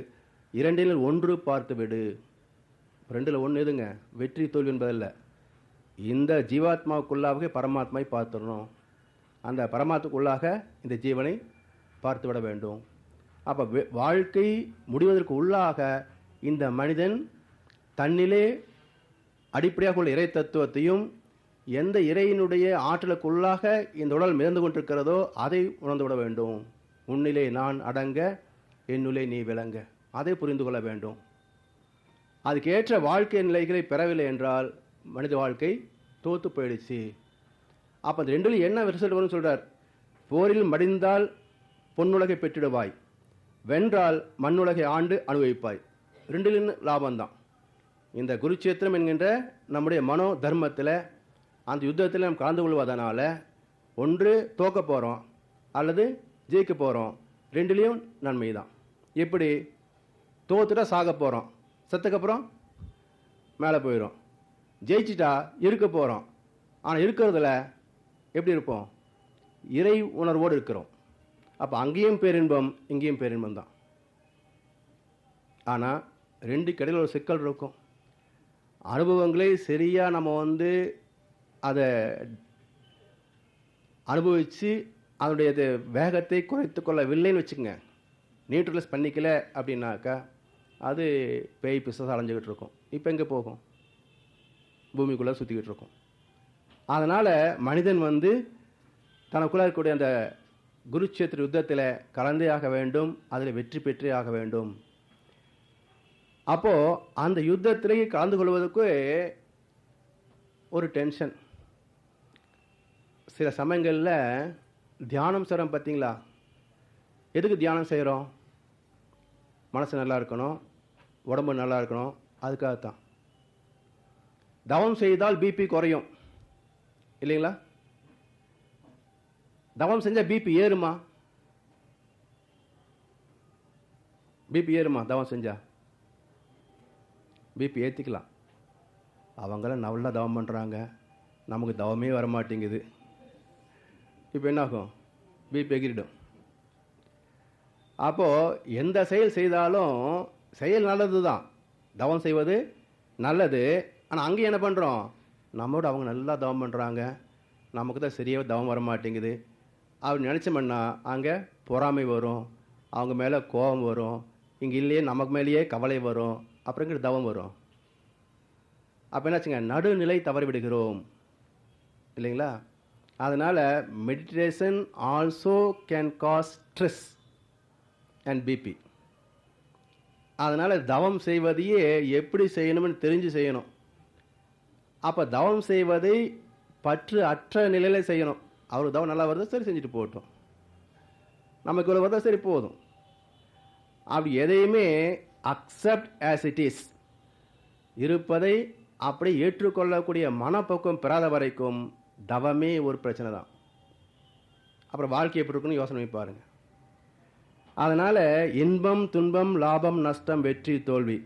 2இல் 1 பார்த்து விடு. 2இல் 1 எதுங்க, வெற்றி தோல்வி என்பதல்ல. இந்த ஜீவாத்மாவுக்குள்ளாக பரமாத்மாவை பார்த்துடணும், அந்த பரமாத்மாவுக்குள்ளாக இந்த ஜீவனை பார்த்து விட வேண்டும். அப்போ வாழ்க்கை முடிவதற்கு உள்ளாக இந்த மனிதன் தன்னிலே அடிப்படையாக உள்ள இறை தத்துவத்தையும் எந்த இறையினுடைய ஆற்றலுக்குள்ளாக இந்த உடல் மிதந்து கொண்டிருக்கிறதோ அதை உணர்ந்து விட வேண்டும். உன்னிலே நான் அடங்க, என்னுள்ளே நீ விளங்க, அதை புரிந்து கொள்ள வேண்டும். அதுக்கேற்ற வாழ்க்கை நிலைகளை பெறவில்லை என்றால் மனித வாழ்க்கை தோற்று போயிடுச்சு. அப்போ அந்த ரெண்டுலையும் என்ன ரிசல்ட் வரும்னு சொல்கிறார். போரில் மடிந்தால் பொன்னுலகை பெற்றிடுவாய், வென்றால் மண்ணுலகை ஆண்டு அனுபவிப்பாய். ரெண்டுலையும் லாபம்தான். இந்த குருட்சேத்திரம் என்கின்ற நம்முடைய மனோ தர்மத்தில் அந்த யுத்தத்தில் நம்ம கலந்து கொள்வதனால ஒன்று தோக்க போகிறோம் அல்லது ஜெயிக்க போகிறோம். ரெண்டுலேயும் நன்மை தான். எப்படி? தோத்துட்டா சாக போகிறோம், செத்துக்கப்புறம் மேலே போயிடும். ஜெயிச்சிட்டா இருக்க போகிறோம். ஆனால் இருக்கிறதுல எப்படி இருப்போம்? இறை உணர்வோடு இருக்கிறோம். அப்போ அங்கேயும் பேரின்பம், இங்கேயும் பேரின்பம் தான். ஆனால் ரெண்டு கடையில் ஒரு சிக்கல் இருக்கும். அனுபவங்களை சரியாக நம்ம அதை அனுபவித்து அதனுடைய வேகத்தை குறைத்து கொள்ளவில்லைன்னு வச்சுக்கோங்க, நியூட்ரலைஸ் பண்ணிக்கல அப்படின்னாக்கா அது பேய் பிசாசு அலைஞ்சிக்கிட்டு இருக்கும். இப்போ எங்கே போகும்? பூமிக்குள்ளே சுற்றிக்கிட்டு இருக்கும். அதனால் மனிதன் தனக்குள்ளே இருக்கக்கூடிய அந்த குருட்சேத்திர யுத்தத்தில் கலந்தே ஆக வேண்டும், அதில் வெற்றி பெற்றே ஆக வேண்டும். அப்போது அந்த யுத்தத்திலேயே கலந்து கொள்வதற்கு ஒரு டென்ஷன். சில சமயங்களில் தியானம் செய்கிறோம் பார்த்தீங்களா? எதுக்கு தியானம் செய்கிறோம்? மனசு நல்லா இருக்கணும், உடம்பு நல்லா இருக்கணும், அதுக்காகத்தான். தவம் செய்தால் பிபி குறையும் இல்லைங்களா? தவம் செஞ்சால் பிபி ஏறுமா? பிபி ஏறுமா? தவம் செஞ்சா பிபி ஏற்றிக்கலாம். அவங்களாம் நல்லா தவம் பண்ணுறாங்க, நமக்கு தவமே வரமாட்டேங்குது. இப்போ என்னாகும்? பிபி எகிரிடும். அப்போது எந்த செயல் செய்தாலும் செயல் நல்லது தான், தவம் செய்வது நல்லது. ஆனால் அங்கே என்ன பண்ணுறோம்? நம்மளோட அவங்க நல்லா தவம் பண்ணுறாங்க, நமக்கு தான் சரியாக தவம் வர மாட்டேங்குது அப்படி நினச்சோம்னா அங்கே பொறாமை வரும், அவங்க மேலே கோபம் வரும், இங்கே இல்லையே நமக்கு மேலேயே கவலை வரும், அப்புறம் இங்கே தவம் வரும். அப்போ என்னாச்சுங்க? நடுநிலை தவறிவிடுகிறோம் இல்லைங்களா? அதனால் meditation also can cause stress and BP. அதனால் தவம் செய்வதையே எப்படி செய்யணும்னு தெரிஞ்சு செய்யணும். அப்போ தவம் செய்வதை பற்று அற்ற நிலையில் செய்யணும். அவருக்கு தவம் நல்லா வருதா, சரி செஞ்சுட்டு போகட்டும், நமக்கு இவ்வளோ வருதா, சரி போதும். அப்படி எதையுமே அக்செப்ட் ஆஸ் இட் இஸ், இருப்பதை அப்படி ஏற்றுக்கொள்ளக்கூடிய மனப்பக்குவம் பெறாத வரைக்கும் தவமே ஒரு பிரச்சனை தான். அப்புறம் வாழ்க்கை எப்படி இருக்குன்னு யோசனை பாருங்க. அதனால் இன்பம் துன்பம் லாபம் நஷ்டம் வெற்றி தோல்வி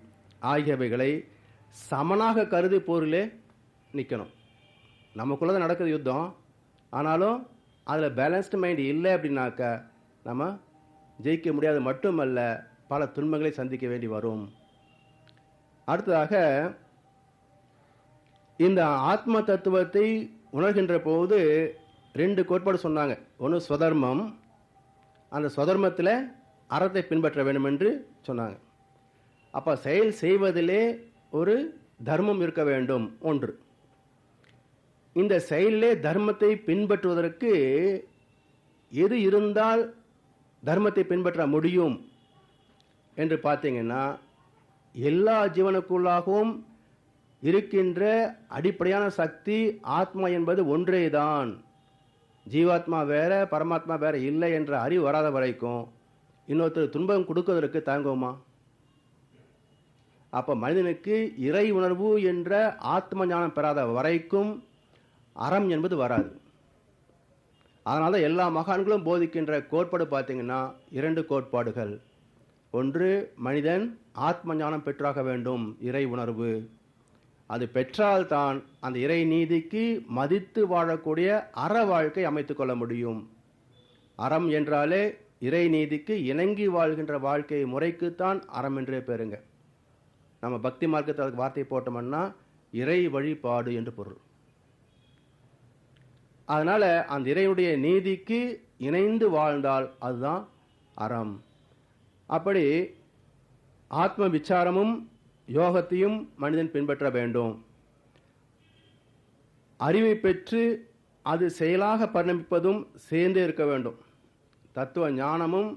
ஆகியவைகளை சமனாக கருதி போரிலே நிற்கணும். நமக்குள்ளே தான் நடக்குது யுத்தம், ஆனாலும் அதில் பேலன்ஸ்டு மைண்ட் இல்லை அப்படின்னாக்கா நம்ம ஜெயிக்க முடியாது மட்டுமல்ல, பல துன்பங்களை சந்திக்க வேண்டி வரும். அடுத்ததாக இந்த ஆத்ம தத்துவத்தை உணர்கின்ற போது ரெண்டு கோட்பாடு சொன்னாங்க. ஒன்று ஸ்வதர்மம், அந்த ஸ்வதர்மத்தில் அறத்தை பின்பற்ற வேண்டும் என்று சொன்னாங்க. அப்போ செயல் செய்வதிலே ஒரு தர்மம் இருக்க வேண்டும் ஒன்று. இந்த செயலிலே தர்மத்தை பின்பற்றுவதற்கு எது இருந்தால் தர்மத்தை பின்பற்ற முடியும் என்று பார்த்தீங்கன்னா, எல்லா ஜீவனுக்குள்ளாகவும் இருக்கின்ற அடிப்படையான சக்தி ஆத்மா என்பது ஒன்றே தான். ஜீவாத்மா வேற பரமாத்மா வேற இல்லை என்ற அறிவு வராத வரைக்கும் இன்னொருத்தர் துன்பம் கொடுக்கறதற்கு தாங்குவோமா? அப்போ மனிதனுக்கு இறை உணர்வு என்ற ஆத்ம ஞானம் பெறாத வரைக்கும் அறம் என்பது வராது. அதனால தான் எல்லா மகான்களும் போதிக்கின்ற கோட்பாடு பார்த்தீங்கன்னா இரண்டு கோட்பாடுகள். ஒன்று, மனிதன் ஆத்ம ஞானம் பெற்றாக வேண்டும், இறை உணர்வு. அது பெற்றால்தான் அந்த இறை நீதிக்கு மதித்து வாழக்கூடிய அற வாழ்க்கை அமைத்து கொள்ள முடியும். அறம் என்றாலே இறை நீதிக்கு இணங்கி வாழ்கின்ற வாழ்க்கை முறைக்குத்தான் அறம் என்றே பேருங்க. நம்ம பக்தி மார்க்கத்தில் அதுக்கு வார்த்தை போட்டோம்னா இறை வழிபாடு என்று பொருள். அதனால் அந்த இறைவனுடைய நீதிக்கு இணைந்து வாழ்ந்தால் அதுதான் அறம். அப்படி ஆத்ம விசாரமும் யோகத்தையும் மனிதன் பின்பற்ற வேண்டும். அறிவை பெற்று அது செயலாக பரிணமிப்பதும் சேர்ந்தே இருக்க வேண்டும். தத்துவ ஞானமும்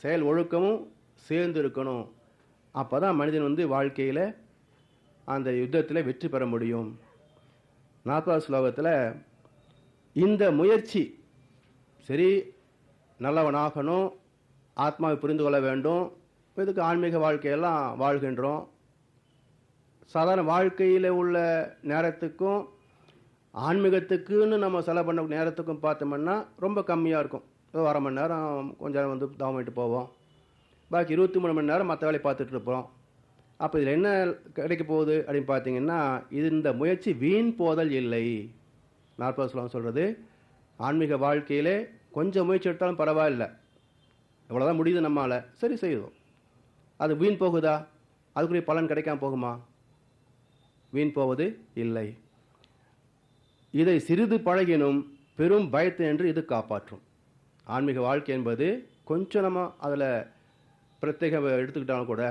செயல் ஒழுக்கமும் சேர்ந்து இருக்கணும். அப்போ தான் மனிதன் வாழ்க்கையில் அந்த யுத்தத்தில் வெற்றி பெற முடியும். 40வது ஸ்லோகத்தில் இந்த முயற்சி சரி, நல்லவனாகணும், ஆத்மாவை புரிந்து கொள்ள வேண்டும், இதுக்கு ஆன்மீக வாழ்க்கையெல்லாம் வாழ்கின்றோம். சாதாரண வாழ்க்கையில் உள்ள நேரத்துக்கும் ஆன்மீகத்துக்குன்னு நம்ம செலவு பண்ண நேரத்துக்கும் பார்த்தோம்னா ரொம்ப கம்மியாக இருக்கும். ஒரு அரை மணி நேரம் கொஞ்சம் நேரம் வந்து தவம் பண்ணிட்டு போவோம், பாக்கி 23 மணி நேரம் மற்ற வேலையை பார்த்துட்டு இருப்போம். அப்போ இதில் என்ன கிடைக்க போகுது அப்படின்னு பார்த்தீங்கன்னா, இந்த முயற்சி வீண் போதல் இல்லை. 40வது ஸ்லோகம் சொல்கிறது, ஆன்மீக வாழ்க்கையிலே கொஞ்சம் முயற்சி எடுத்தாலும் பரவாயில்லை, எவ்வளோதான் முடியுது நம்மால், சரி செய்வோம். அது வீண் போகுதா? அதுக்குரிய பலன் கிடைக்காம போகுமா? வீண் போவது இல்லை. இதை சிறிது பழகினும் பெரும் பயத்தை என்று இது காப்பாற்றும். ஆன்மீக வாழ்க்கை என்பது கொஞ்சம் நம்ம அதில் பிரத்யேக எடுத்துக்கிட்டாலும் கூட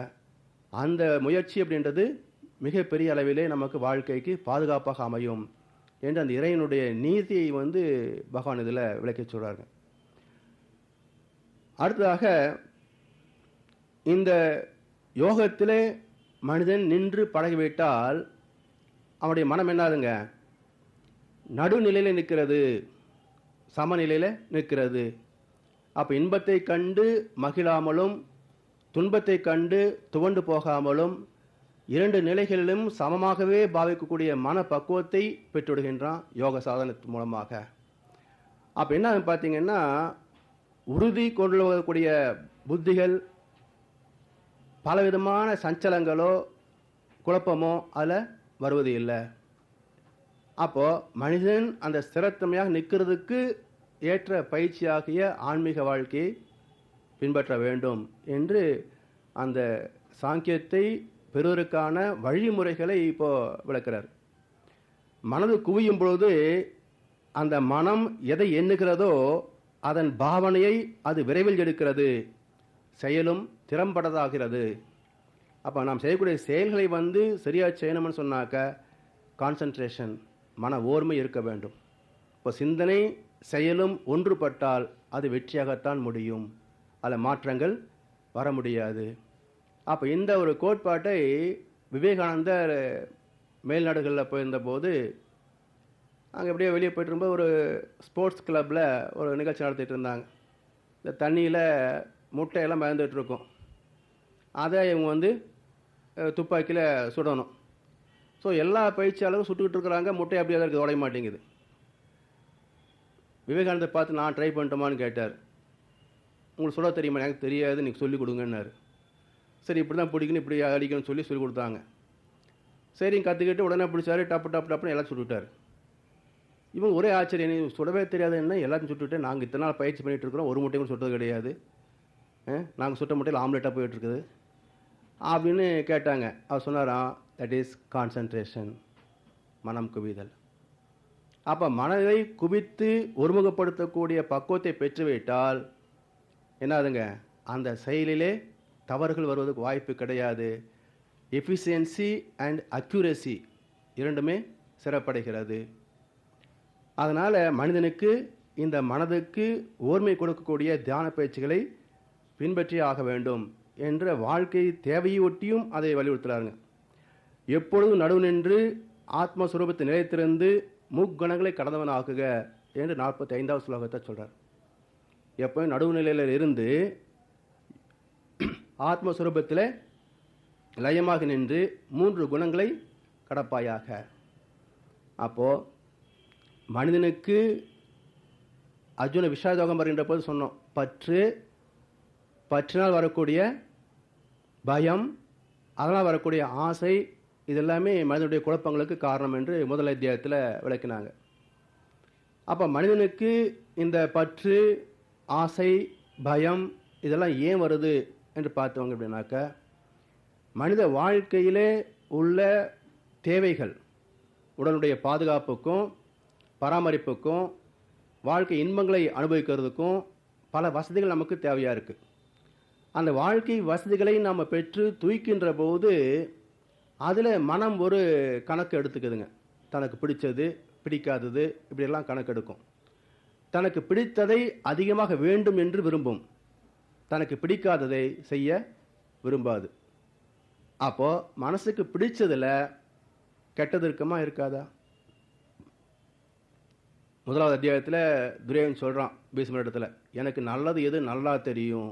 அந்த முயற்சி அப்படின்றது மிகப்பெரிய அளவிலே நமக்கு வாழ்க்கைக்கு பாதுகாப்பாக அமையும் என்று அந்த இறைவனுடைய நீதியை வந்து பகவான் இதில் விளக்கி சொல்கிறாங்க. அடுத்ததாக, இந்த யோகத்திலே மனிதன் நின்று பழகிவிட்டால் அவனுடைய மனம் என்னாதுங்க, நடுநிலையில் நிற்கிறது, சமநிலையில் நிற்கிறது. அப்போ இன்பத்தை கண்டு மகிழாமலும் துன்பத்தை கண்டு துவண்டு போகாமலும் 2 நிலைகளிலும் சமமாகவே பாவிக்கக்கூடிய மன பக்குவத்தை பெற்றுவிடுகின்றான் யோக சாதனத்தின் மூலமாக. அப்போ என்ன பார்த்தீங்கன்னா, உறுதி கொள்ளக்கூடிய புத்திகள் பலவிதமான சஞ்சலங்களோ குழப்பமோ அதில் வருவது இல்லை. அப்போது மனிதன் அந்த ஸ்திரத்தன்மையாக நிற்கிறதுக்கு ஏற்ற பயிற்சியாகிய ஆன்மீக வாழ்க்கையை பின்பற்ற வேண்டும் என்று அந்த சாங்கியத்தை பெறுவதற்கான வழிமுறைகளை இப்போ விளக்கிறார். மனது குவியும் பொழுது அந்த மனம் எதை எண்ணுகிறதோ அதன் பாவனையை அது விரைவில் எடுக்கிறது, செயலும் திறம்படதாகிறது. அப்போ நாம் செய்யக்கூடிய செயல்களை வந்து சரியாக செய்யணும்னு சொன்னாக்க கான்சன்ட்ரேஷன், மன ஓர்மை இருக்க வேண்டும். இப்போ சிந்தனை செயலும் ஒன்றுபட்டால் அது வெற்றியாகத்தான் முடியும், அதில் மாற்றங்கள் வர முடியாது. அப்போ இந்த ஒரு கோட்பாட்டை விவேகானந்தர் மேல்நாடுகளில் போயிருந்தபோது அங்கே எப்படியோ வெளியே போய்ட்டு இருக்கும்போது ஒரு ஸ்போர்ட்ஸ் கிளப்பில் ஒரு நிகழ்ச்சி நடத்திட்டு இருந்தாங்க. இந்த தண்ணியில் முட்டையெல்லாம் பயந்துட்டு இருக்கும், அதை இவங்க வந்து துப்பாக்கியில் சுடணும். ஸோ எல்லா பயிற்சியாளரும் சுட்டுக்கிட்டு இருக்கிறாங்க, முட்டை அப்படியே தான் இருக்குது, உடைய மாட்டேங்குது. விவேகானந்தர் பார்த்து நான் ட்ரை பண்ணிட்டோமான்னு கேட்டார். உங்களுக்கு சுட தெரியுமா? எனக்கு தெரியாது, நீங்கள் சொல்லிக் கொடுங்கன்னாரு. சரி, இப்படி தான் பிடிக்கணும், இப்படி அடிக்கணும்னு சொல்லி கொடுத்தாங்க. சரி, கற்றுக்கிட்டு உடனே பிடிச்சாரு, டப்பு டப்பு டப்புன்னு எல்லாத்தையும் சுட்டுவிட்டார். இவங்க ஒரே ஆச்சரியம், நீ சுடவே தெரியாது என்ன, எல்லாத்தையும் சுட்டுவிட்டு, நாங்கள் இத்தனை நாள் பயிற்சி பண்ணிகிட்டு இருக்கிறோம், ஒரு முட்டையும் சுட்டது கிடையாது, நாங்கள் சுட்ட முட்டையில் ஆம்லெட்டாக போயிட்டுருக்குது அப்படின்னு கேட்டாங்க. அவர் சொன்னாராம், தட் இஸ் கான்சன்ட்ரேஷன், மனம் குவிதல். அப்போ மனதை குவித்து ஒருமுகப்படுத்தக்கூடிய பக்குவத்தை பெற்றுவிட்டால் என்னாதுங்க, அந்த செயலிலே தவறுகள் வருவதற்கு வாய்ப்பு கிடையாது. எஃபிஷியன்சி அண்ட் அக்யூரசி இரண்டுமே சிறப்படைகிறது. அதனால் மனிதனுக்கு இந்த மனதுக்கு ஓர்மை கொடுக்கக்கூடிய தியான பயிற்சிகளை பின்பற்றி ஆக வேண்டும் என்ற வாழ்க்கை தேவையொட்டியும் அதை வலியுறுத்துகிறாருங்க. எப்பொழுதும் நடுவு நின்று ஆத்மஸ்வரூபத்தை நிலைத்திருந்து முக்குணங்களை கடந்தவனாக்குக என்று 45வது ஸ்லோகத்தை சொல்கிறார். எப்போயும் நடுவுநிலையில் இருந்து ஆத்மஸ்வரூபத்தில் லயமாக நின்று 3 குணங்களை கடப்பாயாக. அப்போது மனிதனுக்கு அர்ஜுன விஷாதோகம் வருகின்ற போது சொன்னோம், பற்றினால் வரக்கூடிய பயம், அதனால் வரக்கூடிய ஆசை, இதெல்லாமே மனிதனுடைய குழப்பங்களுக்கு காரணம் என்று முதல் அத்தியாயத்தில் விளக்கினாங்க. அப்போ மனிதனுக்கு இந்த பற்று, ஆசை, பயம் இதெல்லாம் ஏன் வருது என்று பார்த்தவங்க அப்படின்னாக்க, மனித வாழ்க்கையிலே உள்ள தேவைகள், உடலுடைய பாதுகாப்புக்கும் பராமரிப்புக்கும் வாழ்க்கை இன்பங்களை அனுபவிக்கிறதுக்கும் பல வசதிகள் நமக்கு தேவையாக இருக்குது. அந்த வாழ்க்கை வசதிகளை நாம் பெற்று தூய்க்கின்ற போது அதில் மனம் ஒரு கணக்கு எடுத்துக்குதுங்க. தனக்கு பிடிச்சது பிடிக்காதது இப்படியெல்லாம் கணக்கு எடுக்கும். தனக்கு பிடித்ததை அதிகமாக வேண்டும் என்று விரும்பும், தனக்கு பிடிக்காததை செய்ய விரும்பாது. அப்போது மனசுக்கு பிடிச்சதில் கெட்டது இருக்குமா இருக்காதா? 1வது அத்தியாயத்தில் துரியோதனன் சொல்கிறான் பீஷ்மர் இடத்துல, எனக்கு நல்லது எது நல்லா தெரியும்,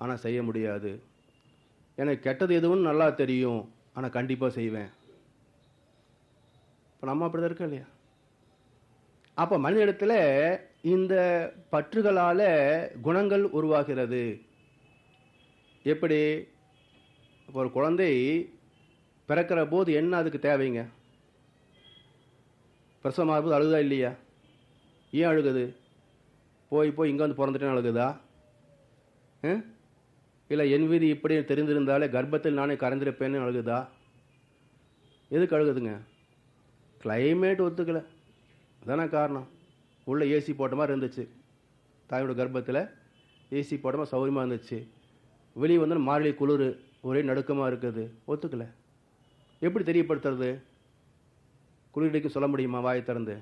ஆனால் செய்ய முடியாது. எனக்கு கெட்டது எதுவும் நல்லா தெரியும், ஆனால் கண்டிப்பாக செய்வேன். இப்போ நம்ம அப்படி தான் இருக்கோம் இல்லையா? அப்போ மனித இடத்துல இந்த பற்றுகளால் குணங்கள் உருவாகிறது. எப்படி? இப்போ ஒரு குழந்தை பிறக்கிற போது என்ன அதுக்கு தேவைங்க? பிரசவமாகும் போது அழுகுதா இல்லையா? ஏன் அழுகுது? போய் இங்கே வந்து பிறந்துட்டேன்னு அழுகுதா? இல்லை என் விதி இப்படி தெரிந்திருந்தாலே கர்ப்பத்தில் நானே கறந்திருப்பேன்னு அழுகுதா? எதுக்கு அழுகுதுங்க? கிளைமேட் ஒத்துக்கலை, அதானே காரணம். உள்ளே ஏசி போட்ட மாதிரி இருந்துச்சு, தாயோட கர்ப்பத்தில் ஏசி போட்ட மாதிரி சௌகரியமாக இருந்துச்சு. வெளியே வந்து மார்கழி குளிர், ஒரே நடுக்கமாக இருக்குது, ஒத்துக்கலை. எப்படி தெரியப்படுத்துறது? குளிர்டைக்கு சொல்ல முடியுமா வாயை திறந்து?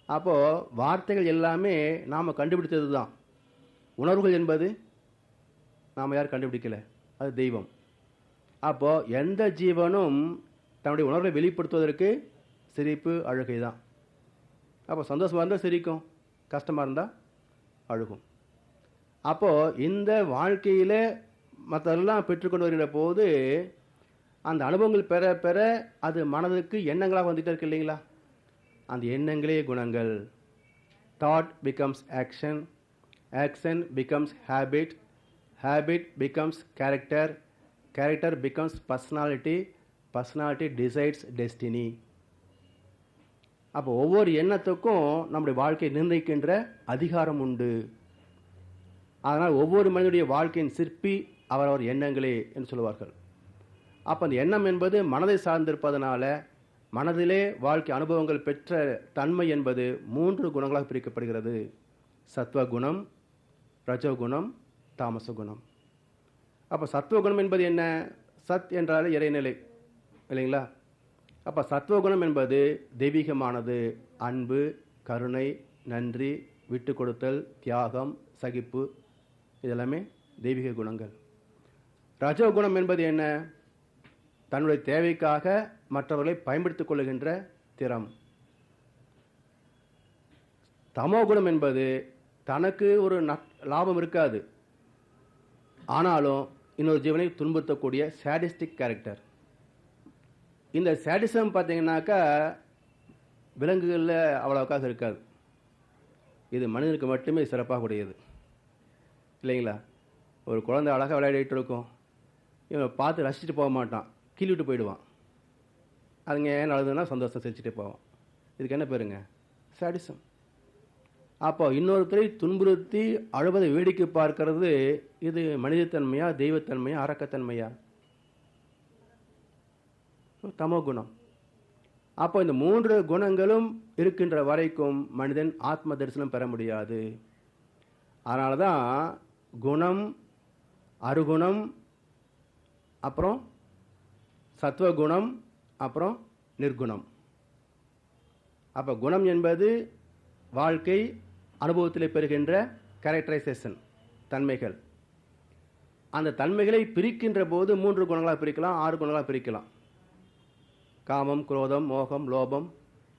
அப்போது வார்த்தைகள் எல்லாமே நாம் கண்டுபிடித்தது தான். உணர்வுகள் என்பது நாம் யாரும் கண்டுபிடிக்கலை, அது தெய்வம். அப்போது எந்த ஜீவனும் தன்னுடைய உணர்வை வெளிப்படுத்துவதற்கு சிரிப்பு அழுகை தான். அப்போ சந்தோஷமாக இருந்தால் சிரிக்கும், கஷ்டமாக இருந்தால் அழுகும். அப்போது இந்த வாழ்க்கையில் மற்றெல்லாம் பெற்றுக்கொண்டு வருகிற போது அந்த அனுபவங்கள் பெற பெற அது மனதுக்கு எண்ணங்களாக வந்துகிட்டே இருக்கு இல்லைங்களா? அந்த எண்ணங்களே குணங்கள். Thought becomes action, action becomes habit, habit becomes character, character becomes personality, personality decides destiny. அப்போ ஒவ்வொரு எண்ணத்துக்கும் நம்முடைய வாழ்க்கையை நிர்ணயிக்கின்ற அதிகாரம் உண்டு. அதனால் ஒவ்வொரு மனிதனுடைய வாழ்க்கையின் சிற்பி அவரவர் எண்ணங்களே என்று சொல்லுவார்கள். அப்போ அந்த எண்ணம் என்பது மனதை சார்ந்திருப்பதனால மனதிலே வாழ்க்கை அனுபவங்கள் பெற்ற தன்மை என்பது 3 குணங்களாக பிரிக்கப்படுகிறது. சத்வகுணம், ரஜோகுணம், தாமச குணம். அப்போ சத்வகுணம் என்பது என்ன? சத் என்றாலே இறைநிலை இல்லைங்களா? அப்போ சத்வகுணம் என்பது தெய்வீகமானது. அன்பு, கருணை, நன்றி, விட்டு கொடுத்தல், தியாகம், சகிப்பு, இதெல்லாமே தெய்வீக குணங்கள். ரஜோகுணம் என்பது என்ன? தன்னுடைய தேவைக்காக மற்றவர்களை பயன்படுத்திக் கொள்ளுகின்ற திறம். தமோகுணம் என்பது தனக்கு ஒரு லாபம் இருக்காது, ஆனாலும் இன்னொரு ஜீவனை துன்புறுத்தக்கூடிய சாடிஸ்டிக் கேரக்டர். இந்த சாடிசம் பார்த்தீங்கன்னாக்கா விலங்குகளில் அவ்வளோக்காக இருக்காது, இது மனிதனுக்கு மட்டுமே சிறப்பாக உடையது இல்லைங்களா? ஒரு குழந்தை அழகாக விளையாடிட்டு இருக்கும், இவனை பார்த்து ரசிச்சுட்டு போக மாட்டான், கிள்ளிவிட்டு போயிடுவான். அதுங்க ஏன் அழுதுன்னா சந்தோஷம் சிரிச்சுட்டே போவான். இதுக்கு என்ன பேருங்க? சாடிசம். அப்போ இன்னொருத்தரை துன்புறுத்தி அழுவதை வேடிக்கை பார்க்கறது இது மனிதத்தன்மையா, தெய்வத்தன்மையா, அரக்கத்தன்மையா? தமோ குணம். அப்போ இந்த 3 குணங்களும் இருக்கின்ற வரைக்கும் மனிதன் ஆத்ம தரிசனம் பெற முடியாது. அதனால தான் குணம், அருகுணம், அப்புறம் சத்வகுணம், அப்புறம் நிர்குணம். அப்போ குணம் என்பது வாழ்க்கை அனுபவத்தில் பெறுகின்ற கேரக்டரைசேஷன், தன்மைகள். அந்த தன்மைகளை பிரிக்கின்ற போது 3 குணங்களாக பிரிக்கலாம், 6 குணங்களாக பிரிக்கலாம். காமம், குரோதம், மோகம், லோபம்,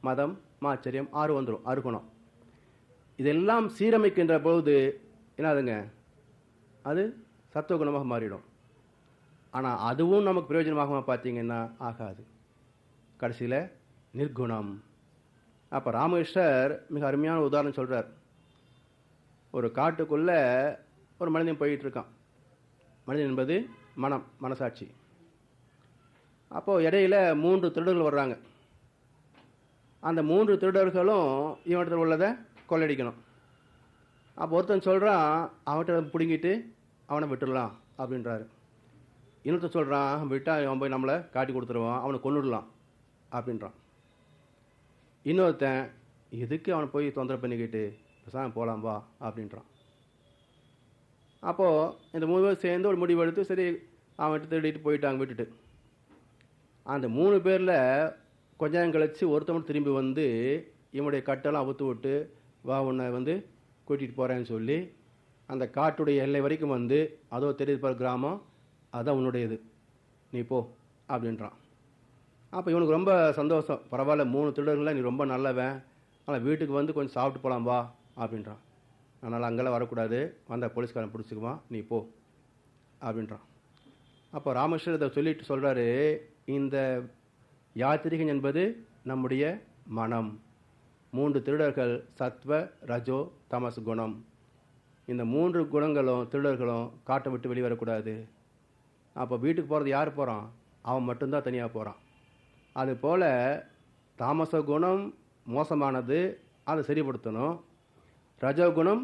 மதம், மாச்சரியம், 6 வந்துடும், 6 குணம். இதெல்லாம் சீரமைக்கின்ற போது என்னதுங்க? அது சத்துவகுணமாக மாறிடும். ஆனால் அதுவும் நமக்கு பிரயோஜனமாக பார்த்தீங்கன்னா ஆகாது. கடைசியில் நிர்குணம். அப்போ ராமகிருஷ்ணர் மிக அருமையான உதாரணம் சொல்கிறார். ஒரு காட்டுக்குள்ளே ஒரு மனிதன் போயிட்டுருக்கான். மனிதன் என்பது மனம், மனசாட்சி. அப்போது இடையில 3 திருடர்கள் வர்றாங்க. அந்த 3 திருடர்களும் இவன்கிட்ட உள்ளதை கொள்ளடிக்கணும். அப்போ ஒருத்தன் சொல்கிறான், அவன்கிட்ட பிடுங்கிட்டு அவனை விட்டுடலாம் அப்படின்றாரு. இன்னொருத்தன் சொல்கிறான், விட்டால் அவன் போய் நம்மளை காட்டி கொடுத்துருவான், அவனை கொன்னுடலாம் அப்படின்றான். இன்னொருத்தன், எதுக்கு அவனை போய் தொந்தரவு பண்ணிக்கிட்டு பேசாம போகலாம் வா அப்படின்றான். அப்போது இந்த 3 பேர் சேர்ந்து ஒரு முடிவெடுத்து சரி அவன்கிட்ட திருடிட்டு போயிட்டாங்க விட்டுட்டு. அந்த 3 பேரில் கொஞ்ச நேரம் கழித்து ஒருத்தவன் திரும்பி வந்து இவனுடைய கட்டெல்லாம் அவுத்து விட்டு வா உன்னை வந்து கூட்டிகிட்டு போகிறேன்னு சொல்லி அந்த காட்டுடைய எல்லை வரைக்கும் வந்து அதோ தெரியுது பாரு கிராமம், அதுதான் உன்னுடையது, நீ போ அப்படின்றான். அப்போ இவனுக்கு ரொம்ப சந்தோஷம். பரவாயில்ல, 3 திருடர்களில் நீ ரொம்ப நல்லவன், ஆனால் வீட்டுக்கு வந்து கொஞ்சம் சாப்பிட்டு போகலாம் வா அப்படின்றான். அதனால் அங்கெல்லாம் வரக்கூடாது, வந்தால் போலீஸ்காரன் பிடிச்சிக்குவான், நீ போ அப்படின்றான். அப்போ ராமகிருஷ்ணர் இதை சொல்லிட்டு சொல்கிறாரு, இந்த யாத்திரிகன் என்பது நம்முடைய மனம். 3 திருடர்கள் சத்வ ரஜோ தமஸ் குணம். இந்த 3 குணங்களும் திருடர்களும் காட்டை விட்டு வெளிவரக்கூடாது. அப்போ வீட்டுக்கு போகிறது யார் போகிறான்? அவன் மட்டும்தான் தனியாக போகிறான். அதுபோல் தாமச குணம் மோசமானது, அதை சரிப்படுத்தணும். ரஜோகுணம்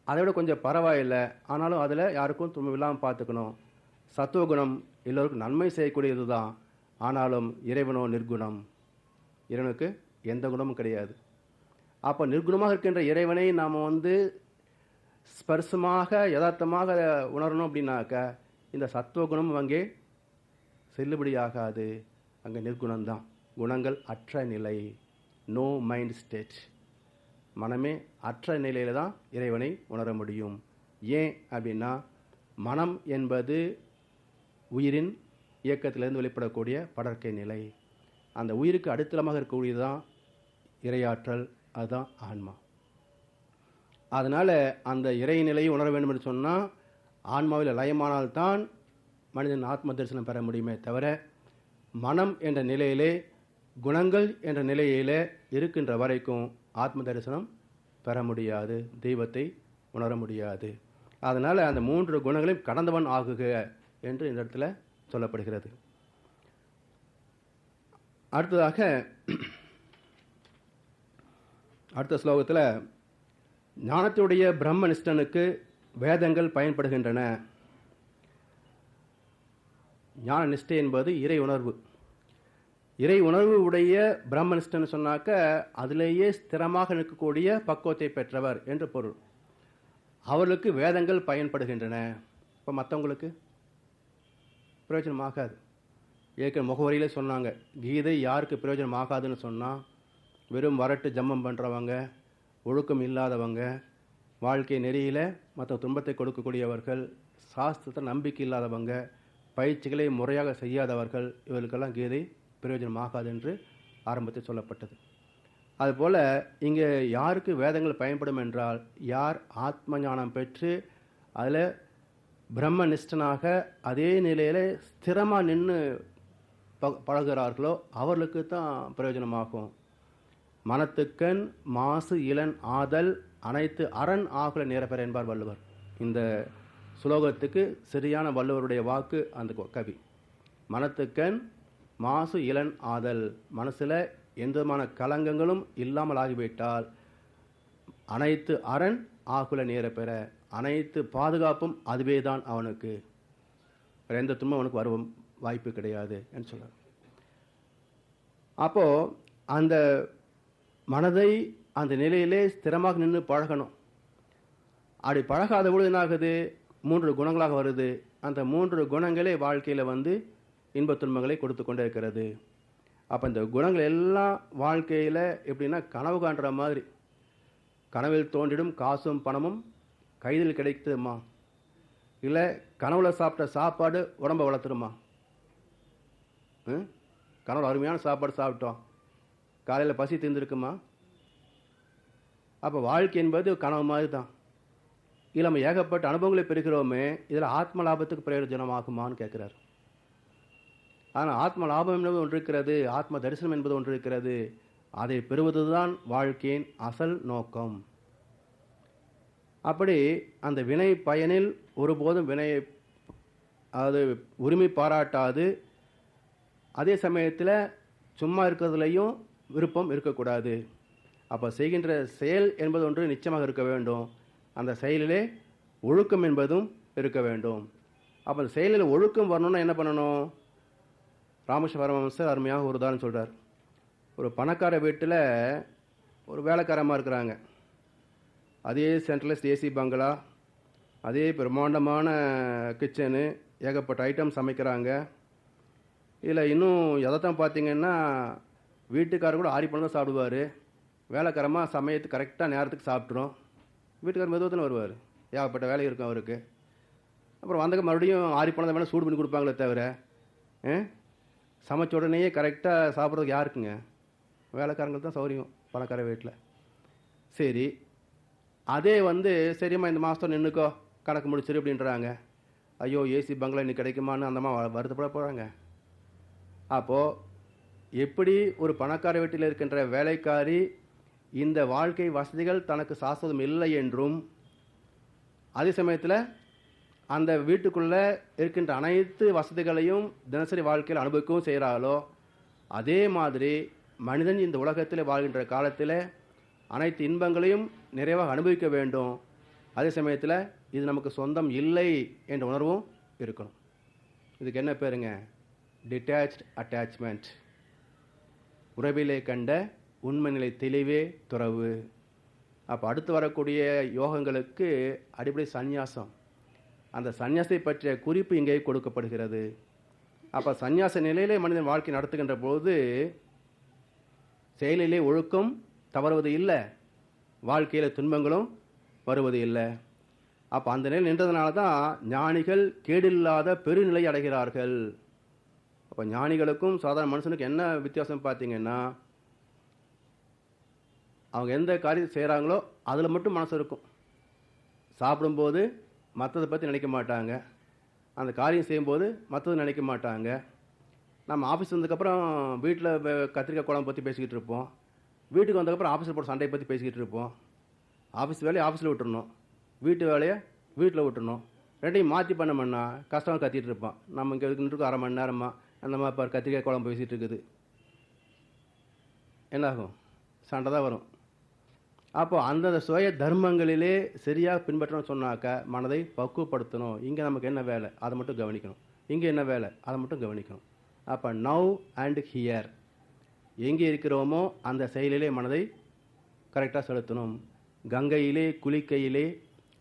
அதை விட கொஞ்சம் பரவாயில்லை, ஆனாலும் அதில் யாருக்கும் துன்பம் இல்லாமல் பார்த்துக்கணும். சத்துவகுணம் எல்லோருக்கும் நன்மை செய்யக்கூடியது தான், ஆனாலும் இறைவனோ நிர்குணம், இறைவனுக்கு எந்த குணமும் கிடையாது. அப்போ நிர்குணமாக இருக்கின்ற இறைவனை நாம் ஸ்பர்சமாக யதார்த்தமாக உணரணும் அப்படின்னாக்க இந்த சத்துவகுணம் அங்கே செல்லுபடியாகாது. அங்கே நிர்குணம்தான், குணங்கள் அற்ற நிலை, நோ மைண்ட் ஸ்டேட். மனமே அற்ற நிலையில் தான் இறைவனை உணர முடியும். ஏன் அப்படின்னா மனம் என்பது உயிரின் இயக்கத்திலிருந்து வெளிப்படக்கூடிய படர்க்கை நிலை. அந்த உயிருக்கு அடித்தளமாக இருக்கக்கூடியது தான் இறையாற்றல், அதுதான் ஆன்மா. அதனால் அந்த இறைநிலையை உணர வேண்டும் என்று சொன்னால் ஆன்மாவில் லயமானால்தான் மனிதன் ஆத்ம தரிசனம் பெற முடியுமே தவிர மனம் என்ற நிலையிலே குணங்கள் என்ற நிலையிலே இருக்கின்ற வரைக்கும் ஆத்ம தரிசனம் பெற முடியாது, தெய்வத்தை உணர முடியாது. அதனால் அந்த 3 குணங்களையும் கடந்தவன் ஆகுக என்று இந்த இடத்துல சொல்லப்படுகிறது. அடுத்ததாக அடுத்த ஸ்லோகத்தில் ஞானத்துடைய பிரம்மனிஷ்டனுக்கு வேதங்கள் பயன்படுகின்றன. ஞான நிஷ்டை என்பது இறை உணர்வு. இறை உணர்வு உடைய பிரம்மனிஷ்டன் சொன்னாக்க அதிலேயே ஸ்திரமாக நிற்கக்கூடிய பக்குவத்தை பெற்றவர் என்று பொருள். அவர்களுக்கு வேதங்கள் பயன்படுகின்றன. இப்போ மற்றவங்களுக்கு பிரயோஜனமாகாது. ஏற்கனவே முகவரியிலே சொன்னாங்க, கீதை யாருக்கு பிரயோஜனமாகாதுன்னு சொன்னால் வெறும் வரட்டு ஜம்மம் பண்ணுறவங்க, ஒழுக்கம் இல்லாதவங்க, வாழ்க்கை நெறியில் மற்ற துன்பத்தை கொடுக்கக்கூடியவர்கள், சாஸ்திரத்தில் நம்பிக்கை இல்லாதவங்க, பயிற்சிகளை முறையாக செய்யாதவர்கள், இவர்களுக்கெல்லாம் கீதை பிரயோஜனமாகாது என்று ஆரம்பத்தில் சொல்லப்பட்டது. அதுபோல் இங்கே யாருக்கு வேதங்கள் பயன்படும் என்றால் யார் ஆத்ம ஞானம் பெற்று அதில் பிரம்மனிஷ்டனாக அதே நிலையில் ஸ்திரமாக நின்று பழகிறார்களோ அவர்களுக்கு தான் பிரயோஜனமாகும். மனத்துக்கண் மாசு இளன் ஆதல் அனைத்து அரண் ஆகுல நேரப்பெற என்பார் வள்ளுவர். இந்த சுலோகத்துக்கு சரியான வள்ளுவருடைய வாக்கு அந்த கவி. மனத்துக்கண் மாசு இளன் ஆதல், மனசில் எந்த விதமான கலங்கங்களும் இல்லாமல் ஆகிவிட்டால் அனைத்து அரண் ஆகுல நேரப்பெற, அனைத்து பாதுகாப்பும் அதுவே தான் அவனுக்கு, வேறு எந்த துன்பம் அவனுக்கு வரும் வாய்ப்பு கிடையாது என்று சொல்கிறார். அப்போது அந்த மனதை அந்த நிலையிலே ஸ்திரமாக நின்று பழகணும். அப்படி பழகாத பொழுது என்னாகுது? 3 குணங்களாக வருது. அந்த 3 குணங்களே வாழ்க்கையில் இன்பத் துன்பங்களை கொடுத்து கொண்டே இருக்கிறது. அப்போ இந்த குணங்கள் எல்லாம் வாழ்க்கையில் எப்படின்னா கனவு காண்ற மாதிரி, கனவில் தோன்றிடும் காசும் பணமும் கைதில் கிடைக்குதுமா, இல்லை கனவுல சாப்பிட்ட சாப்பாடு உடம்பை வளர்த்துருமா? கனவுல அருமையான சாப்பாடு சாப்பிட்டோம், காலையில் பசி தீர்ந்துருக்குமா? அப்போ வாழ்க்கை என்பது கனவு மாதிரி தான். இதில் நம்ம ஏகப்பட்ட அனுபவங்களை பெறுகிறோமே, இதில் ஆத்ம லாபத்துக்கு பிரயோஜனமாகுமான்னு கேட்குறாரு. ஆனால் ஆத்ம லாபம் என்பது ஒன்று இருக்கிறது, ஆத்ம தரிசனம் என்பது ஒன்று இருக்கிறது. அதை பெறுவது தான் வாழ்க்கையின் அசல் நோக்கம். அப்படி அந்த வினை பயனில் ஒருபோதும் வினையை அது உரிமை பாராட்டாது, அதே சமயத்தில் சும்மா இருக்கிறதுலையும் விருப்பம் இருக்கக்கூடாது. அப்போ செய்கின்ற செயல் என்பது ஒன்று நிச்சயமாக இருக்க வேண்டும். அந்த செயலிலே ஒழுக்கம் என்பதும் இருக்க வேண்டும். அப்போ அந்த செயலில் ஒழுக்கம் வரணும்னா என்ன பண்ணணும்? ராமகிருஷ்ண பரமஹம்சர் அருமையாக ஒரு உதாரணம் சொல்கிறார். ஒரு பணக்கார வீட்டில் ஒரு வேலைக்காரமாக இருக்கிறாங்க. அதே சென்ட்ரலைஸ்ட் ஏசி பங்களா, அதே பிரம்மாண்டமான கிச்சனு, ஏகப்பட்ட ஐட்டம் சமைக்கிறாங்க. இதில் இன்னும் எதைத்தான் பார்த்தீங்கன்னா வீட்டுக்காரர் கூட ஆறி பணம் தான் சாப்பிடுவார். வேலைக்காரமாக சமயத்துக்கு கரெக்டாக நேரத்துக்கு சாப்பிட்றோம். வீட்டுக்காரர் மெதுவத்தில் வருவார், ஏகப்பட்ட வேலை இருக்கும் அவருக்கு. அப்புறம் வந்தக்க மறுபடியும் ஆறி பணம் தான் வேணால் சூடு பண்ணி கொடுப்பாங்களே தவிர சமைச்ச உடனேயே கரெக்டாக சாப்பிட்றதுக்கு யாருக்குங்க? வேலைக்காரங்களுக்கு தான் சௌரியம் பணக்கார வீட்டில். சரி, அதே சரிம்மா இந்த மாதம் நின்றுக்கோ, கணக்கு முடிச்சிரு அப்படின்றாங்க. ஐயோ ஏசி பங்களா இன்னைக்கு கிடைக்குமான்னு அந்தம்மா வருத்தப்பட போகிறாங்க. அப்போது எப்படி ஒரு பணக்கார வீட்டில் இருக்கின்ற வேலைக்காரி இந்த வாழ்க்கை வசதிகள் தனக்கு சாஸ்வதம் இல்லை என்றும், அதே சமயத்தில் அந்த வீட்டுக்குள்ளே இருக்கின்ற அனைத்து வசதிகளையும் தினசரி வாழ்க்கையில் அனுபவிக்கவும் செய்கிறாளோ, அதே மாதிரி மனிதன் இந்த உலகத்தில் வாழ்கின்ற காலத்தில் அனைத்து இன்பங்களையும் நிறைவாக அனுபவிக்க வேண்டும். அதே சமயத்தில் இது நமக்கு சொந்தம் இல்லை என்ற உணர்வும் இருக்கணும். இதுக்கு என்ன பேருங்க? Detached attachment. உறவிலே கண்ட உண்மை நிலை தெளிவே துறவு. அப்போ அடுத்து வரக்கூடிய யோகங்களுக்கு அடிப்படை சந்நியாசம். அந்த சந்நியாசத்தை பற்றிய குறிப்பு இங்கே கொடுக்கப்படுகிறது. அப்போ சந்நியாச நிலையிலே மனிதன் வாழ்க்கை நடத்துகின்ற போது செயலிலே ஒழுக்கம் தவறுவது இல்லை, வாழ்க்கையில் துன்பங்களும் வருவது இல்லை. அப்போ அந்த நிலை நின்றதுனால தான் ஞானிகள் கேடில்லாத பெருநிலை அடைகிறார்கள். அப்போ ஞானிகளுக்கும் சாதாரண மனுஷனுக்கு என்ன வித்தியாசம் பார்த்தீங்கன்னா, அவங்க எந்த காரியத்தை செய்கிறாங்களோ அதில் மட்டும் மனசு இருக்கும். சாப்பிடும்போது மற்றதை பற்றி நினைக்க மாட்டாங்க, அந்த காரியம் செய்யும்போது மற்றது நினைக்க மாட்டாங்க. நம்ம ஆஃபீஸ் வந்ததுக்கப்புறம் வீட்டில் கத்திரிக்காய் குழம்பு பற்றி பேசிக்கிட்டு இருப்போம், வீட்டுக்கு வந்ததுக்கப்புறம் ஆஃபீஸில் போட சண்டையை பற்றி பேசிக்கிட்டு இருப்போம். ஆஃபீஸ் வேலையை ஆஃபீஸில் விட்டுறணும், வீட்டு வேலையை வீட்டில் விட்டுறணும். ரெண்டையும் மாற்றி பண்ணோம்னா கஸ்டமர் கத்திட்டு இருப்பான். நம்ம இங்கே இருக்க அரை மணி நேரமாக அந்த மாதிரி இப்போ கத்திரிக்காய் குழம்பு பேசிகிட்டு இருக்குது, என்னாகும்? சண்டை தான் வரும். அப்போது அந்தந்த சுய தர்மங்களிலே சரியாக பின்பற்றணும்னு சொன்னாக்க மனதை பக்குவப்படுத்தணும். இங்கே நமக்கு என்ன வேலை அதை மட்டும் கவனிக்கணும், இங்கே என்ன வேலை அதை மட்டும் கவனிக்கணும். அப்போ நவ் அண்ட் ஹியர், எங்கே இருக்கிறோமோ அந்த செயலிலே மனதை கரெக்டாக செலுத்தணும். கங்கையிலே குளிக்கையிலே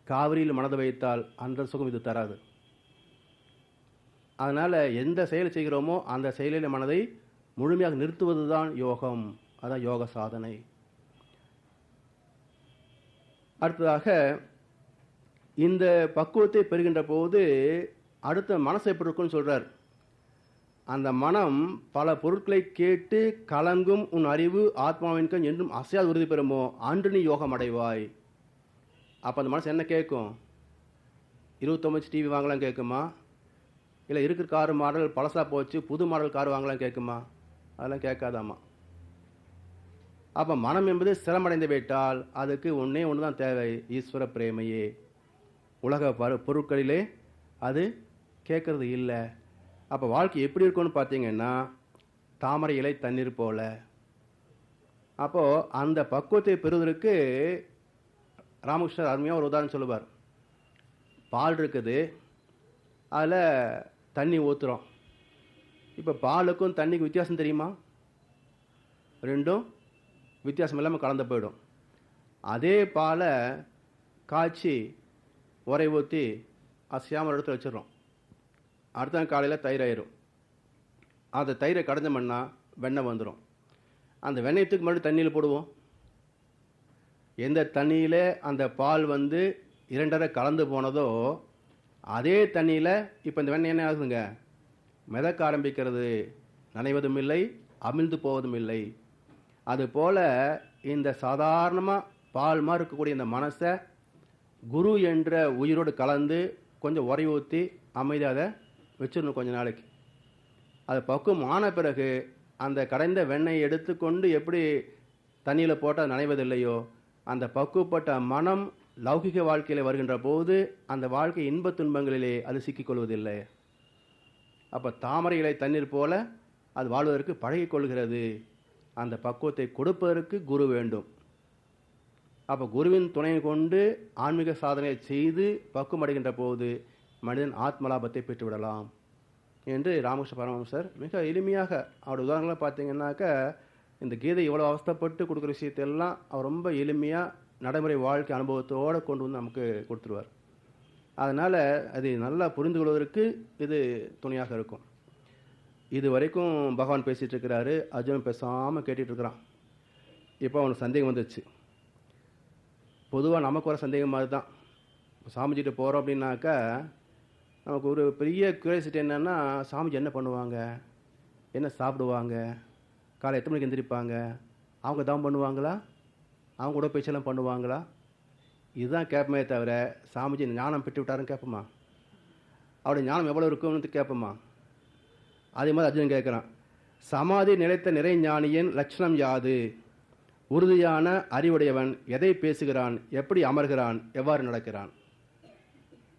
காவிரியில் மனதை வைத்தால் அந்த சுகம் இது தராது. அதனால் எந்த செயல் செய்கிறோமோ அந்த செயலில் மனதை முழுமையாக நிறுத்துவது தான் யோகம். அதான் யோக சாதனை. அடுத்ததாக இந்த பக்குவத்தை பெறுகின்ற போது அடுத்த மனசை எப்படி இருக்குன்னு சொல்கிறார். அந்த மனம் பல பொருட்களை கேட்டு கலங்கும் உன் அறிவு ஆத்மாவின் கண் என்றும் அசையாது உறுதி பெறுமோ அன்று நீ யோகம் அடைவாய். அப்போ அந்த மனசு என்ன கேட்கும்? 29 டிவி வாங்கலாம் கேட்குமா? இல்லை இருக்கிற கார் மாடல் பழசாக போச்சு புது மாடல் கார் வாங்கலாம் கேட்குமா? அதெல்லாம் கேட்காதாமா. அப்போ மனம் என்பது சிரமடைந்து விட்டால் அதுக்கு ஒன்றே ஒன்று தான் தேவை, ஈஸ்வர பிரேமையே. உலக பொருட்களிலே அது கேட்கறது இல்லை. அப்போ வாழ்க்கை எப்படி இருக்கும்னு பார்த்தீங்கன்னா தாமரை இலை தண்ணீர் போல. அப்போது அந்த பக்குவத்தை பெறுவதற்கு ராமகிருஷ்ணர் அருமையாக ஒரு உதாரணம் சொல்லுவார். பால் இருக்குது, அதில் தண்ணி ஊற்றுறோம். இப்போ பாலுக்கும் தண்ணிக்கும் வித்தியாசம் தெரியுமா? ரெண்டும் வித்தியாசம் இல்லாமல் கலந்து போயிடும். அதே பாலை காய்ச்சி உரை ஊற்றி அசையாமல் இடத்துல வச்சிடறோம். அடுத்த நாள் காலையில் தயிர் ஆயிரும். அந்த தயிரை கடைஞ்சோம்னா வெண்ணெய் வந்துடும். அந்த வெண்ணெயத்துக்கு மறுபடியும் தண்ணியில் போடுவோம். எந்த தண்ணியில் அந்த பால் 2.5 கலந்து போனதோ அதே தண்ணியில் இப்போ இந்த வெண்ணெய் என்ன ஆகுதுங்க? மிதக்க ஆரம்பிக்கிறது. நனைவதும் இல்லை, அமிழ்ந்து போவதும் இல்லை. அதுபோல் இந்த சாதாரணமாக பால் மாதிரி இருக்கக்கூடிய இந்த மனசை குரு என்ற உயிரோடு கலந்து கொஞ்சம் உரை ஊற்றி அமைதியாக வச்சிடணும் கொஞ்ச நாளைக்கு. அது பக்குவம் ஆன பிறகு அந்த கடைந்த வெண்ணெயை எடுத்துக்கொண்டு எப்படி தண்ணியில் போட்டால் நனைவதில்லையோ அந்த பக்குவப்பட்ட மனம் லௌகிக வாழ்க்கையில் வருகின்ற போது அந்த வாழ்க்கை இன்ப துன்பங்களிலே அது சிக்கிக்கொள்வதில்லை. அப்போ தாமரை இலை தண்ணீர் போல அது வாழ்வதற்கு பழகிக்கொள்கிறது. அந்த பக்குவத்தை கொடுப்பதற்கு குரு வேண்டும். அப்போ குருவின் துணையை கொண்டு ஆன்மீக சாதனையை செய்து பக்குவம் அடைகின்ற போது மனிதன் ஆத்மலாபத்தை பெற்றுவிடலாம் என்று ராமகிருஷ்ண பரமஹம்சர் மிக எளிமையாக அவருடைய உதாரணங்களை பார்த்தீங்கன்னாக்கா இந்த கீதை இவ்வளோ அவஸ்தைப்பட்டு கொடுக்குற விஷயத்தெல்லாம் அவர் ரொம்ப எளிமையாக நடைமுறை வாழ்க்கை அனுபவத்தோடு கொண்டு வந்து நமக்கு கொடுத்துருவார். அதனால் அது நல்லா புரிந்து கொள்வதற்கு இது துணையாக இருக்கும். இது வரைக்கும் பகவான் பேசிகிட்டு இருக்கிறாரு, அர்ஜுனன் பேசாமல் கேட்டுட்டு இருக்கிறான். இப்போ அவனுக்கு சந்தேகம் வந்துச்சு. பொதுவாக நமக்கு வர சந்தேகம் மாதிரி தான். இப்போ சாமிஜிட்டு போகிறோம் அப்படின்னாக்கா நமக்கு ஒரு பெரிய கியூரியாசிட்டி என்னென்னா சாமிஜி என்ன பண்ணுவாங்க, என்ன சாப்பிடுவாங்க, காலை எத்தனை மணிக்கு எந்திரிப்பாங்க, அவங்க தவம் பண்ணுவாங்களா, அவங்க உடற்பயிற்சியெல்லாம் பண்ணுவாங்களா, இதுதான் கேட்பமே தவிர சாமிஜி ஞானம் பெற்று விட்டாருன்னு கேட்போமா, அவருடைய ஞானம் எவ்வளோ இருக்கும்னு கேட்போமா. அதே மாதிரி அர்ஜுனன் கேட்குறான், சமாதி நிலைத்த நிறை ஞானியின் லட்சணம் யாது, உறுதியான அறிவுடையவன் எதை பேசுகிறான், எப்படி அமர்கிறான், எவ்வாறு நடக்கிறான்.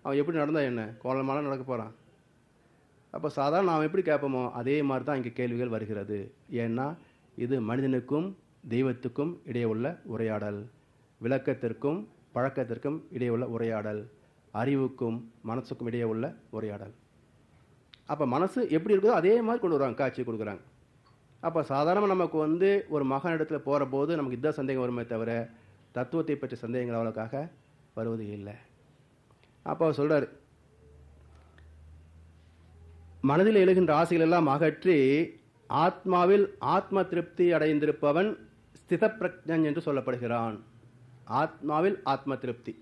அவன் எப்படி நடந்தா என்ன, கோலமால நடக்க போகிறான். அப்போ சாதாரண நாம் எப்படி கேட்போமோ அதே மாதிரி தான் இங்கே கேள்விகள் வருகிறது. ஏன்னா இது மனிதனுக்கும் தெய்வத்துக்கும் இடையே உள்ள உரையாடல், விளக்கத்திற்கும் பழக்கத்திற்கும் இடையே உள்ள உரையாடல், அறிவுக்கும் மனசுக்கும் இடையே உள்ள உரையாடல். அப்போ மனசு எப்படி இருக்குதோ அதே மாதிரி கொண்டு வருவாங்க, காட்சி கொடுக்குறாங்க. அப்போ சாதாரணமாக நமக்கு ஒரு மகன் இடத்துல போகிற போது நமக்கு இதுதான் சந்தேகம் வருமே தவிர தத்துவத்தை பற்றிய சந்தேகங்கள் அவ்வளோக்காக வருவது இல்லை. அப்போ சொல்கிறார், மனதில் எழுகின்ற ஆசைகள் எல்லாம் அகற்றி ஆத்மாவில் ஆத்ம திருப்தி அடைந்திருப்பவன் ஸ்தித பிரஜன் என்று சொல்லப்படுகிறான். ஆத்மாவில் ஆத்ம திருப்தி,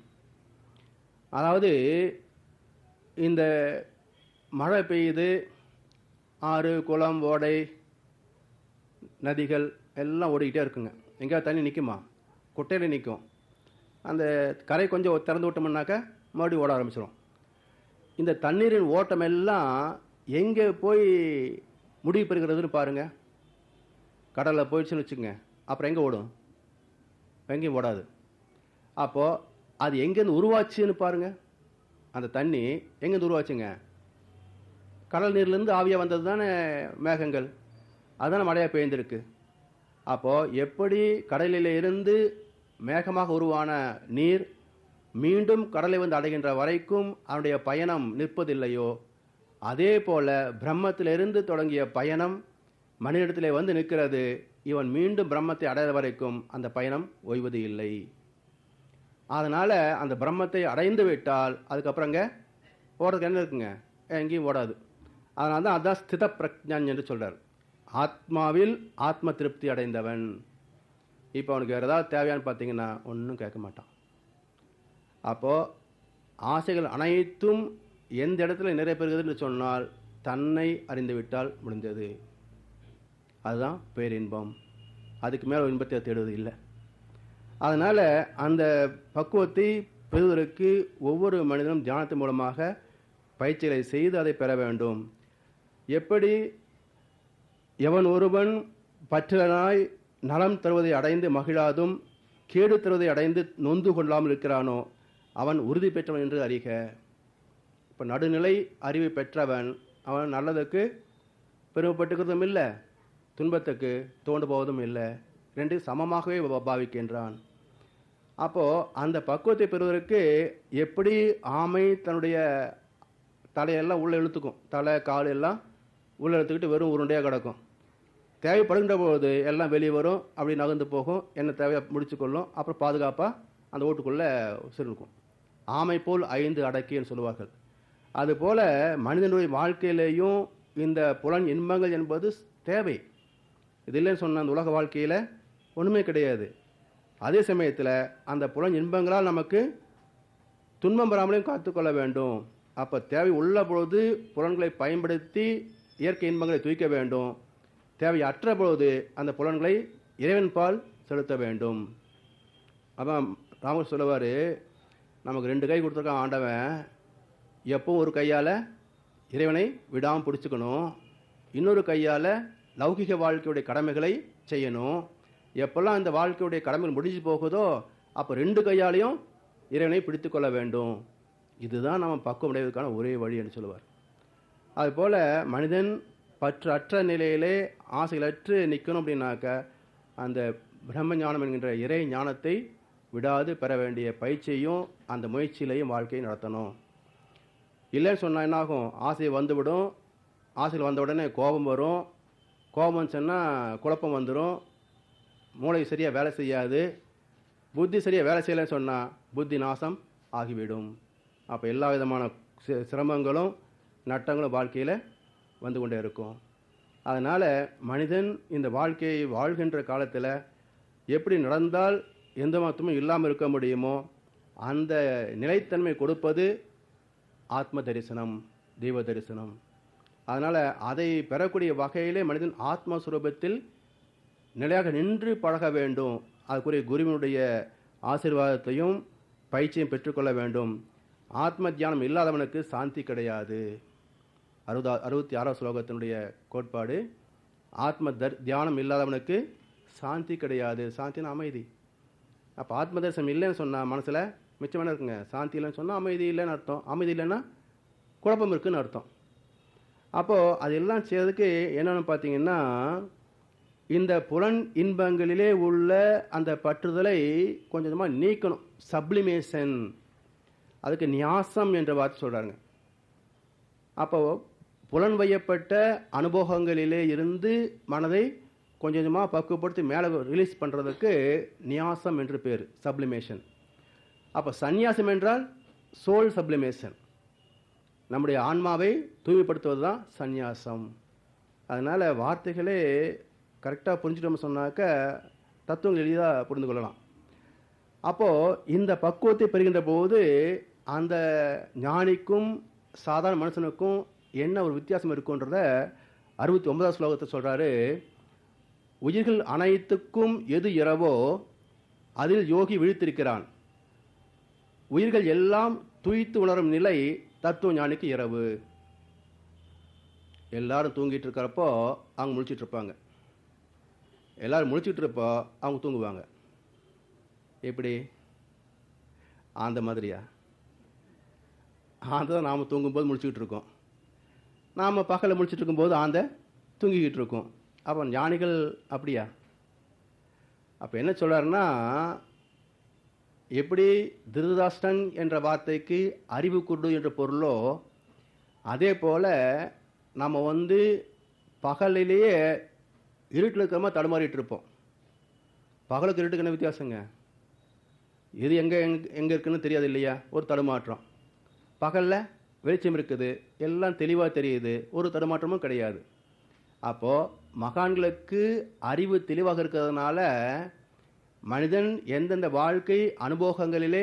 அதாவது இந்த மழை பெய்யுது, ஆறு குளம் ஓடை நதிகள் எல்லாம் ஓடிக்கிட்டே இருக்குங்க. எங்கேயாவது தண்ணி நிற்குமா, குட்டையில் நிற்கும். அந்த கரை கொஞ்சம் திறந்து விட்டோம்னாக்கா மறுபடியும் ஓட ஆரம்பிச்சிடும். இந்த தண்ணீரின் ஓட்டம் எல்லாம் எங்கே போய் முடிவு பெறுகிறதுன்னு பாருங்கள். கடலில் போயிடுச்சுன்னு வச்சுக்கோங்க, அப்புறம் எங்கே ஓடும், எங்கேயும் ஓடாது. அப்போது அது எங்கேருந்து உருவாச்சுன்னு பாருங்கள். அந்த தண்ணி எங்கேருந்து உருவாச்சுங்க, கடல் நீர்லேருந்து ஆவியாக வந்தது தானே மேகங்கள், அதுதானே மழையாக பெய்ந்திருக்கு. அப்போது எப்படி கடலில் இருந்து மேகமாக உருவான நீர் மீண்டும் கடலை வந்து அடைகின்ற வரைக்கும் அவனுடைய பயணம் நிற்பதில்லையோ, அதே போல பிரம்மத்திலிருந்து தொடங்கிய பயணம் மனிதனிடத்திலே வந்து நிற்கிறது. இவன் மீண்டும் பிரம்மத்தை அடைகிற வரைக்கும் அந்த பயணம் ஓய்வது இல்லை. அதனால் அந்த பிரம்மத்தை அடைந்து விட்டால் அதுக்கப்புறங்க ஓடுறதுக்கு என்ன இருக்குங்க, எங்கேயும் ஓடாது. அதனால தான் அதான் ஸ்தித பிரஜன் என்று சொல்கிறார். ஆத்மாவில் ஆத்ம திருப்தி அடைந்தவன். இப்போ அவனுக்கு வேறு ஏதாவது தேவையான்னு பார்த்தீங்கன்னா ஒன்றும் கேட்க மாட்டான். அப்போது ஆசைகள் அனைத்தும் எந்த இடத்துல நிறைவேறுகிறதுன்னு சொன்னால் தன்னை அறிந்துவிட்டால் முடிந்தது. அதுதான் பேரின்பம். அதுக்கு மேலே ஒரு இன்பத்தை தேடுவது இல்லை. அதனால் அந்த பக்குவத்தை பெறுவதற்கு ஒவ்வொரு மனிதனும் தியானத்தின் மூலமாக பயிற்சிகளை செய்து அதை பெற வேண்டும். எப்படி எவன் ஒருவன் பற்றனாய் நலம் தருவதை அடைந்து மகிழாதும் கேடு தருவதை அடைந்து நொந்து கொள்ளாமல் இருக்கிறானோ அவன் உறுதி பெற்றவன் என்று அறிக. இப்போ நடுநிலை அறிவை பெற்றவன் அவன் நல்லதுக்கு பெருமைப்பட்டுக்கிறதும் இல்லை, துன்பத்துக்கு தோண்டு போவதும் இல்லை, ரெண்டு சமமாகவே பாவிக்கின்றான். அப்போது அந்த பக்குவத்தை பெறுவதற்கு எப்படி ஆமை தன்னுடைய தலையெல்லாம் உள்ளே இழுத்துக்கும், தலை கால் எல்லாம் உள்ளே இழுத்துக்கிட்டு வெறும் உருண்டையாக கிடக்கும். தேவைப்படுகின்ற போது எல்லாம் வெளியே வரும், அப்படி நகர்ந்து போகும், என்ன தேவையை முடிச்சுக்கொள்ளும், அப்புறம் பாதுகாப்பாக அந்த ஓட்டுக்குள்ளே சிறுக்கும். ஆமை போல் 5 அடக்கின்னு சொல்லுவார்கள். அதுபோல் மனிதனுடைய வாழ்க்கையிலேயும் இந்த புலன் இன்பங்கள் என்பது தேவை. இது இல்லைன்னு சொன்ன அந்த உலக வாழ்க்கையில் ஒன்றுமே கிடையாது. அதே சமயத்தில் அந்த புலன் இன்பங்களால் நமக்கு துன்பம் வராமலையும் காத்துக்கொள்ள வேண்டும். அப்போ தேவை உள்ள பொழுது புலன்களை பயன்படுத்தி இயற்கை இன்பங்களை தூய்க்க வேண்டும். தேவையற்ற பொழுது அந்த புலன்களை இறைவன் பால் செலுத்த வேண்டும். அதான் ராமர் சொல்லுவார், நமக்கு 2 கை கொடுத்துருக்கான் ஆண்டவன், எப்பவும் ஒரு கையால் இறைவனை விடாமல் பிடிச்சிக்கணும், இன்னொரு கையால் லௌகிக வாழ்க்கையுடைய கடமைகளை செய்யணும். எப்போல்லாம் இந்த வாழ்க்கையுடைய கடமைகள் முடிஞ்சு போகுதோ அப்போ 2 கையாலையும் இறைவனை பிடித்து கொள்ள வேண்டும். இதுதான் நம்ம பக்குவம் அடைவதற்கான ஒரே வழி என்று சொல்லுவார். அதுபோல் மனிதன் பற்று அற்ற நிலையிலே ஆசைகளற்று நிற்கணும் அப்படின்னாக்க அந்த பிரம்ம ஞானம் என்கின்ற இறை ஞானத்தை விடாது பெற வேண்டிய பயிற்சியையும் அந்த முயற்சியிலையும் வாழ்க்கையை நடத்தணும். இல்லைன்னு சொன்னால் என்னாகும், ஆசை வந்துவிடும், ஆசையில் வந்த உடனே கோபம் வரும், கோபம் சொன்னால் குழப்பம் வந்துடும், மூளை சரியாக வேலை செய்யாது, புத்தி சரியாக வேலை செய்யலைன்னு சொன்னால் புத்தி நாசம் ஆகிவிடும். அப்போ எல்லா விதமான சிரமங்களும் நட்டங்களும் வாழ்க்கையில் வந்து கொண்டே இருக்கும். அதனால் மனிதன் இந்த வாழ்க்கையை வாழ்கின்ற காலத்தில் எப்படி நடந்தால் எந்த மாற்றமும் இல்லாமல் இருக்க முடியுமோ அந்த நிலைத்தன்மை கொடுப்பது ஆத்ம தரிசனம், தெய்வ தரிசனம். அதனால் அதை பெறக்கூடிய வகையிலே மனிதன் ஆத்மஸ்வரூபத்தில் நிலையாக நின்று பழக வேண்டும். அதுக்குரிய குருவினுடைய ஆசீர்வாதத்தையும் பயிற்சியும் பெற்றுக்கொள்ள வேண்டும். ஆத்ம தியானம் இல்லாதவனுக்கு சாந்தி கிடையாது. 66 ஸ்லோகத்தினுடைய கோட்பாடு, ஆத்ம தியானம் இல்லாதவனுக்கு சாந்தி கிடையாது. சாந்தினா அமைதி. அப்போ ஆத்ம தரிசனம் இல்லைன்னு சொன்னால் மனசில் மிச்சம் என்ன இருக்குங்க? சாந்தி இல்லைன்னு சொன்னால் அமைதி இல்லைன்னு அர்த்தம். அமைதி இல்லைன்னா குழப்பம் இருக்குன்னு அர்த்தம். அப்போது அதெல்லாம் செய்யறதுக்கு என்னென்னு பார்த்தீங்கன்னா, இந்த புலன் இன்பங்களிலே உள்ள அந்த பற்றுதலை கொஞ்சம் கொஞ்சமாக நீக்கணும். சப்ளிமேஷன், அதுக்கு நியாசம் என்ற வார்த்தை சொல்கிறாங்க. அப்போது புலன் வையப்பட்ட அனுபவங்களிலே இருந்து மனதை கொஞ்சம் கொஞ்சமாக பக்குவப்படுத்தி மேலே ரிலீஸ் பண்ணுறதுக்கு நியாசம் என்று பேர், சப்ளிமேஷன். அப்போ சந்நியாசம் என்றால் சோல் சப்ளிமேஷன், நம்முடைய ஆன்மாவை தூய்மைப்படுத்துவது தான் சந்நியாசம். அதனால் வார்த்தைகளே கரெக்டாக புரிஞ்சுட்டோம்னு சொன்னாக்க தத்துவங்கள் எளிதாக புரிந்து கொள்ளலாம். அப்போது இந்த பக்குவத்தை பெறுகின்ற போது அந்த ஞானிக்கும் சாதாரண மனுஷனுக்கும் என்ன ஒரு வித்தியாசம் இருக்குன்றத 69வது ஸ்லோகத்தை சொல்கிறாரு. உயிர்கள் அனைத்துக்கும் எது இரவோ அதில் யோகி விழித்திருக்கிறான். உயிர்கள் எல்லாம் துய்த்து உணரும் நிலை தத்துவ ஞானிக்கு இரவு. எல்லாரும் தூங்கிட்டு இருக்கிறப்போ அவங்க முழிச்சிட்டு இருப்பாங்க, எல்லாரும் முழிச்சிட்டு இருப்போ அவங்க தூங்குவாங்க. எப்படி? அந்த மாதிரியா? ஆந்தை தான் நாம் தூங்கும்போது முழிச்சிக்கிட்டு இருக்கோம், நாம் பகலில் முழிச்சிட்டு இருக்கும்போது ஆந்தை தூங்கிக்கிட்டு இருக்கோம். அப்போ ஞானிகள் அப்படியா? அப்போ என்ன சொல்கிறாருன்னா, எப்படி திருதராஷ்டிரன் என்ற வார்த்தைக்கு அறிவு குருடு என்ற பொருளோ, அதே போல் நம்ம பகலிலேயே இருட்டில் இருக்கிற தடுமாறிட்டு இருப்போம். பகலுக்கு இருட்டுக்கு என்ன வித்தியாசங்க? இது எங்கே இருக்குன்னு தெரியாது இல்லையா? ஒரு தடுமாற்றம். பகலில் வெளிச்சம் இருக்குது, எல்லாம் தெளிவாக தெரியுது, ஒரு தடுமாற்றமும் கிடையாது. அப்போது மகான்களுக்கு அறிவு தெளிவாக இருக்கிறதுனால மனிதன் எந்தெந்த வாழ்க்கை அனுபவங்களிலே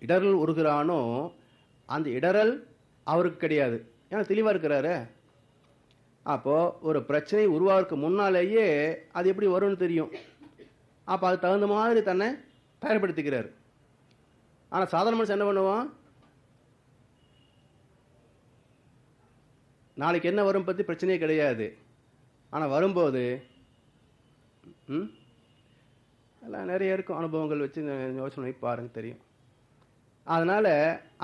இடரல் உருகிறானோ அந்த இடரல் அவருக்கு கிடையாது, ஏன்னா தெளிவாக இருக்கிறாரு. அப்போது ஒரு பிரச்சனை உருவாகிறதுக்கு முன்னாலேயே அது எப்படி வரும்னு தெரியும். அப்போ அது தகுந்த மாதிரி தன்னை தயார்படுத்திக்கிறார். ஆனால் சாதாரண மனுஷன் என்ன பண்ணுவான்? நாளைக்கு என்ன வரும் பற்றி பிரச்சனையே கிடையாது, ஆனால் வரும்போது எல்லாம் நிறைய இருக்கும். அனுபவங்கள் வச்சு யோசனை பாருங்க தெரியும். அதனால்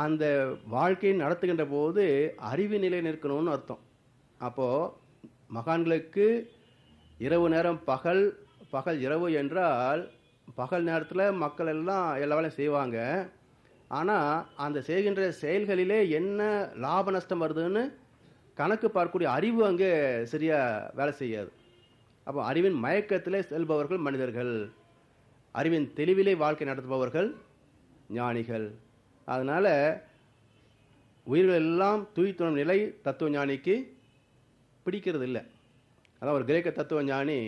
அந்த வாழ்க்கையை நடத்துகின்ற போது அறிவு நிலை நிற்கணும்னு அர்த்தம். அப்போது மகான்களுக்கு இரவு நேரம் பகல், பகல் இரவு என்றால் பகல் நேரத்தில் மக்கள் எல்லாம் எல்லா வேலையும் செய்வாங்க. ஆனால் அந்த செய்கின்ற செயல்களிலே என்ன லாப நஷ்டம் வருதுன்னு கணக்கு பார்க்கக்கூடிய அறிவு அங்கே சரியாக வேலை செய்யாது. அப்போ அறிவின் மயக்கத்திலே செல்பவர்கள் மனிதர்கள், அறிவின் தெளிவிலே வாழ்க்கை நடத்துபவர்கள் ஞானிகள். அதனால் உயிர்கள் எல்லாம் தூய்த்துணம் நிலை தத்துவ ஞானிக்கு பிடிக்கிறது இல்லை. அதான் ஒரு கிரேக்க தத்துவ ஞானி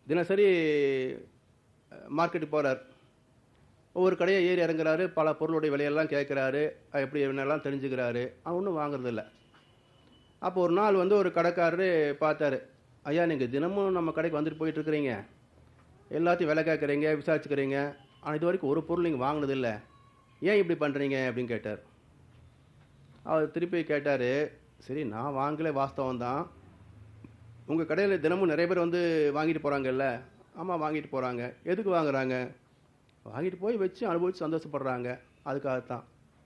தினசரி மார்க்கெட்டுக்கு போகிறார், ஒவ்வொரு கடையை ஏறி இறங்குறாரு, பல பொருளுடைய விலையெல்லாம் கேட்குறாரு, எப்படி என்னெல்லாம் தெரிஞ்சுக்கிறாரு. அவன் ஒன்றும் வாங்குறதில்ல. அப்போ ஒரு நாள் ஒரு கடைக்காரரு பார்த்தாரு, ஐயா நீங்கள் தினமும் நம்ம கடைக்கு வந்துட்டு போயிட்டுருக்கிறீங்க, எல்லாத்தையும் விலை கேட்குறீங்க, விசாரிச்சுக்கிறீங்க, ஆனால் இது வரைக்கும் ஒரு பொருள் நீங்கள் வாங்கினதில்லை, ஏன் இப்படி பண்ணுறீங்க அப்படின்னு கேட்டார். அவர் திருப்பி கேட்டார், சரி நான் வாங்கலை வாஸ்தவம் தான், உங்கள் கடையில் தினமும் நிறைய பேர் வாங்கிட்டு போகிறாங்கல்ல? ஆமாம் வாங்கிட்டு போகிறாங்க. எதுக்கு வாங்குறாங்க? வாங்கிட்டு போய் வச்சு அனுபவித்து சந்தோஷப்படுறாங்க, அதுக்காகத்தான்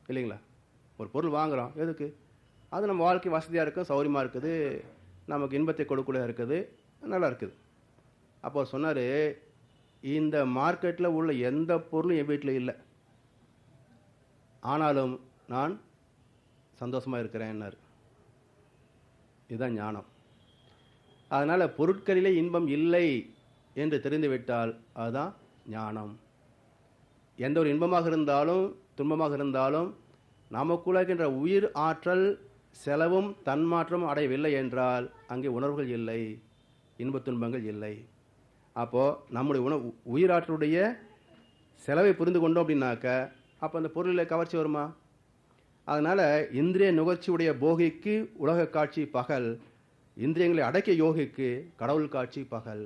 இல்லைங்களா? ஒரு பொருள் வாங்குகிறோம் எதுக்கு? அது நம்ம வாழ்க்கை வசதியாக இருக்கும், சௌரியமாக இருக்குது, நமக்கு இன்பத்தை கொடுக்கக்கூடிய இருக்குது, நல்லா இருக்குது. அப்போ சொன்னார், இந்த மார்க்கெட்டில் உள்ள எந்த பொருளும் என் வீட்டில் இல்லை, ஆனாலும் நான் சந்தோஷமாக இருக்கிறேன்னாரு. இதுதான் ஞானம். அதனால் பொருட்களிலே இன்பம் இல்லை என்று தெரிந்துவிட்டால் அதுதான் ஞானம். எந்த ஒரு இன்பமாக இருந்தாலும் துன்பமாக இருந்தாலும் நமக்குள்ள இருக்கின்ற உயிர் ஆற்றல் செலவும் தன்மாற்றமும் அடையவில்லை என்றால் அங்கே உணர்வுகள் இல்லை, இன்ப துன்பங்கள் இல்லை. அப்போது நம்முடைய உயிராற்றலுடைய செலவை புரிந்து கொண்டோம் அப்படின்னாக்க அப்போ அந்த பொருளில் கவர்ச்சி வருமா? அதனால் இந்திரிய நுகர்ச்சியுடைய போகிக்கு உலக காட்சி பகல், இந்திரியங்களை அடக்கிய யோகிக்கு கடவுள் காட்சி பகல்.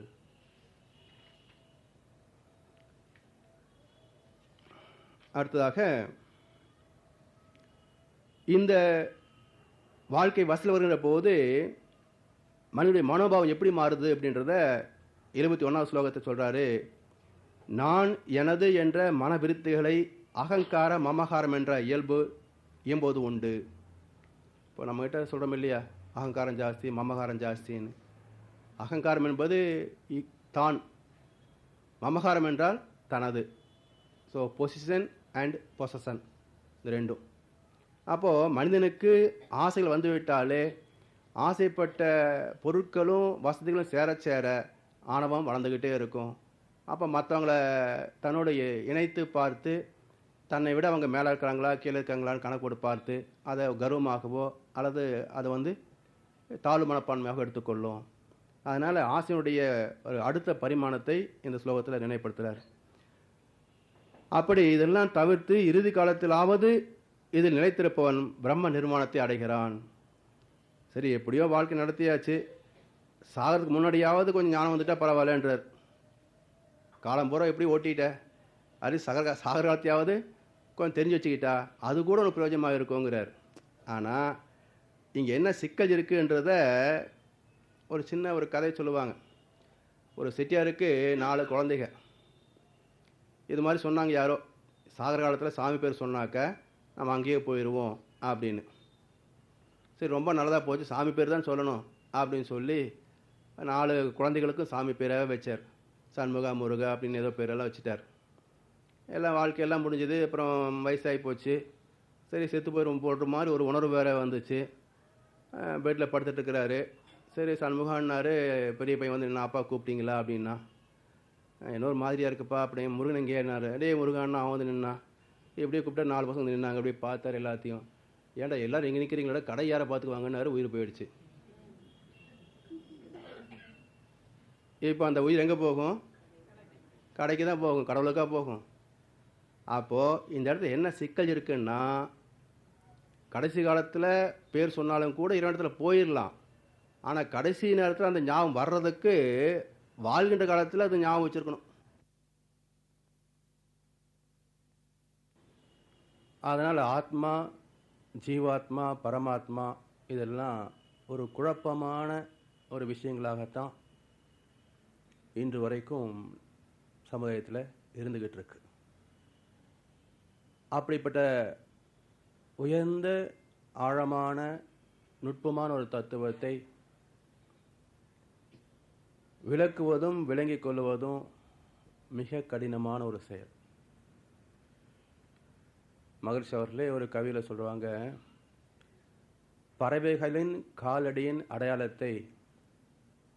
அடுத்ததாக இந்த வாழ்க்கை வசல் வருகிற போது மனிதனுடைய மனோபாவம் எப்படி மாறுது அப்படின்றத 71வது ஸ்லோகத்தை சொல்றாரு. நான் எனது என்ற மனவிருத்திகளை அகங்கார மமகாரம் என்ற இயம்போது உண்டு. இப்போ நம்மகிட்ட சொல்கிறோம் இல்லையா, அகங்காரம் ஜாஸ்தி மமகாரம் ஜாஸ்தின்னு. அகங்காரம் என்பது தான், மமகாரம் என்றால் தனது. ஸோ பொசிஷன் அண்ட் பொசஷன், இது ரெண்டும். அப்போது மனிதனுக்கு ஆசைகள் வந்துவிட்டாலே ஆசைப்பட்ட பொருட்களும் வசதிகளும் சேர சேர ஆணவம் வளர்ந்துக்கிட்டே இருக்கும். அப்போ மற்றவங்கள தன்னோட இணைத்து பார்த்து தன்னை விட அவங்க மேலே இருக்கிறாங்களா கீழே இருக்காங்களான்னு கணக்கு போட்டு பார்த்து அதை கர்வமாகவோ அல்லது அதை தாழ்வு மனப்பான்மையாக எடுத்துக்கொள்ளும். அதனால் ஆசையினுடைய ஒரு அடுத்த பரிமாணத்தை இந்த ஸ்லோகத்தில் நினைப்படுத்துகிறார். அப்படி இதெல்லாம் தவிர்த்து இறுதி காலத்திலாவது இதில் நிலைத்திருப்பவன் பிரம்ம நிர்மாணத்தை அடைகிறான். சரி, எப்படியோ வாழ்க்கை நடத்தியாச்சு, சாகிறதுக்கு முன்னாடியாவது கொஞ்சம் ஞானம் வந்துட்டா பரவாயில்லன்றார். காலம் பூரா எப்படி ஓட்டிட்ட, அது சாகர காலத்தையாவது கொஞ்சம் தெரிஞ்சு வச்சுக்கிட்டா அது கூட ஒரு பிரயோஜனமாக இருக்குங்கிறார். ஆனால் இங்கே என்ன சிக்கல் இருக்குன்றத ஒரு சின்ன ஒரு கதை சொல்லுவாங்க. ஒரு செட்டியாருக்கு 4 குழந்தைங்க. இது மாதிரி சொன்னாங்க யாரோ, சாகர காலத்தில் சாமி பேர் சொன்னாக்க நம்ம அங்கேயே போயிடுவோம் அப்படின்னு. சரி, ரொம்ப நல்லதாக போச்சு, சாமி பேர் தான் சொல்லணும் அப்படின்னு சொல்லி 4 குழந்தைகளுக்கும் சாமி பேராக வச்சார். சண்முகா முருகா அப்படின்னு ஏதோ பேரெல்லாம் வச்சுட்டார். எல்லாம் வாழ்க்கையெல்லாம் முடிஞ்சது. அப்புறம் வயசாகி போச்சு. சரி, செத்து போயிடும் போடுற மாதிரி ஒரு உணர்வு வேறு வந்துச்சு. பெட்டில் படுத்துட்டு இருக்கிறாரு. சரி, சண்முகான்னாரு. பெரிய பையன் வந்து என்ன, அப்பா கூப்பிட்டீங்களா அப்படின்னா. இன்னொரு மாதிரியாக இருக்குப்பா அப்படின்னு. முருகன் எங்கே என்னாரு, டே முருகான்னா அவன் வந்து நின்னா. எப்படியே கூப்பிட்டா 4 பசங்க நின்னாங்க. அப்படியே பார்த்தார் எல்லாத்தையும். ஏன்டா எல்லோரும் எங்கே நிற்கிறீங்களா, கடை யாரை பார்த்துக்குவாங்கன்னாரு. உயிர் போயிடுச்சு. இப்போ அந்த உயிர் எங்கே போகும்? கடைக்கு தான் போகும், கடவுளுக்காக போகும். அப்போது இந்த இடத்துல என்ன சிக்கல் இருக்குன்னா, கடைசி காலத்தில் பேர் சொன்னாலும் கூட இரண்டு இடத்துல போயிடலாம். ஆனால் கடைசி நேரத்தில் அந்த ஞாபகம் வர்றதுக்கு வாழ்கின்ற காலத்தில் அது ஞாபகம் வச்சுருக்கணும். அதனால் ஆத்மா, ஜீவாத்மா, பரமாத்மா இதெல்லாம் ஒரு குழப்பமான ஒரு விஷயங்களாகத்தான் இன்று வரைக்கும் சமுதாயத்தில் இருந்துக்கிட்டு இருக்கு. அப்படிப்பட்ட உயர்ந்த ஆழமான நுட்பமான ஒரு தத்துவத்தை விளக்குவதும் விளங்கிக் கொள்வதும் மிக கடினமான ஒரு செயல். மகரிஷி அவர்களே ஒரு கவியில் சொல்லுவாங்க, பறவைகளின் காலடியின் அடையாளத்தை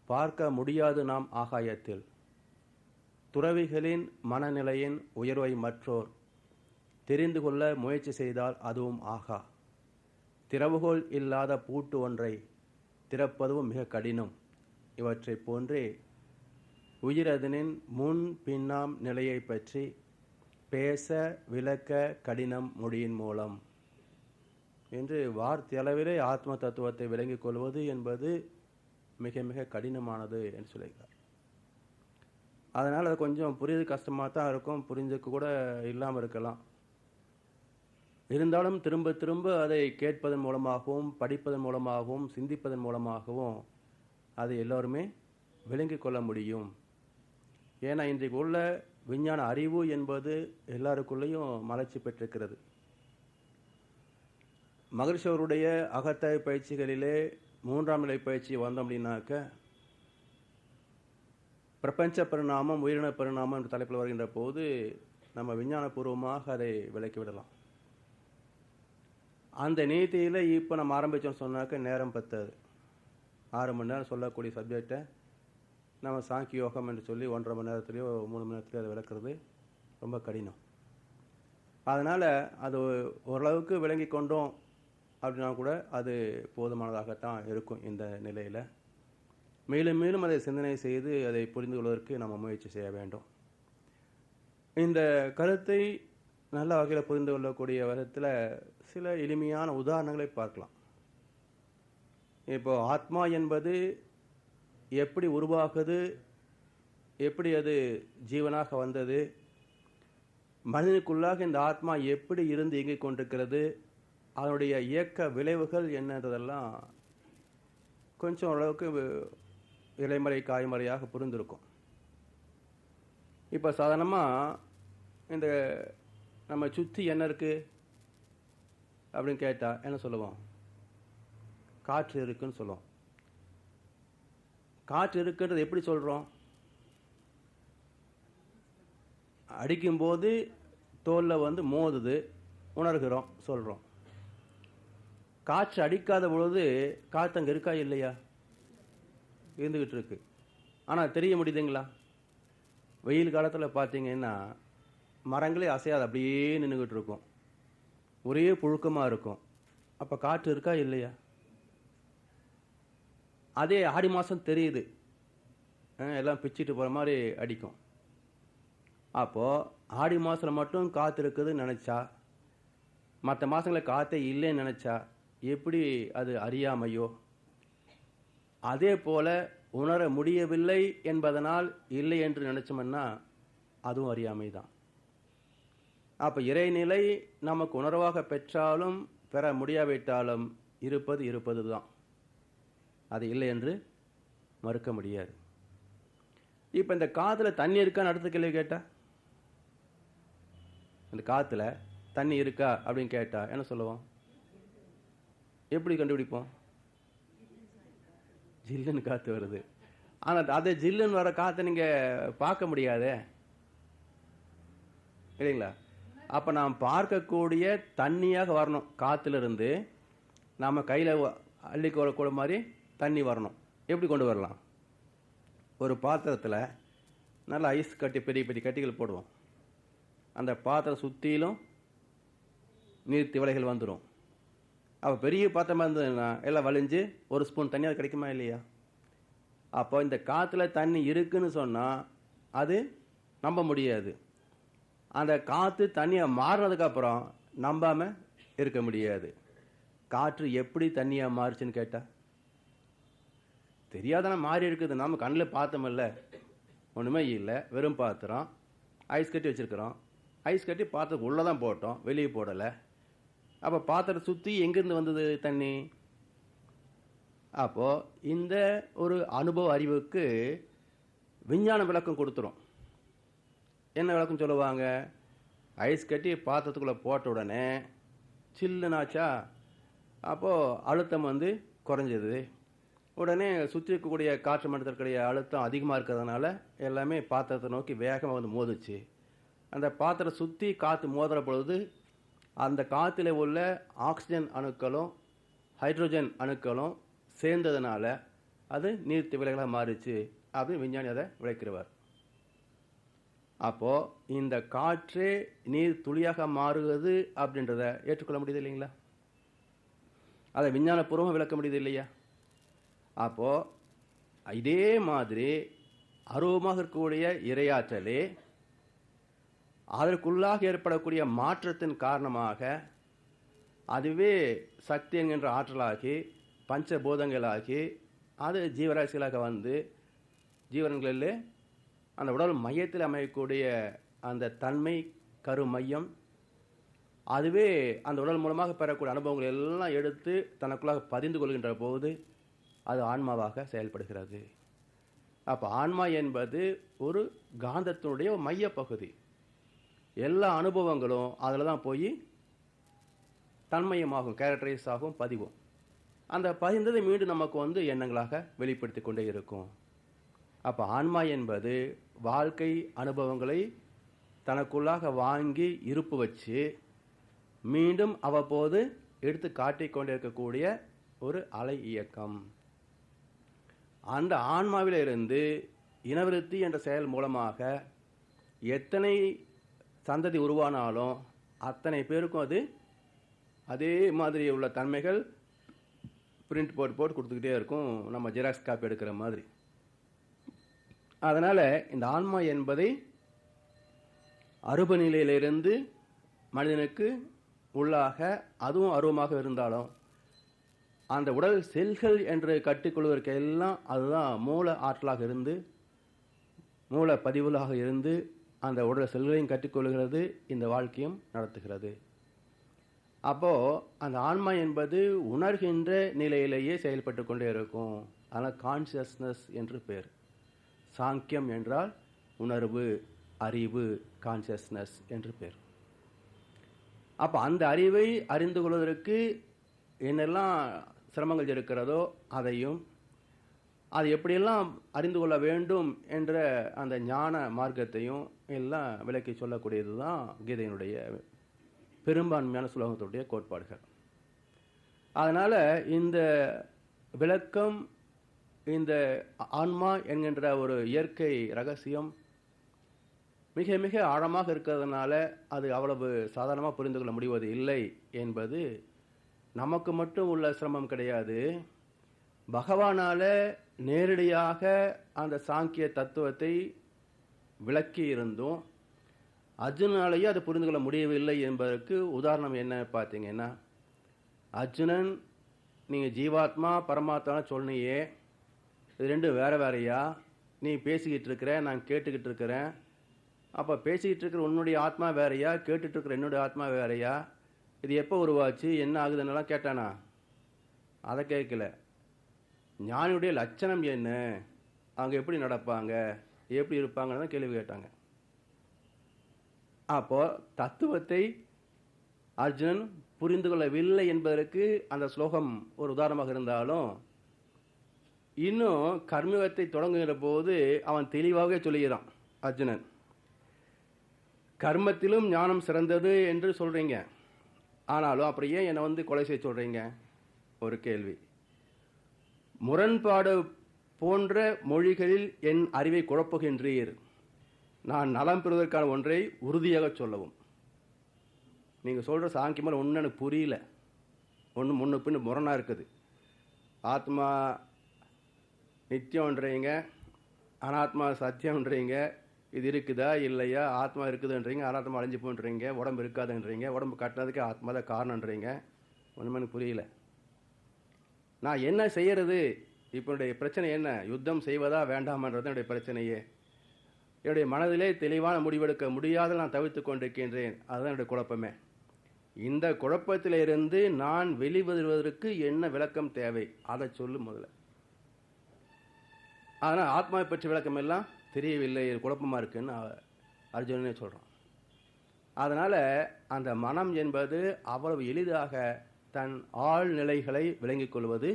பார்க்க முடியாது நாம் ஆகாயத்தில், துறவிகளின் மனநிலையின் உயர்வை மற்றோர் தெரிந்து கொள்ள முயற்சி செய்தால் அதுவும் ஆகா. திறவுகோல் இல்லாத பூட்டு ஒன்றை திறப்பதும் மிக கடினம். இவற்றை போன்றே உயிரதனின் முன் பின்னாம் நிலையை பற்றி பேச விளக்க கடினம் மொழியின் மூலம் என்று வார்த்தையளவிலே ஆத்ம தத்துவத்தை விளங்கிக் கொள்வது என்பது மிக மிக கடினமானது என்று சொல்லியிருக்கார். அதனால் அது கொஞ்சம் புரியுது கஷ்டமாக தான் இருக்கும், புரிஞ்சுக்க கூட இல்லாமல் இருக்கலாம். இருந்தாலும் திரும்ப திரும்ப அதை கேட்பதன் மூலமாகவும் படிப்பதன் மூலமாகவும் சிந்திப்பதன் மூலமாகவும் அதை எல்லோருமே விளங்கிக் கொள்ள முடியும். ஏன்னா இன்றைக்கு உள்ள விஞ்ஞான அறிவு என்பது எல்லாருக்குள்ளேயும் மலர்ச்சி பெற்றிருக்கிறது. மகரிஷி அவருடைய அகத்தாய் பயிற்சிகளிலே 3ஆம் நிலை பயிற்சி வந்தோம் அப்படின்னாக்க, பிரபஞ்ச பரிணாமம் உயிரின பரிணாமம் என்ற தலைப்பில் வருகின்ற போது நம்ம விஞ்ஞானபூர்வமாக அதை விளக்கிவிடலாம். அந்த நீதியில் இப்போ நம்ம ஆரம்பித்தோம்னு சொன்னாக்க நேரம் பத்தாது. 6 மணி நேரம் சொல்லக்கூடிய சப்ஜெக்டை நம்ம சாங்கிய யோகம் என்று சொல்லி 1.5 மணி நேரத்துலையோ 3 மணி நேரத்துலையோ அதை விளக்குறது ரொம்ப கடினம். அதனால் அது ஓரளவுக்கு விளங்கி கொண்டோம் அப்படின்னா கூட அது போதுமானதாகத்தான் இருக்கும். இந்த நிலையில் மேலும் மேலும் அதை சிந்தனை செய்து அதை புரிந்து கொள்வதற்கு நம்ம முயற்சி செய்ய வேண்டும். இந்த கருத்தை நல்ல வகையில் புரிந்து கொள்ளக்கூடிய விதத்தில் சில எளிமையான உதாரணங்களை பார்க்கலாம். இப்போ ஆத்மா என்பது எப்படி உருவாகுது, எப்படி அது ஜீவனாக வந்தது, மனிதனுக்குள்ளாக இந்த ஆத்மா எப்படி இருந்து இயங்கிக் கொண்டிருக்கிறது, அதனுடைய இயக்க விளைவுகள் என்னன்றதெல்லாம் கொஞ்சம் ஓரளவுக்கு இலைமறை காய்மறையாக புரிந்திருக்கும். இப்போ சாதாரணமாக இந்த நம்ம சுற்றி என்ன இருக்குது அப்படின்னு கேட்டால் என்ன சொல்லுவோம்? காற்று இருக்குன்னு சொல்லுவோம். காற்று இருக்குன்றது எப்படி சொல்கிறோம்? அடிக்கும்போது தோலில் மோதுது, உணர்கிறோம், சொல்கிறோம். காற்று அடிக்காத பொழுது காற்று அங்கே இருக்கா இல்லையா? இருந்துக்கிட்டு இருக்கு. ஆனால் தெரிய முடியுதுங்களா? வெயில் காலத்தில் பார்த்தீங்கன்னா மரங்களே அசையாது, அப்படியே நின்றுக்கிட்டு இருக்கும், ஒரே புழுக்கமாக இருக்கும். அப்போ காற்று இருக்கா இல்லையா? அதே ஆடி மாதம் தெரியுது, எல்லாம் பிச்சுட்டு போகிற மாதிரி அடிக்கும். அப்போது ஆடி மாதத்தில் மட்டும் காற்று இருக்குதுன்னு நினச்சா, மற்ற மாதங்களில் காற்றே இல்லைன்னு நினச்சா எப்படி அது அறியாமையோ, அதே போல் உணர முடியவில்லை என்பதனால் இல்லை என்று நினச்சோம்னா அதுவும் அறியாமை தான். அப்போ இறைநிலை நமக்கு உணர்வாக பெற்றாலும் பெற முடியாவிட்டாலும் இருப்பது இருப்பது தான், அது இல்லை என்று மறுக்க முடியாது. இப்போ இந்த காற்றுல தண்ணி இருக்கான்னு அடுத்த கேள்வி கேட்டால், இந்த காற்றுல தண்ணி இருக்கா அப்படின்னு கேட்டால் என்ன சொல்லுவோம்? எப்படி கண்டுபிடிப்போம்? ஜில்லுன்னு காற்று வருது. ஆனால் அதே ஜில்லுன்னு வர காற்றை நீங்கள் பார்க்க முடியாதே, இல்லைங்களா? அப்போ நாம் பார்க்கக்கூடிய தண்ணியாக வரணும். காற்றுலேருந்து நாம் கையில் அள்ளி கூட மாதிரி தண்ணி வரணும். எப்படி கொண்டு வரலாம்? ஒரு பாத்திரத்தில் நல்லா ஐஸ் கட்டி பெரிய பெரிய கட்டிகள் போடுவோம். அந்த பாத்திரம் சுற்றிலும் நீர் திவலைகள் வந்துடும். அப்போ பெரிய பாத்திரமாக இருந்ததுன்னா எல்லாம் வலிஞ்சு ஒரு ஸ்பூன் தண்ணியாக கிடைக்குமா இல்லையா? அப்போ இந்த காற்றுல தண்ணி இருக்குன்னு சொன்னால் அது நம்ப முடியாது. அந்த காற்று தண்ணியாக மாறினதுக்கப்புறம் நம்பாமல் இருக்க முடியாது. காற்று எப்படி தண்ணியாக மாறுச்சுன்னு கேட்டால் தெரியாதானே மாறி இருக்குது. நம்ம கண்ணில் பார்த்தோமில்ல, ஒன்றுமே இல்லை, வெறும் பாத்திரம், ஐஸ் கட்டி வச்சுருக்கிறோம். ஐஸ் கட்டி பாத்திரத்துக்கு உள்ளே தான் போட்டோம், வெளியே போடலை. அப்போ பாத்திரத்தை சுற்றி எங்கேருந்து வந்தது தண்ணி? அப்போது இந்த ஒரு அனுபவ அறிவுக்கு விஞ்ஞான விளக்கம் கொடுத்துரும். என்ன விளக்கம் சொல்லுவாங்க? ஐஸ் கட்டி பாத்திரத்துக்குள்ளே போட்ட உடனே சில்லுனாச்சா, அப்போது அழுத்தம் குறைஞ்சது. உடனே சுற்றி இருக்கக்கூடிய காற்று மண்டலத்திற்குடைய அழுத்தம் அதிகமாக இருக்கிறதுனால எல்லாமே பாத்திரத்தை நோக்கி வேகமாக மோதுச்சு. அந்த பாத்திரம் சுற்றி காற்று மோதுற பொழுது அந்த காற்றில் உள்ள ஆக்சிஜன் அணுக்களும் ஹைட்ரோஜன் அணுக்களும் சேர்ந்ததுனால அது நீர் திவலைகளாக மாறிச்சு அப்படின்னு விஞ்ஞானி அதை விளக்கிறவர். அப்போது இந்த காற்றே நீர் துளியாக மாறுவது அப்படின்றத ஏற்றுக்கொள்ள முடியுது இல்லைங்களா? அதை விஞ்ஞானபூர்வமாக விளக்க முடியுது இல்லையா? அப்போது இதே மாதிரி அருவமாக இருக்கக்கூடிய இறையாற்றலே அதற்குள்ளாக ஏற்படக்கூடிய மாற்றத்தின் காரணமாக அதுவே சக்தி என்கின்ற ஆற்றலாகி பஞ்சபூதங்களாகி அது ஜீவராசிகளாக ஜீவன்களில் அந்த உடல் மையத்தில் அமையக்கூடிய அந்த தன்மை கரு மையம், அதுவே அந்த உடல் மூலமாக பெறக்கூடிய அனுபவங்கள் எல்லாம் எடுத்து தனக்குள்ளாக பதிந்து கொள்கின்ற போது அது ஆன்மாவாக செயல்படுகிறது. அப்போ ஆன்மா என்பது ஒரு காந்தத்தினுடைய மையப்பகுதி. எல்லா அனுபவங்களும் அதில் தான் போய் தன்மயமாகும், கேரக்டரைஸ் ஆகும், பதிவும். அந்த பதிந்ததை மீண்டும் நமக்கு எண்ணங்களாக வெளிப்படுத்தி கொண்டே இருக்கும். அப்போ ஆன்மா என்பது வாழ்க்கை அனுபவங்களை தனக்குள்ளாக வாங்கி இருப்பு வச்சு மீண்டும் அவ்வப்போது எடுத்து காட்டிக் கொண்டிருக்கக்கூடிய ஒரு அலை இயக்கம். அந்த ஆன்மாவிலிருந்து இனவிருத்தி என்ற செயல் மூலமாக எத்தனை சந்ததி உருவானாலும் அத்தனை பேருக்கும் அதே மாதிரி உள்ள தன்மைகள் பிரிண்ட் போட்டு கொடுத்துக்கிட்டே இருக்கும், நம்ம ஜெராக்ஸ் காப்பி எடுக்கிற மாதிரி. அதனால் இந்த ஆன்மா என்பதை அருப நிலையிலிருந்து மனிதனுக்கு உள்ளாக அதுவும் அருவமாக இருந்தாலும் அந்த உடல் செல்கள் என்று கட்டிக்கொள்வதற்கு எல்லாம் அதுதான் மூல ஆற்றலாக இருந்து மூல பதிவுகளாக இருந்து அந்த உடல் செல்களையும் கட்டிக்கொள்கிறது, இந்த வாழ்க்கையும் நடத்துகிறது. அப்போது அந்த ஆன்மா என்பது உணர்கின்ற நிலையிலேயே செயல்பட்டு கொண்டே இருக்கும். அதனால் கான்சியஸ்னஸ் என்று பேர். சாங்கியம் என்றால் உணர்வு, அறிவு, கான்சியஸ்னஸ் என்று பேர். அப்போ அந்த அறிவை அறிந்து கொள்வதற்கு என்னெல்லாம் சிரமங்கள் இருக்கிறதோ அதையும், அது எப்படியெல்லாம் அறிந்து கொள்ள வேண்டும் என்ற அந்த ஞான மார்க்கத்தையும் எல்லாம் விளக்கி சொல்லக்கூடியது தான் கீதையினுடைய பெரும்பான்மையான சுலோகத்துடைய கோட்பாடுகள். அதனால் இந்த விளக்கம், இந்த ஆன்மா என்கின்ற ஒரு இயற்கை ரகசியம் மிக மிக ஆழமாக இருக்கிறதுனால அது அவ்வளவு சாதாரணமாக புரிந்து கொள்ள முடிவது இல்லை என்பது நமக்கு மட்டும் உள்ள சிரமம் கிடையாது. பகவானால் நேரடியாக அந்த சாங்கிய தத்துவத்தை விளக்கி இருந்தும் அர்ஜுனாலேயே அது புரிந்து கொள்ள முடியவில்லை என்பதற்கு உதாரணம் என்ன பார்த்தீங்கன்னா, அர்ஜுனன் நீங்கள் ஜீவாத்மா பரமாத்மான்னு சொன்னியே, இது ரெண்டும் வேறு வேறையா? நீ பேசிக்கிட்டு இருக்கிற, நான் கேட்டுக்கிட்டு இருக்கிறேன். அப்போ பேசிக்கிட்டு இருக்கிற உன்னுடைய ஆத்மா வேறையா, கேட்டுட்டு இருக்கிற என்னுடைய ஆத்மா வேறையா? இது எப்போ உருவாச்சு, என்ன ஆகுதுன்னெல்லாம் கேட்டானா? அதை கேட்கல. ஞானியுடைய லட்சணம் என்ன, அவங்க எப்படி நடப்பாங்க, எப்படி இருப்பாங்கன்னு தான் கேள்வி கேட்டாங்க. அப்போது தத்துவத்தை அர்ஜுனன் புரிந்து கொள்ளவில்லை என்பதற்கு அந்த ஸ்லோகம் ஒரு உதாரணமாக இருந்தாலும், இன்னும் கர்மயோகத்தை தொடங்குகிற போது அவன் தெளிவாகவே சொல்லுகிறான். அர்ஜுனன், கர்மத்திலும் ஞானம் சிறந்தது என்று சொல்கிறீங்க, ஆனாலும் அப்புறம் ஏன் என்னை கொலை செய்ய சொல்கிறீங்க? ஒரு கேள்வி. முரண்பாடு போன்ற மொழிகளில் என் அறிவை குழப்புகின்றீர். நான் நலம் பெறுவதற்கான ஒன்றை உறுதியாக சொல்லவும். நீங்கள் சொல்கிற சாங்கியமாக ஒன்று எனக்கு புரியல, ஒன்று முன்னு பின்னு முரணாக இருக்குது. ஆத்மா நித்தியம்ன்றீங்க, அனாத்மா சத்தியம்ன்றீங்க. இது இருக்குதா இல்லையா? ஆத்மா இருக்குதுன்றீங்க, அனாத்மா அழிஞ்சு போன்றீங்க. உடம்பு இருக்காதுன்றீங்க, உடம்பு கட்டினதுக்கு ஆத்மா தான் காரணன்றீங்க. ஒன்றுமே எனக்கு புரியல. நான் என்ன செய்யறது? இப்போ என்னுடைய பிரச்சனை என்ன? யுத்தம் செய்வதா வேண்டாமன்றது என்னுடைய பிரச்சனையே. என்னுடைய மனதிலே தெளிவான முடிவெடுக்க முடியாத நான் தவிர்த்து கொண்டிருக்கின்றேன். அதுதான் என்னுடைய குழப்பமே. இந்த குழப்பத்திலிருந்து நான் வெளிவருவதற்கு என்ன விளக்கம் தேவை? அதை சொல்லு முதல்ல. அதனால் ஆத்மாவை பற்றி விளக்கம் எல்லாம் தெரியவில்லை, குழப்பமாக இருக்குன்னு அர்ஜுனனே சொல்கிறான். அதனால் அந்த மனம் என்பது அவ்வளவு எளிதாக தன் ஆழ்நிலைகளை விளங்கிக் கொள்வது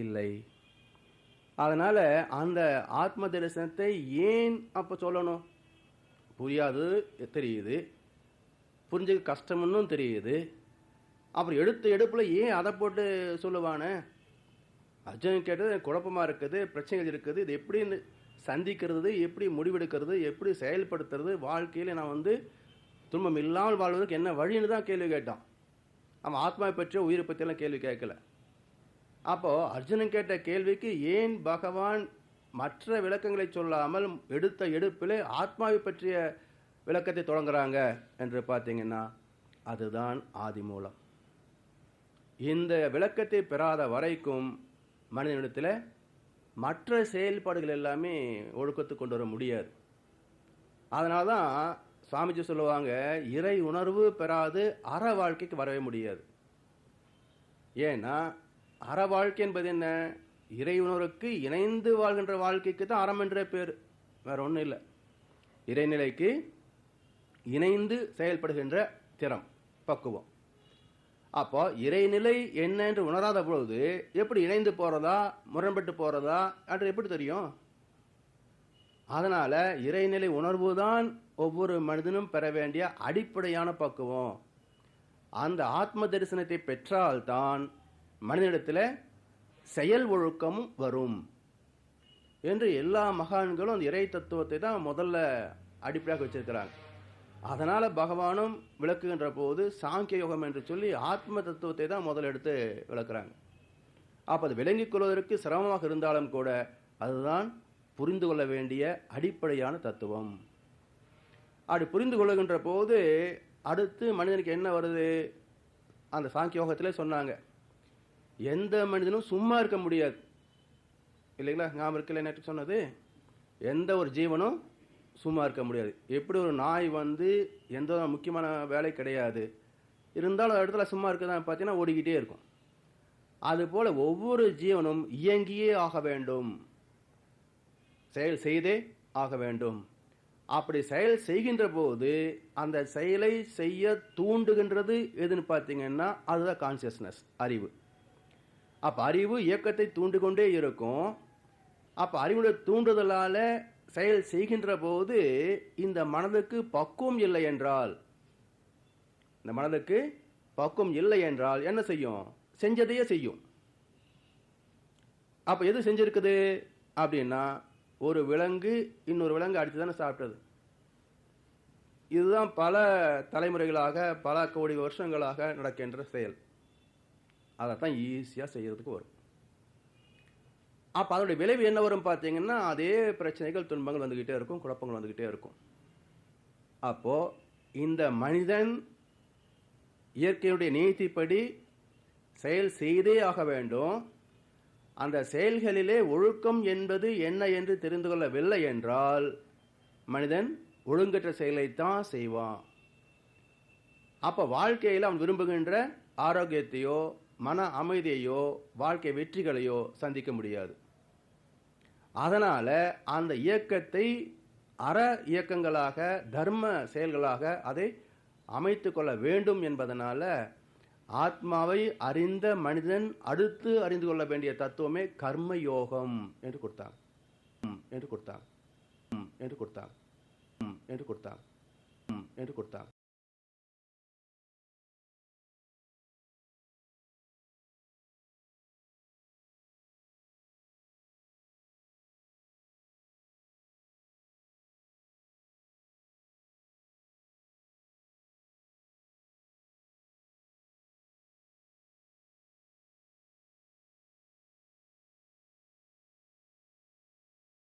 இல்லை. அதனால் அந்த ஆத்ம தரிசனத்தை ஏன் அப்போ சொல்லணும்? புரியாது தெரியுது, புரிஞ்சுக்க கஷ்டம்னு தெரியுது. அப்புறம் எடுப்பில் ஏன் அதை போட்டு சொல்லுவானே? அர்ஜுனன் கேட்டது குழப்பமாக இருக்குது, பிரச்சனைகள் இருக்குது, இது எப்படி சந்திக்கிறது, எப்படி முடிவெடுக்கிறது, எப்படி செயல்படுத்துறது, வாழ்க்கையில் நான் துன்பம் இல்லாமல் வாழ்வதற்கு என்ன வழின்னு தான் கேள்வி கேட்டான். அவன் ஆத்மாவை பற்றிய உயிரை பற்றியெல்லாம் கேள்வி கேட்கல. அப்போது அர்ஜுனன் கேட்ட கேள்விக்கு ஏன் பகவான் மற்ற விளக்கங்களை சொல்லாமல் எடுத்த எடுப்பில் ஆத்மாவை பற்றிய விளக்கத்தை தொடங்குறாங்க என்று பார்த்தீங்கன்னா, அதுதான் ஆதி மூலம். இந்த விளக்கத்தை பெறாத வரைக்கும் மனிதனிடத்தில் மற்ற செயல்பாடுகள் எல்லாமே ஒழுக்கத்துக்கு கொண்டு வர முடியாது. அதனால தான் சுவாமிஜி சொல்லுவாங்க, இறை உணர்வு பெறாது அற வாழ்க்கைக்கு வரவே முடியாது. ஏன்னா அற வாழ்க்கை என்பது என்ன? இறை உணர்வுக்கு இணைந்து வாழ்கின்ற வாழ்க்கைக்கு தான் அறம் என்ற பேர், வேற ஒன்றும் இல்லை. இறைநிலைக்கு இணைந்து செயல்படுகின்ற திறம், பக்குவம். அப்போ இறைநிலை என்ன என்று உணராத பொழுது எப்படி இணைந்து போகிறதா முரண்பட்டு போகிறதா என்று எப்படி தெரியும்? அதனால் இறைநிலை உணர்வு தான் ஒவ்வொரு மனிதனும் பெற வேண்டிய அடிப்படையான பக்குவம். அந்த ஆத்ம தரிசனத்தை பெற்றால்தான் மனிதனிடத்தில் செயல் ஒழுக்கமும் வரும் என்று எல்லா மகான்களும் அந்த இறை தத்துவத்தை தான் முதல்ல அடிப்படையாக வச்சிருக்கிறாங்க. அதனால் பகவானும் விளக்குகின்ற போது சாங்கிய யோகம் என்று சொல்லி ஆத்ம தத்துவத்தை தான் முதல்ல எடுத்து விளக்குறாங்க. அப்போ அது விளங்கிக் கொள்வதற்கு சிரமமாக இருந்தாலும் கூட அதுதான் புரிந்து கொள்ள வேண்டிய அடிப்படையான தத்துவம். அப்படி புரிந்து கொள்ளுகின்ற போது அடுத்து மனிதனுக்கு என்ன வருது? அந்த சாங்கியோகத்திலே சொன்னாங்க, எந்த மனிதனும் சும்மா இருக்க முடியாது. இல்லைங்களா? ஞாபகம் இருக்குல்ல நேற்று சொன்னது? எந்த ஒரு ஜீவனும் சும்மா இருக்க முடியாது. எப்படி ஒரு நாய் வந்து எந்த ஒரு முக்கியமான வேலை கிடையாது, இருந்தாலும் அந்த இடத்துல சும்மா இருக்கதான் பார்த்தீங்கன்னா ஓடிக்கிட்டே இருக்கும். அதுபோல ஒவ்வொரு ஜீவனும் இயங்கியே ஆக வேண்டும், செயல் செய்தே ஆக வேண்டும். அப்படி செயல் செய்கின்ற போது அந்த செயலை செய்ய தூண்டுகின்றது எதுன்னு பார்த்தீங்கன்னா அதுதான் கான்சியஸ்னஸ், அறிவு. அப்போ அறிவு இயக்கத்தை தூண்டிக்கொண்டே இருக்கும். அப்போ அறிவுடைய தூண்டுதலால் செயல் செய்கின்ற போது இந்த மனதுக்கு பக்குவம் இல்லை என்றால், இந்த மனதுக்கு பக்குவம் இல்லை என்றால் என்ன செய்யும்? செஞ்சதையே செய்யும். அப்போ எது செஞ்சிருக்குது அப்படின்னா, ஒரு விலங்கு இன்னொரு விலங்கு அடித்து தானே சாப்பிட்டது. இதுதான் பல தலைமுறைகளாக பல கோடி வருஷங்களாக நடக்கின்ற செயல். அதைத்தான் ஈஸியாக செய்யறதுக்கு வரும். அப்போ அதனுடைய விளைவு என்ன வரும் பார்த்தீங்கன்னா, அதே பிரச்சனைகள் துன்பங்கள் வந்துக்கிட்டே இருக்கும், குழப்பங்கள் வந்துக்கிட்டே இருக்கும். அப்போ இந்த மனிதன் இயற்கையுடைய நீதிப்படி செயல் செய்தே ஆக வேண்டும். அந்த செயல்களிலே ஒழுக்கம் என்பது என்ன என்று தெரிந்து கொள்ளவில்லை என்றால் மனிதன் ஒழுங்கற்ற செயலைத்தான் செய்வான். அப்போ வாழ்க்கையில் அவன் விரும்புகின்ற ஆரோக்கியத்தையோ மன அமைதியையோ வாழ்க்கை வெற்றிகளையோ சந்திக்க முடியாது. அதனால அந்த இயக்கத்தை அற இயக்கங்களாக தர்ம செயல்களாக அதை அமைத்து கொள்ள வேண்டும் என்பதனால ஆத்மாவை அறிந்த மனிதன் அடுத்து அறிந்து கொள்ள வேண்டிய தத்துவமே கர்ம யோகம் என்று கொடுத்தாங்க என்று கொடுத்தாங்க என்று கொடுத்தாங்க என்று கொடுத்தாங்க என்று கொடுத்தாங்க.